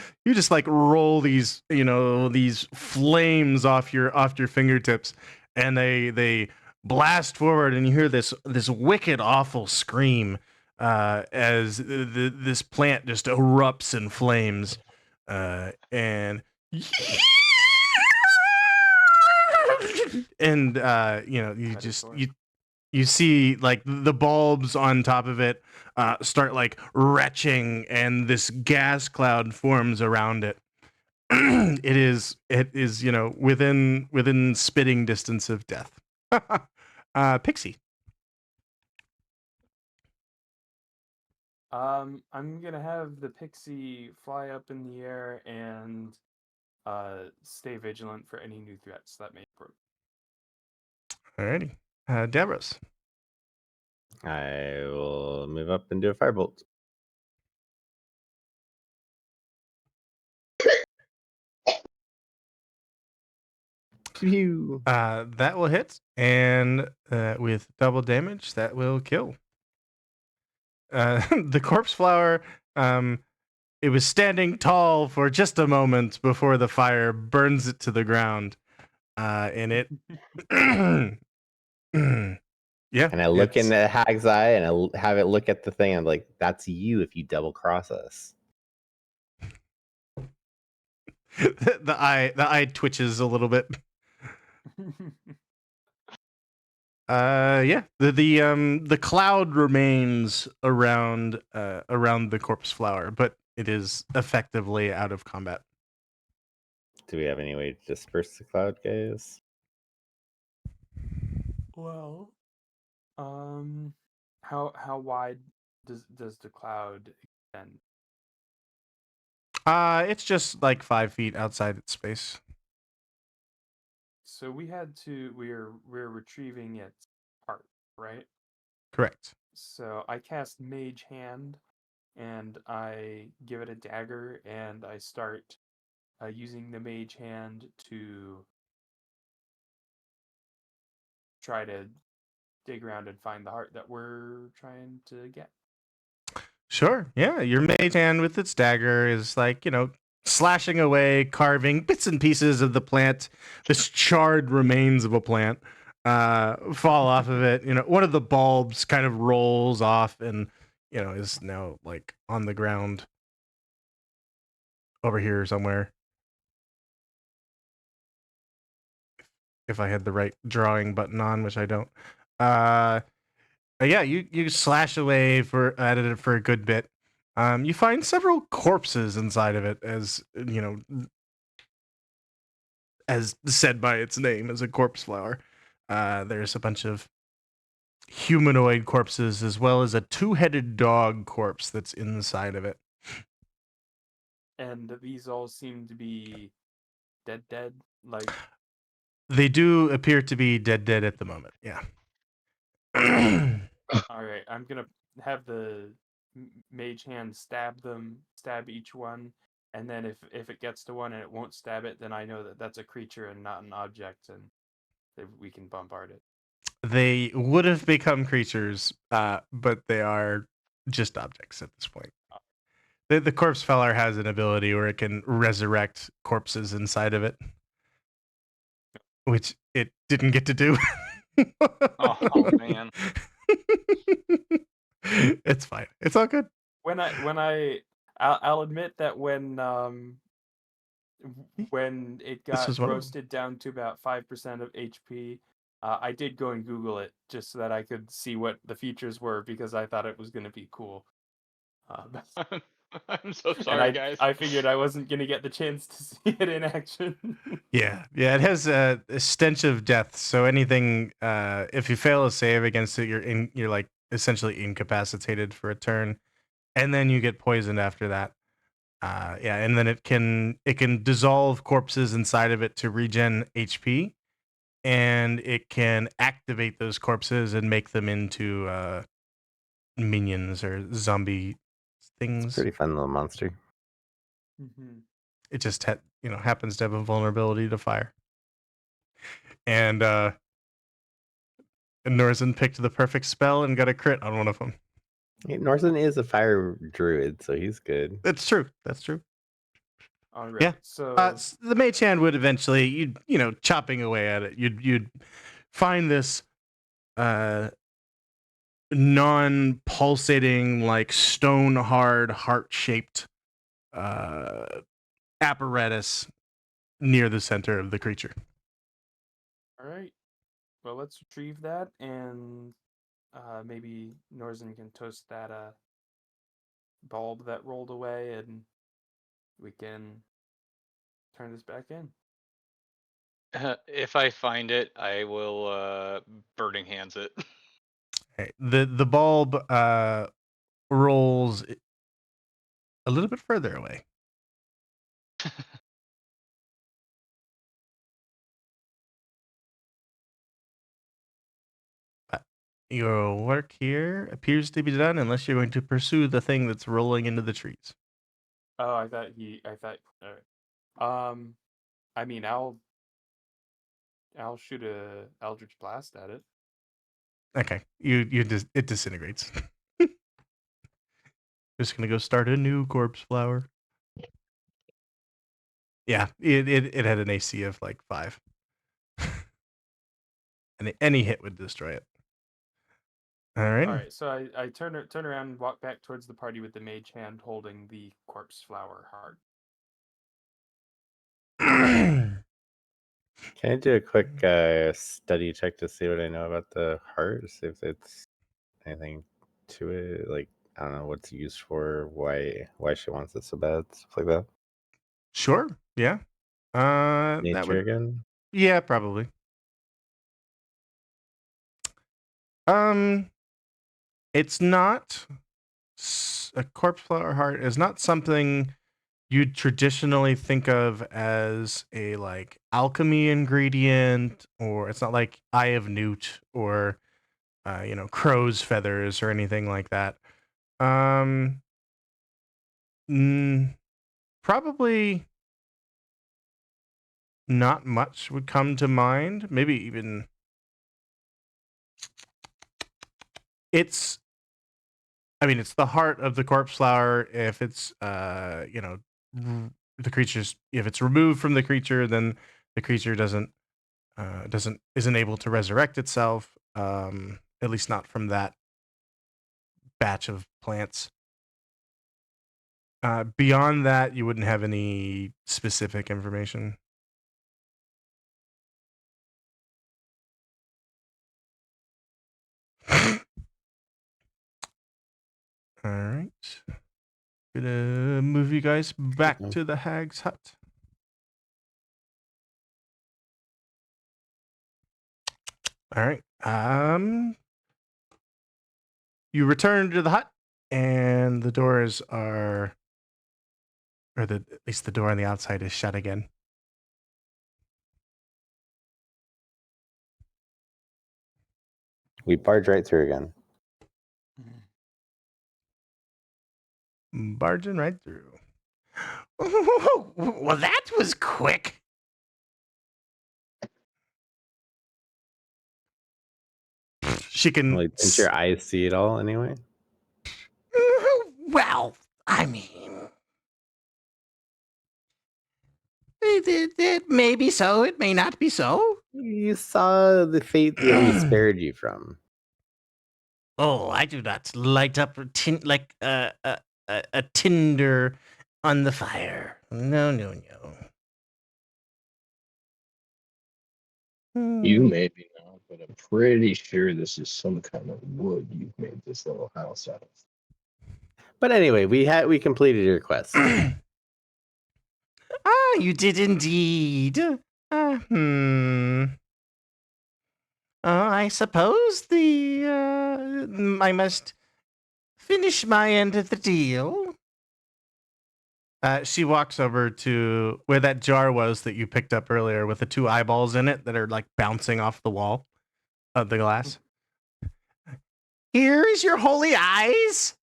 like roll these these flames off your fingertips and they blast forward and you hear this wicked awful scream as this plant just erupts in flames and and you see like the bulbs on top of it start like retching and this gas cloud forms around it. it is within spitting distance of death. Pixie. I'm gonna have the pixie fly up in the air and stay vigilant for any new threats that may approach. Alrighty. Davros. I will move up and do a firebolt. Pew. That will hit, and with double damage, that will kill. The corpse flower, it was standing tall for just a moment before the fire burns it to the ground, and it. Yeah. And I look in the hag's eye and I have it look at the thing. I'm like, that's you if you double cross us. the eye twitches a little bit. Yeah. The cloud remains around the corpse flower, but it is effectively out of combat. Do we have any way to disperse the cloud, guys? Well, how wide does the cloud extend? It's just like 5 feet outside its space. So we're retrieving its heart, right? Correct. So I cast Mage Hand, and I give it a dagger, and I start using the Mage Hand to try to dig around and find the heart that we're trying to get. Sure. Yeah. Your mage hand with its dagger is like, slashing away, carving bits and pieces of the plant, this charred remains of a plant, fall off of it. One of the bulbs kind of rolls off and, is now like on the ground over here somewhere. If I had the right drawing button on, which I don't. Yeah, you slash away at it for a good bit. You find several corpses inside of it, as as said by its name, as a corpse flower. There's a bunch of humanoid corpses as well as a two-headed dog corpse that's inside of it. And these all seem to be dead. Like, They do appear to be dead at the moment. Yeah. all right, I'm gonna have the mage hand stab each one, and then if it gets to one and it won't stab it, then I know that that's a creature and not an object, and we can bombard it. They would have become creatures, but they are just objects at this point. The corpse feller has an ability where it can resurrect corpses inside of it, which it didn't get to do. Oh man. It's fine. It's all good. I'll admit that when it This got was one of them. roasted down to about 5% of HP, I did go and Google it just so that I could see what the features were because I thought it was going to be cool. I'm so And sorry, guys. I figured I wasn't going to get the chance to see it in action. Yeah. It has a stench of death. So anything, if you fail a save against it, you're like essentially incapacitated for a turn, and then you get poisoned after that. And then it can dissolve corpses inside of it to regen HP, and it can activate those corpses and make them into minions or zombie things. Pretty fun little monster. Mm-hmm. It just happens to have a vulnerability to fire. And Norzen picked the perfect spell and got a crit on one of them. Hey, Norton is a fire druid, so he's good. That's true. All right. Yeah. So The mage hand would eventually, chopping away at it, you'd find this non-pulsating, like stone hard, heart-shaped apparatus near the center of the creature. all right. Well, let's retrieve that, and maybe Norzen can toast that bulb that rolled away, and we can turn this back in. If I find it, I will burning hands it. Okay. The bulb rolls a little bit further away. Your work here appears to be done unless you're going to pursue the thing that's rolling into the trees. Oh, I thought. All right. I mean, I'll shoot a Eldritch Blast at it. Okay, it disintegrates. Just gonna go start a new corpse flower. Yeah, it had an AC of like 5, and any hit would destroy it. All right. All right. So I turn around and walk back towards the party with the mage hand holding the corpse flower heart. Can I do a quick study check to see what I know about the heart? See if it's anything to it. Like, I don't know what's used for, why she wants it so bad, stuff like that. Sure. Yeah. That Nature would. again. Yeah, probably. It's not a corpse flower heart is not something you'd traditionally think of as a like alchemy ingredient, or it's not like eye of newt or crow's feathers or anything like that. Um, Probably not much would come to mind. Maybe even it's. I mean, it's the heart of the corpse flower. If it's the creature's, if it's removed from the creature, then the creature isn't able to resurrect itself. At least not from that batch of plants. Beyond that, you wouldn't have any specific information. All right. Gonna move you guys back to the hag's hut. All right. You return to the hut, and the doors are, at least the door on the outside is shut again. We barge right through again. Barging right through. Well, that was quick. She can. Like, didn't your eyes see it all anyway? Well, I mean, it may be so, it may not be so. You saw the fate that we spared you from. Oh, I do not light up like a tinder on the fire. No, no, no. You may be not, but I'm pretty sure this is some kind of wood you've made this little house out of. But anyway, we completed your quest. You did indeed. I suppose I must finish my end of the deal. She walks over to where that jar was that you picked up earlier with the 2 eyeballs in it that are like bouncing off the wall of the glass. Here is your holy eyes.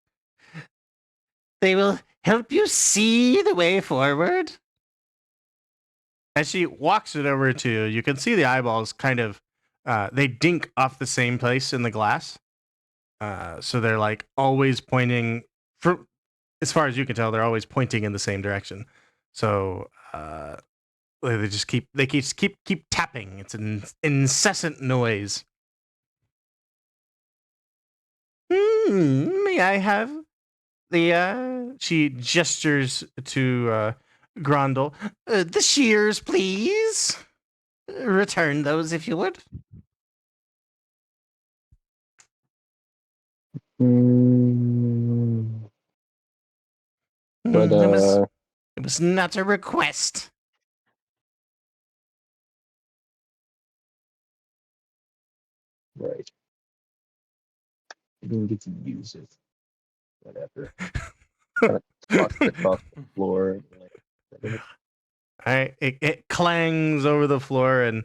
They will help you see the way forward. As she walks it over to you, you can see the eyeballs kind of, they dink off the same place in the glass. So they're like always pointing, as far as you can tell, they're always pointing in the same direction. So they just keep tapping. It's an incessant noise. May I have the? She gestures to Grondel. The shears, please. Return those if you would. But It was not a request. right. You didn't get to use it. Whatever. Kind of tossed it across the floor. Like, All right, it clangs over the floor and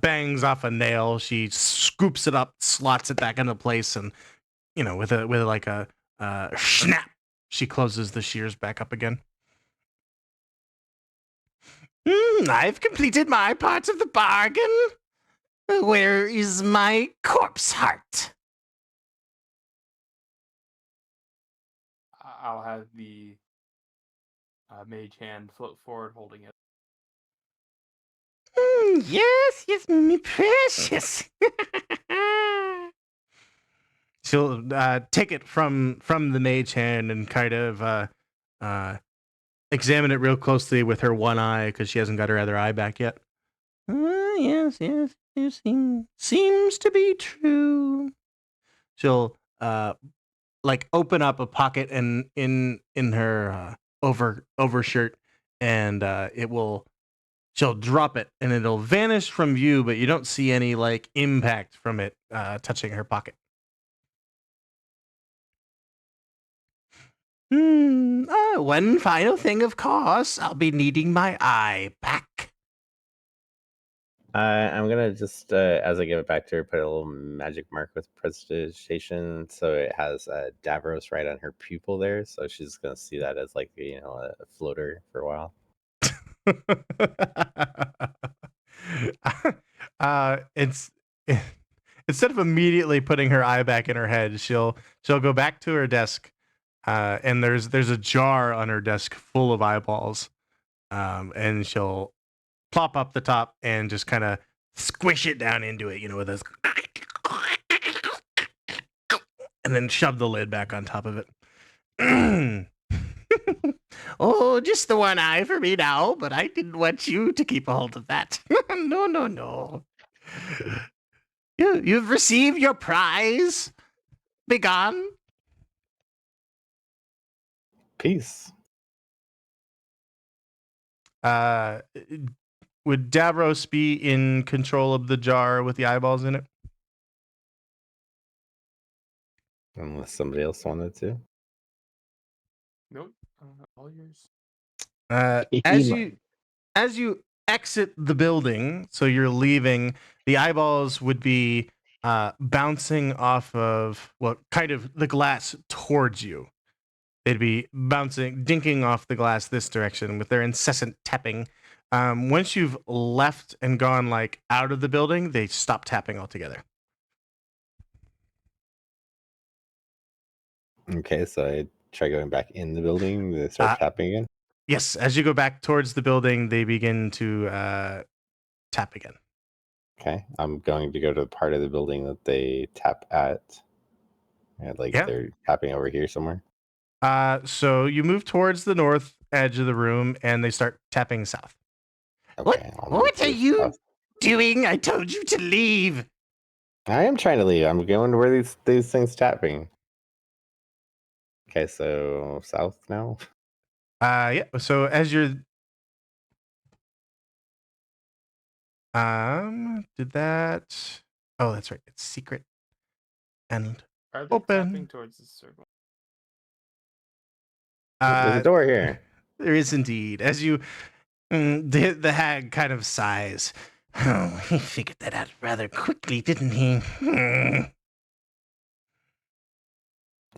bangs off a nail. She scoops it up, slots it back into place, and with like a snap, she closes the shears back up again. I've completed my part of the bargain. Where is my corpse heart? I'll have the mage hand float forward holding it. Yes, me precious. She'll take it from the mage hand and kind of examine it real closely with her one eye because she hasn't got her other eye back yet. Yes, it seems to be true. She'll like open up a pocket in her overshirt, and she'll drop it and it'll vanish from view, but you don't see any like impact from it touching her pocket. One final thing, of course. I'll be needing my eye back. I'm gonna just, as I give it back to her, put a little magic mark with prestidigitation, so it has Davros right on her pupil there. So she's gonna see that as like a floater for a while. It's instead of immediately putting her eye back in her head, she'll go back to her desk, and there's a jar on her desk full of eyeballs, and she'll plop up the top and just kind of squish it down into it, with this, and then shove the lid back on top of it. Oh, just the one eye for me now, but I didn't want you to keep a hold of that. No. You've received your prize. Begone. Peace. Would Davros be in control of the jar with the eyeballs in it? Unless somebody else wanted to. Nope. All yours. As you exit the building, so you're leaving, the eyeballs would be bouncing off of, well, kind of the glass towards you. They'd be bouncing, dinking off the glass this direction with their incessant tapping. Once you've left and gone like out of the building, they stop tapping altogether. Okay, so I try going back in the building. They start tapping again. Yes, as you go back towards the building, they begin to tap again. Okay, I'm going to go to the part of the building that they tap at. And they're tapping over here somewhere. So you move towards the north edge of the room, and they start tapping south. Okay, What are you doing? I told you to leave. I am trying to leave. I'm going to where these things tapping. Okay, so south now. Yeah. So as you're, did that? Oh, that's right. It's secret and Are they open. tapping towards the circle? There's a door here. There is indeed. As you, the hag kind of sighs. Oh, he figured that out rather quickly, didn't he?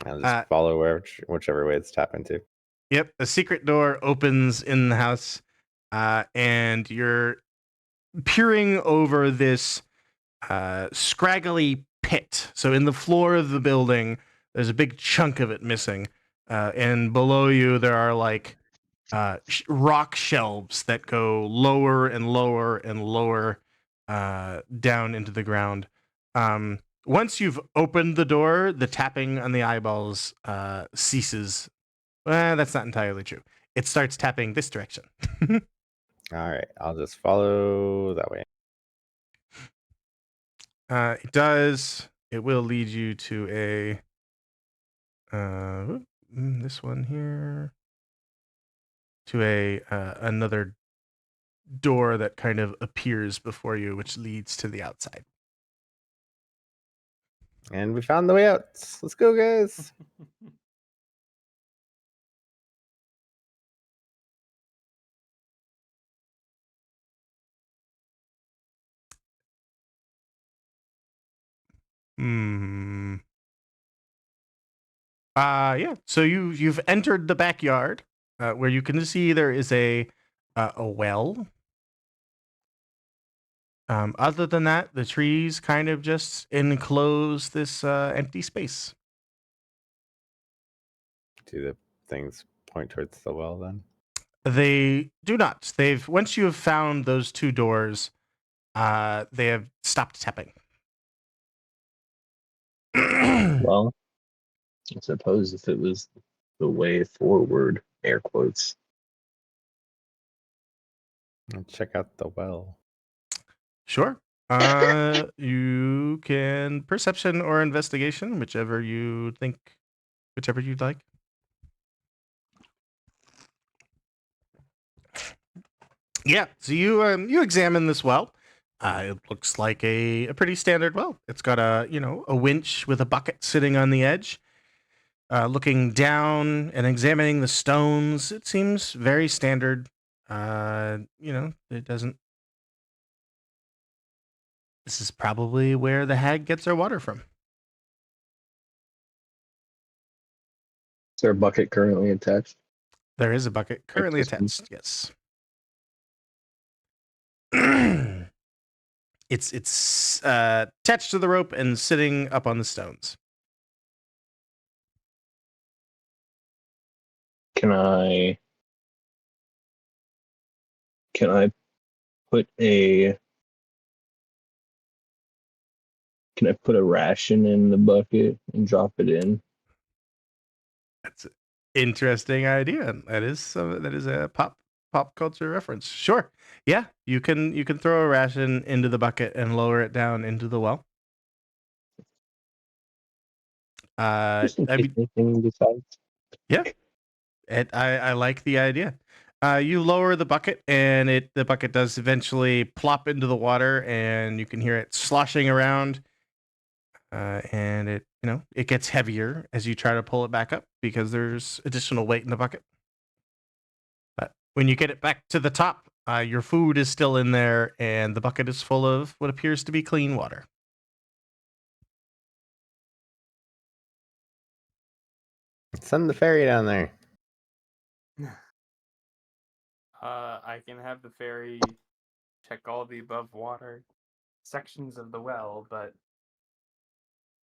I'll just follow whichever way it's tapping to. Yep, a secret door opens in the house, and you're peering over this scraggly pit. So in the floor of the building, there's a big chunk of it missing, and below you there are like rock shelves that go lower and lower and lower down into the ground. Once you've opened the door, the tapping on the eyeballs ceases. That's not entirely true. It starts tapping this direction. All right, I'll just follow that way. It does. It will lead you to this one here, to another door that kind of appears before you, which leads to the outside. And we found the way out. Let's go, guys. Yeah. So you've entered the backyard, where you can see there is a well. Other than that, the trees kind of just enclose this empty space. Do the things point towards the well then? They do not. Once you have found those two doors, they have stopped tapping. Well, I suppose if it was the way forward, air quotes. Let's check out the well. Sure. You can perception or investigation, whichever you'd like. Yeah. So you examine this well. It looks like a pretty standard well. It's got a winch with a bucket sitting on the edge. Looking down and examining the stones, it seems very standard. It doesn't. This is probably where the hag gets her water from. Is there a bucket currently attached? There is a bucket currently this one? attached. Yes. It's attached to the rope and sitting up on the stones. Can I put a ration in the bucket and drop it in? That's an interesting idea. That is a pop culture reference. Sure. Yeah, you can throw a ration into the bucket and lower it down into the well. Just in case anything decides. Yeah. I like the idea. You lower the bucket, and the bucket does eventually plop into the water, and you can hear it sloshing around. And it gets heavier as you try to pull it back up because there's additional weight in the bucket. But when you get it back to the top, your food is still in there, and the bucket is full of what appears to be clean water. Send the ferry down there. I can have the ferry check all the above water sections of the well, but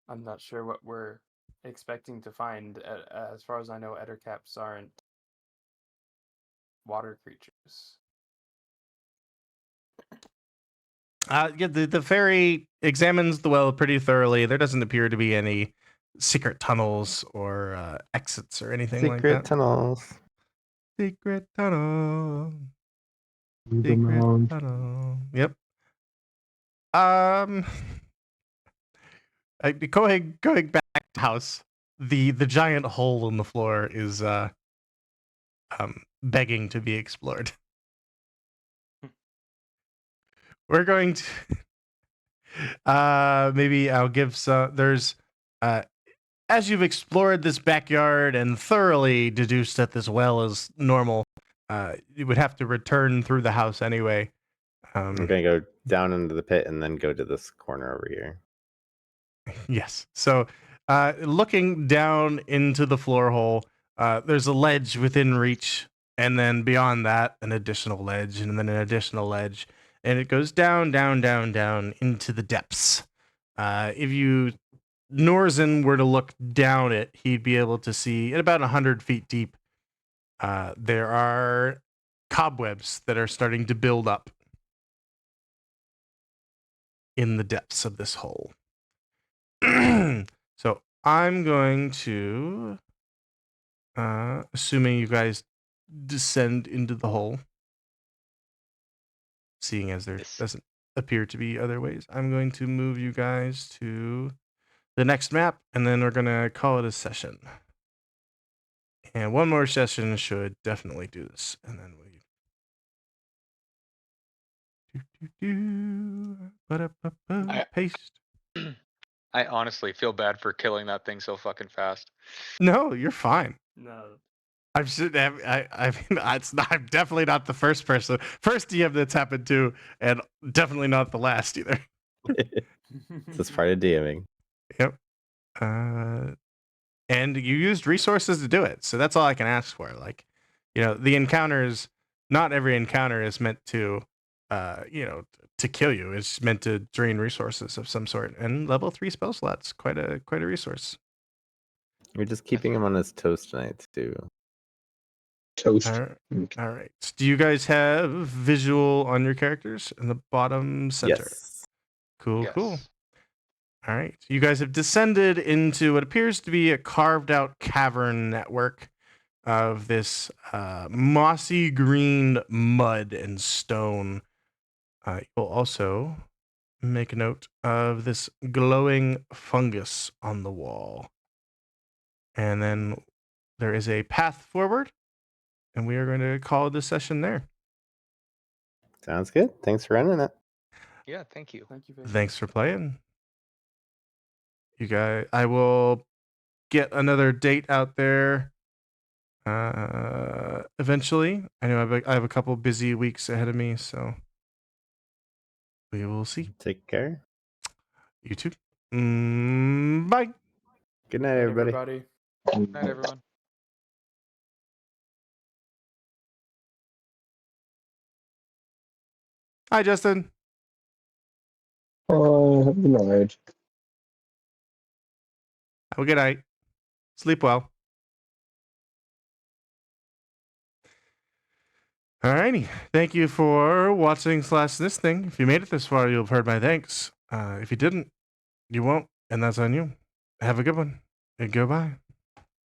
I'm not sure what we're expecting to find. As far as I know, ettercaps aren't water creatures. Yeah, the ferry examines the well pretty thoroughly. There doesn't appear to be any secret tunnels or exits or anything like Secret that. tunnels. Secret tunnel. Leave Secret them alone. tunnel. Yep. Going back to the house. The giant hole in the floor is begging to be explored. We're going to maybe I'll give some. There's as you've explored this backyard and thoroughly deduced that this well is normal, you would have to return through the house anyway. I'm gonna go down into the pit and then go to this corner over here. Yes. So, looking down into the floor hole, there's a ledge within reach, and then beyond that, an additional ledge, and then an additional ledge, and it goes down, down, down, down into the depths. If Norzen were to look down it, he'd be able to see at about 100 feet deep. There are cobwebs that are starting to build up in the depths of this hole. So I'm going to, assuming you guys descend into the hole, seeing as there doesn't appear to be other ways, I'm going to move you guys to the next map, and then we're going to call it a session. And one more session should definitely do this. And then paste. I honestly feel bad for killing that thing so fucking fast. No, you're fine. No. I'm definitely not the first DM that's happened to, and definitely not the last either. This is part of DMing. Yep. And you used resources to do it, so that's all I can ask for. Like, the encounters. Not every encounter is meant to, to kill you. It's meant to drain resources of some sort. And level 3 spell slots, quite a resource. You're just keeping him on his toes tonight too. Toast. All right. Do you guys have visual on your characters in the bottom center? Yes. Cool, Yes. cool. All right. You guys have descended into what appears to be a carved out cavern network of this mossy green mud and stone. You'll also make a note of this glowing fungus on the wall. And then there is a path forward, and we are going to call this session there. Sounds good. Thanks for running it. Yeah, thank you. Thank you very Thanks for playing. You guys, I will get another date out there eventually. I know I have a couple busy weeks ahead of me, so we will see. Take care. You too. Bye. Good night, everybody. Good night, everyone. Hi, Justin. Oh, good night. Have a good night. Sleep well. Alrighty. Thank you for watching / listening. If you made it this far, you'll have heard my thanks. If you didn't, you won't, and that's on you. Have a good one, and goodbye.